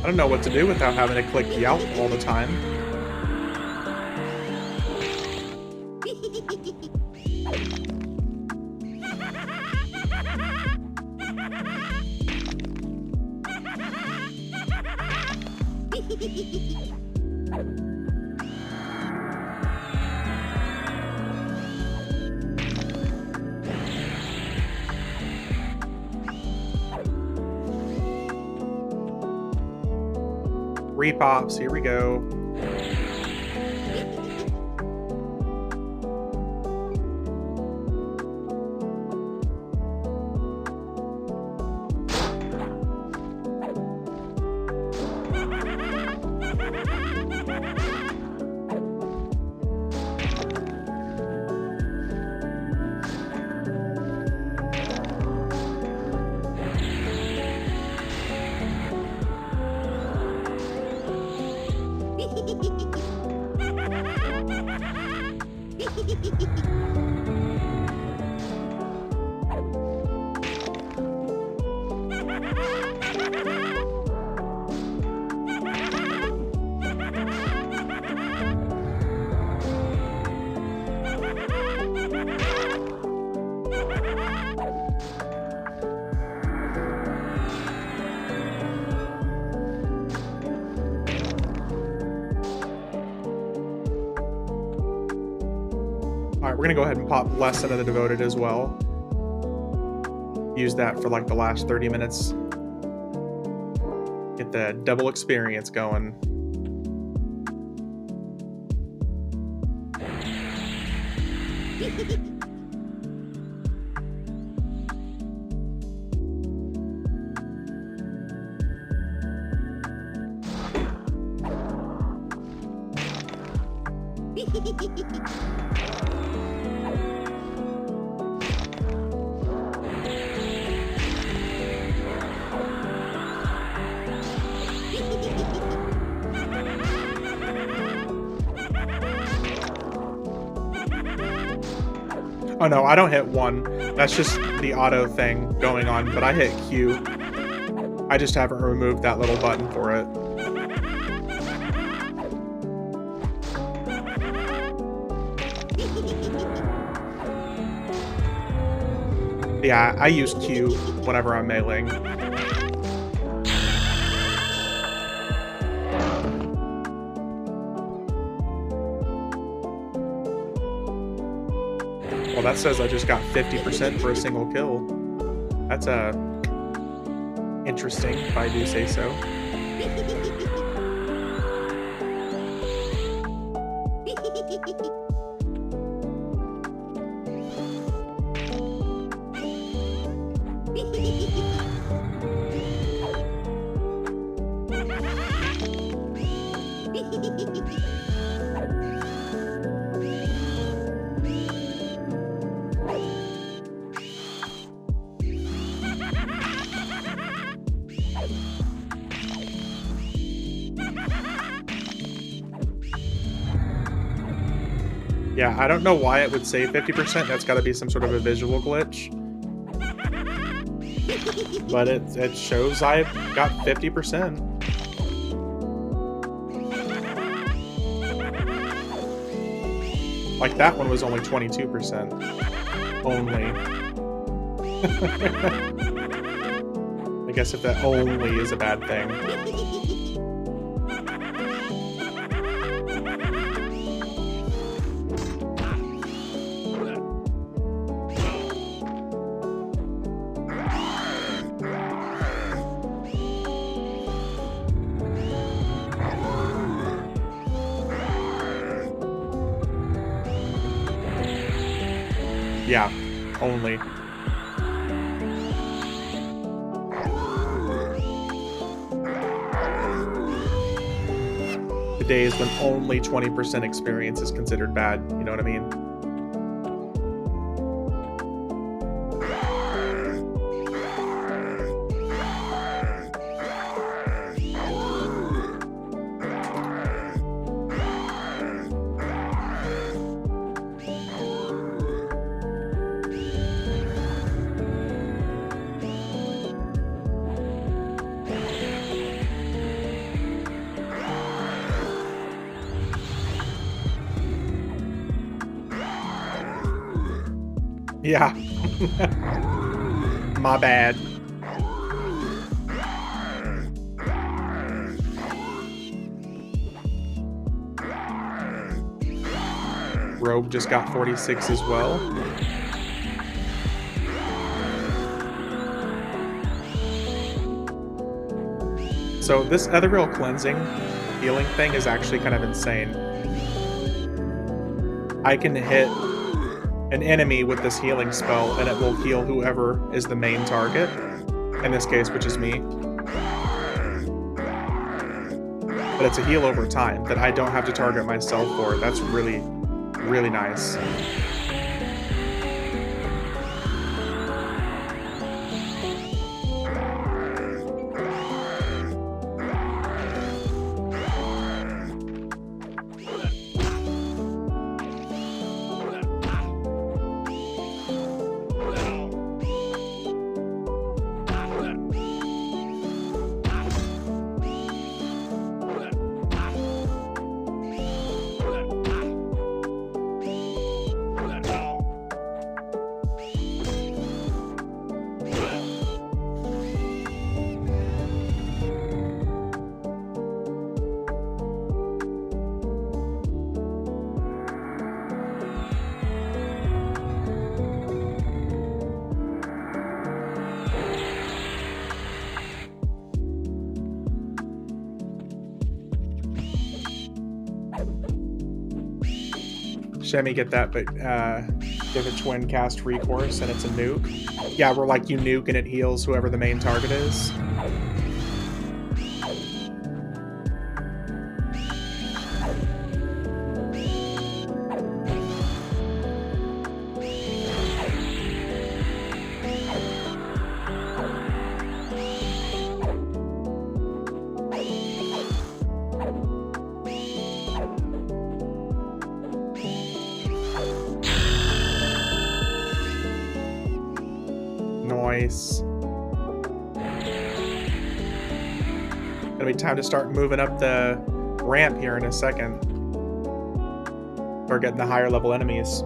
I don't know what to do without having to click Yelp all the time. Repops, here we go. Alright, we're gonna go ahead and pop Lesson of the Devoted as well. Use that for like the last 30 minutes. Get the double experience going. Oh no, I don't hit 1. That's just the auto thing going on, but I hit Q. I just haven't removed that little button for it. Yeah, I use Q whenever I'm meleeing. Well, that says I just got 50% for a single kill. That's interesting, if I do say so. Yeah, I don't know why it would say 50%. That's got to be some sort of a visual glitch. But it shows I got 50%. Like, that one was only 22%. Only. I guess if that only is a bad thing. Yeah, only. The days when only 20% experience is considered bad, you know what I mean? Yeah. My bad. Rogue just got 46 as well. So this ethereal cleansing healing thing is actually kind of insane. I can hit an enemy with this healing spell and it will heal whoever is the main target, in this case, which is me. But it's a heal over time that I don't have to target myself for. That's really, really nice. Shemmy get that, but give a twin cast recourse and it's a nuke. Yeah, we're like you nuke and it heals whoever the main target is. Nice. Gonna be time to start moving up the ramp here in a second. Or getting the higher level enemies.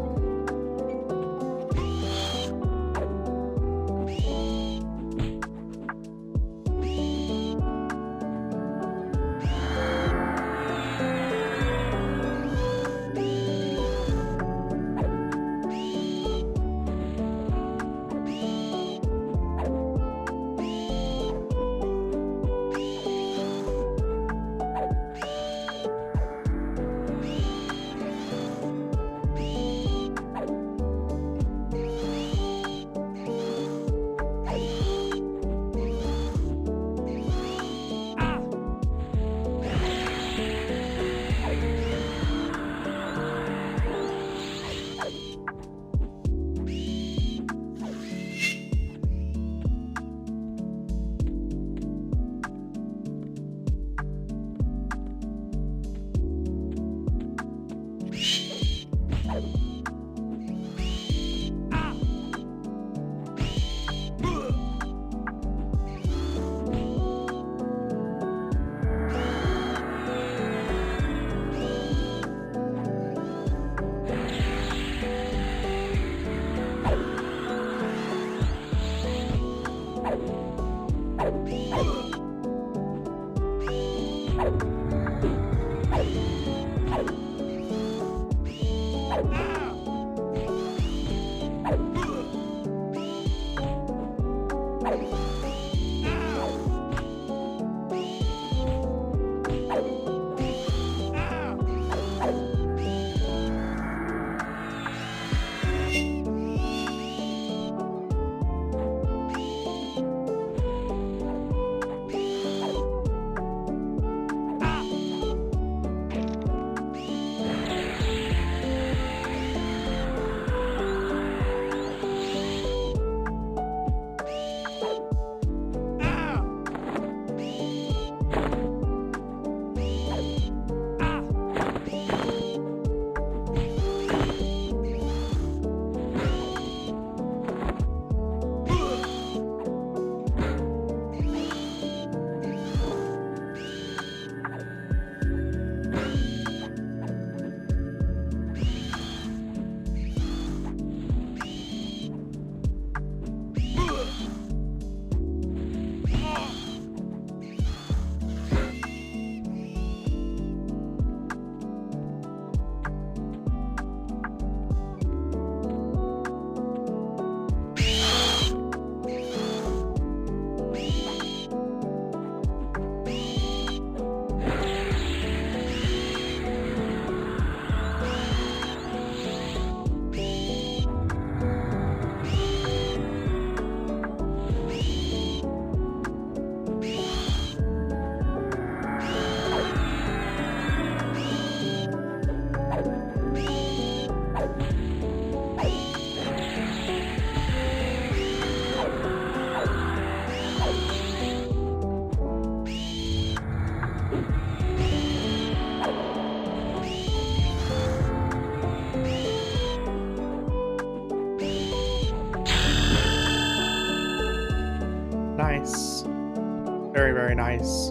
Very, very nice.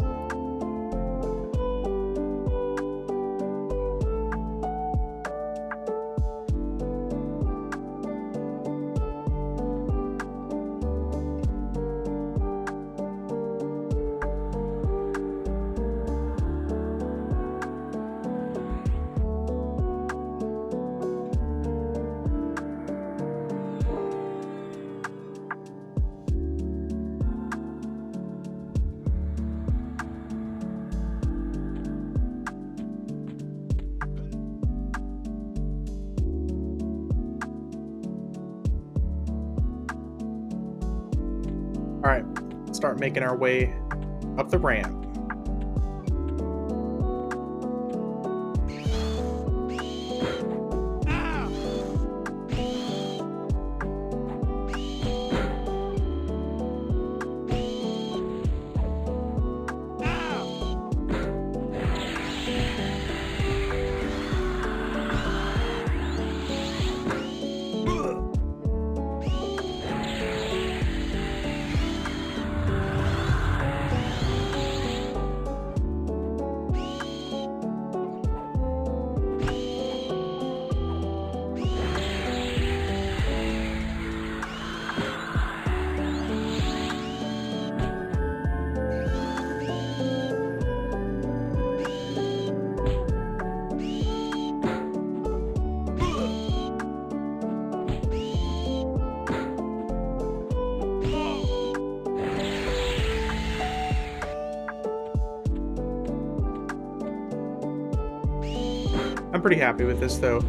All right, start making our way up the ramp. I'm pretty happy with this, though.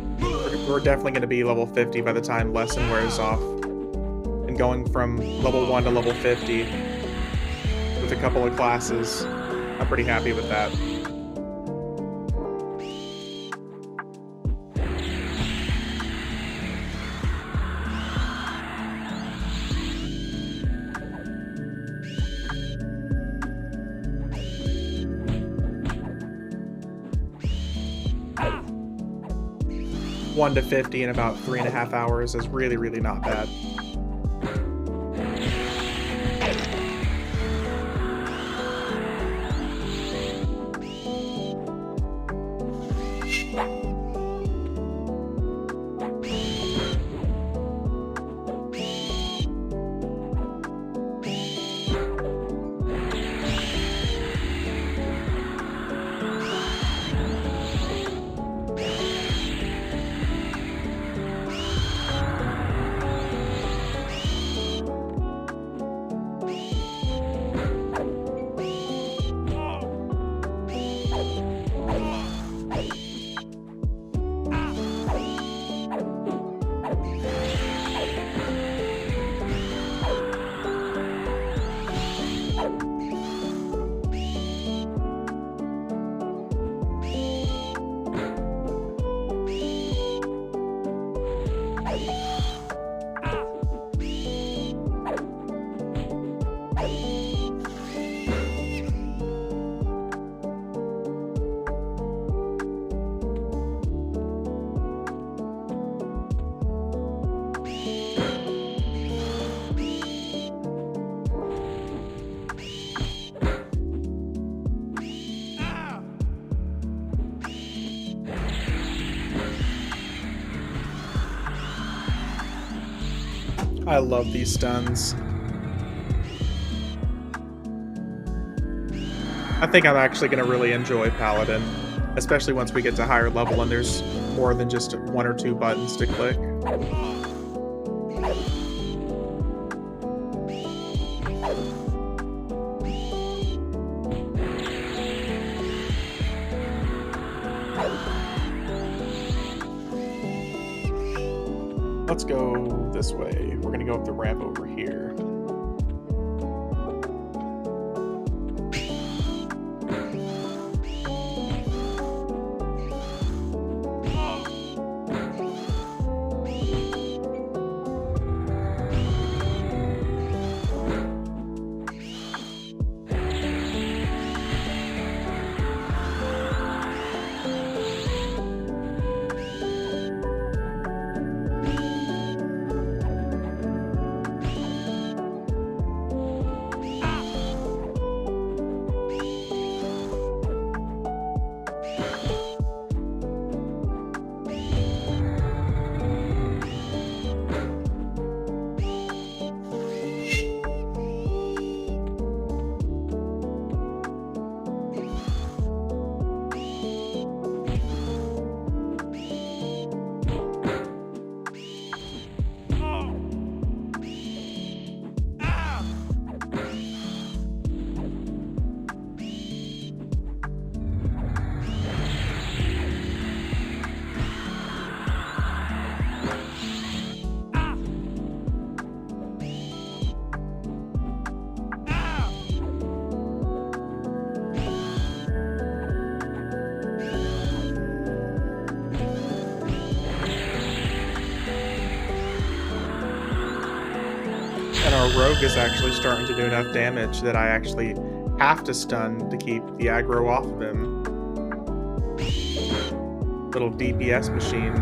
We're definitely going to be level 50 by the time lesson wears off. And going from level 1 to level 50 with a couple of classes, I'm pretty happy with that. One to 50 in about 3.5 hours is really, really not bad. I love these stuns. I think I'm actually going to really enjoy Paladin, especially once we get to higher level and there's more than just 1 or 2 buttons to click. Let's go this way. We're gonna go up the ramp over here. Our rogue is actually starting to do enough damage that I actually have to stun to keep the aggro off of him. Little DPS machine.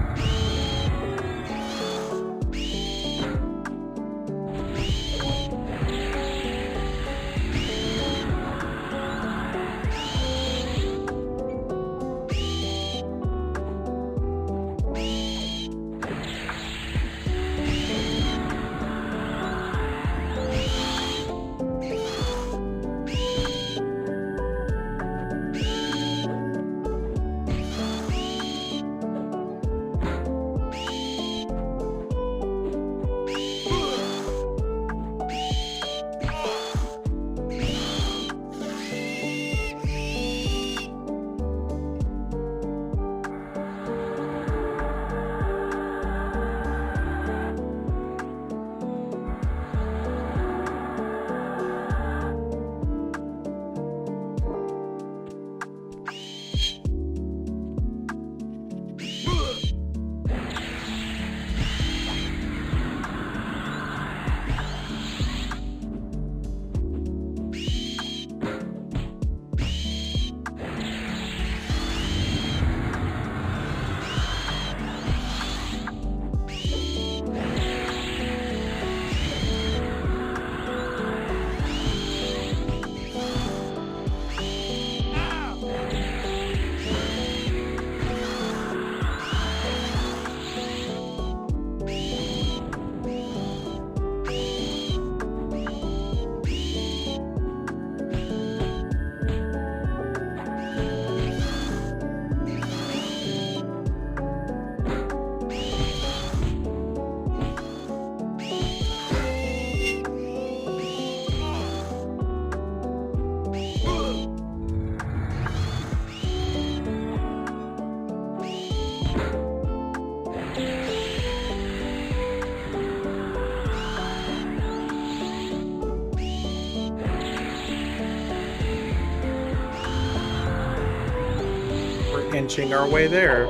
Inching our way there.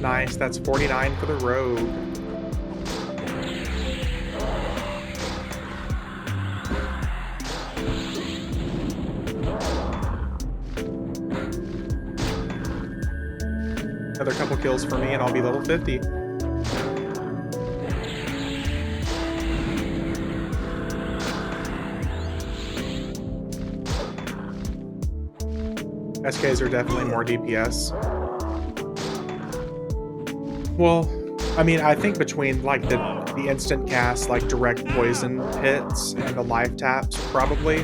Nice, that's 49 for the rogue. Another couple kills for me and I'll be level 50. SKs are definitely more DPS. Well, I mean, I think between like the instant cast, like direct poison hits and the life taps, probably.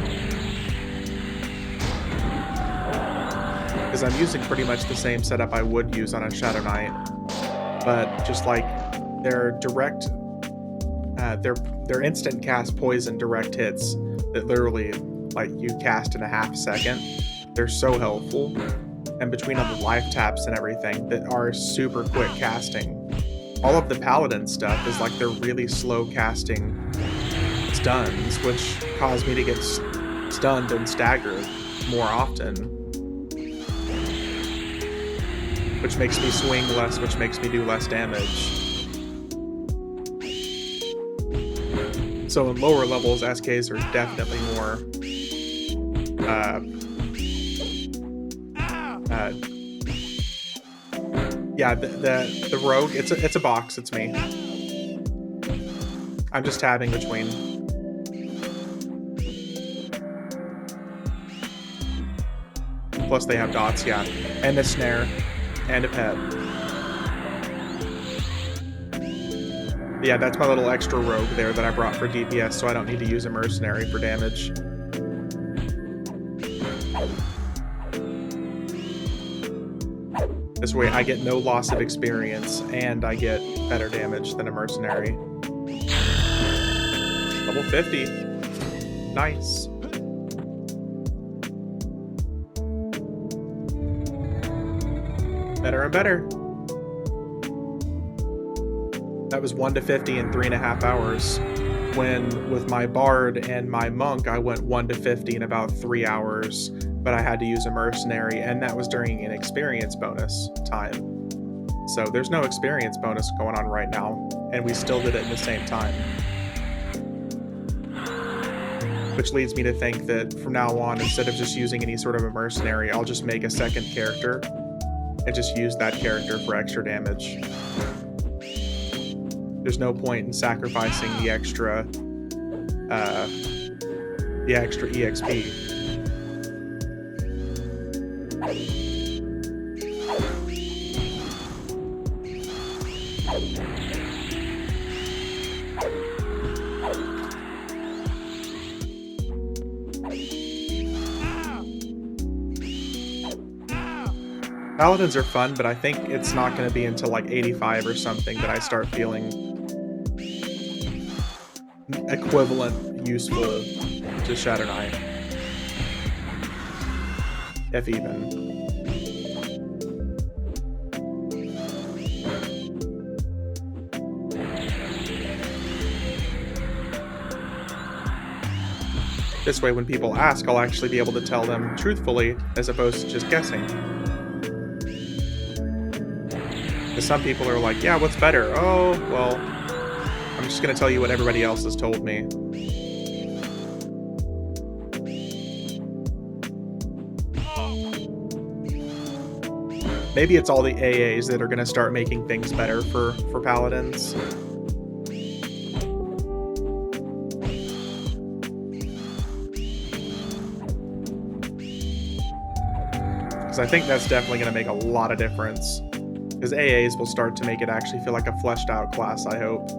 Because I'm using pretty much the same setup I would use on a Shadow Knight. But just like their direct, their instant cast poison direct hits that literally like you cast in a half second. They're so helpful. And between all the life taps and everything that are super quick casting. All of the paladin stuff is like they're really slow casting stuns, which cause me to get stunned and staggered more often. Which makes me swing less, which makes me do less damage. So in lower levels, SKs are definitely more Uh, yeah, the rogue, it's a box, it's me. I'm just tabbing between. Plus they have dots, yeah. And a snare. And a pet. Yeah, that's my little extra rogue there that I brought for DPS, so I don't need to use a mercenary for damage. This way I get no loss of experience, and I get better damage than a mercenary. Level 50. Nice. Better and better. That was 1 to 50 in 3.5 hours. When with my bard and my monk, I went 1 to 50 in about 3 hours, but I had to use a mercenary, and that was during an experience bonus time. So there's no experience bonus going on right now, and we still did it in the same time. Which leads me to think that from now on, instead of just using any sort of a mercenary, I'll just make a second character and just use that character for extra damage. There's no point in sacrificing the extra EXP. Paladins are fun, but I think it's not going to be until like 85 or something that I start feeling equivalent useful to Shadow Knight. If even. This way when people ask, I'll actually be able to tell them truthfully as opposed to just guessing. Some people are like, yeah, what's better? Oh, well, I'm just going to tell you what everybody else has told me. Maybe it's all the AAs that are going to start making things better for paladins. Because I think that's definitely going to make a lot of difference. Because AAs will start to make it actually feel like a fleshed out class, I hope.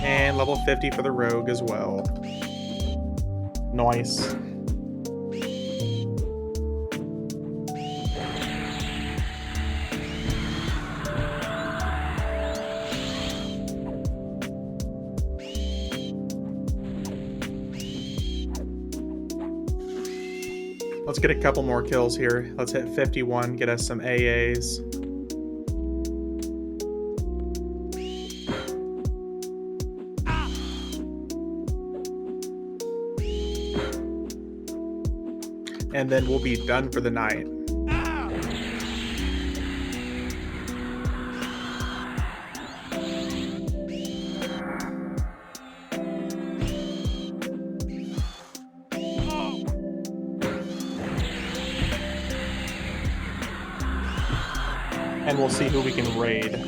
And level 50 for the rogue as well. Nice. Let's get a couple more kills here. Let's hit 51, get us some AAs. and then we'll be done for the night. And we'll see who we can raid.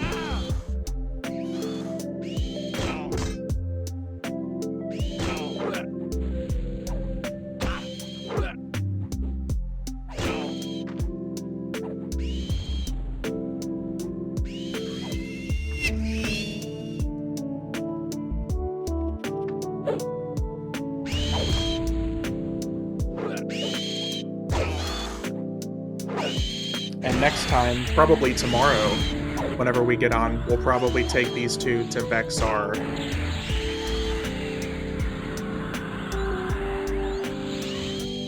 And next time, probably tomorrow, whenever we get on, we'll probably take these two to Vexar.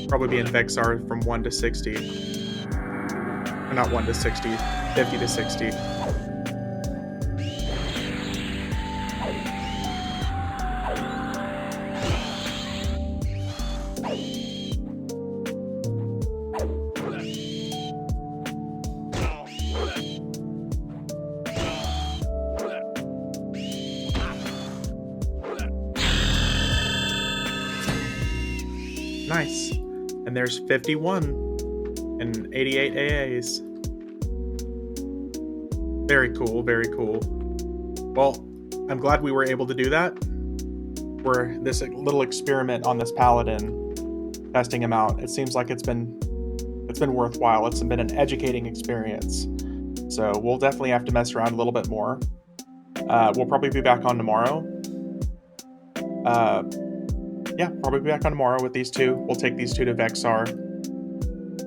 Probably be in Vexar from 1 to 60. Or not 1 to 60, 50 to 60. Nice. And there's 51 and 88 AAs. Very cool, very cool. Well, I'm glad we were able to do that. For this little experiment on this paladin, testing him out. It seems like it's been worthwhile. It's been an educating experience. So we'll definitely have to mess around a little bit more. We'll probably be back on tomorrow. Yeah, probably be back on tomorrow with these two. We'll take these two to Vexar.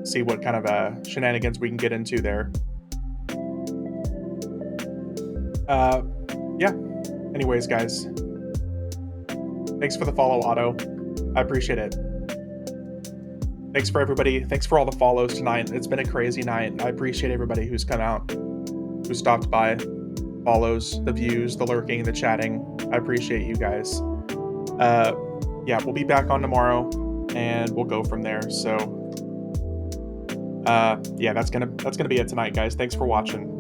See what kind of shenanigans we can get into there. Yeah. Anyways, guys. Thanks for the follow, Otto. I appreciate it. Thanks for everybody. Thanks for all the follows tonight. It's been a crazy night. I appreciate everybody who's come out, who stopped by, follows, the views, the lurking, the chatting. I appreciate you guys. Yeah, we'll be back on tomorrow, and we'll go from there. So, yeah, that's gonna be it tonight, guys. Thanks for watching.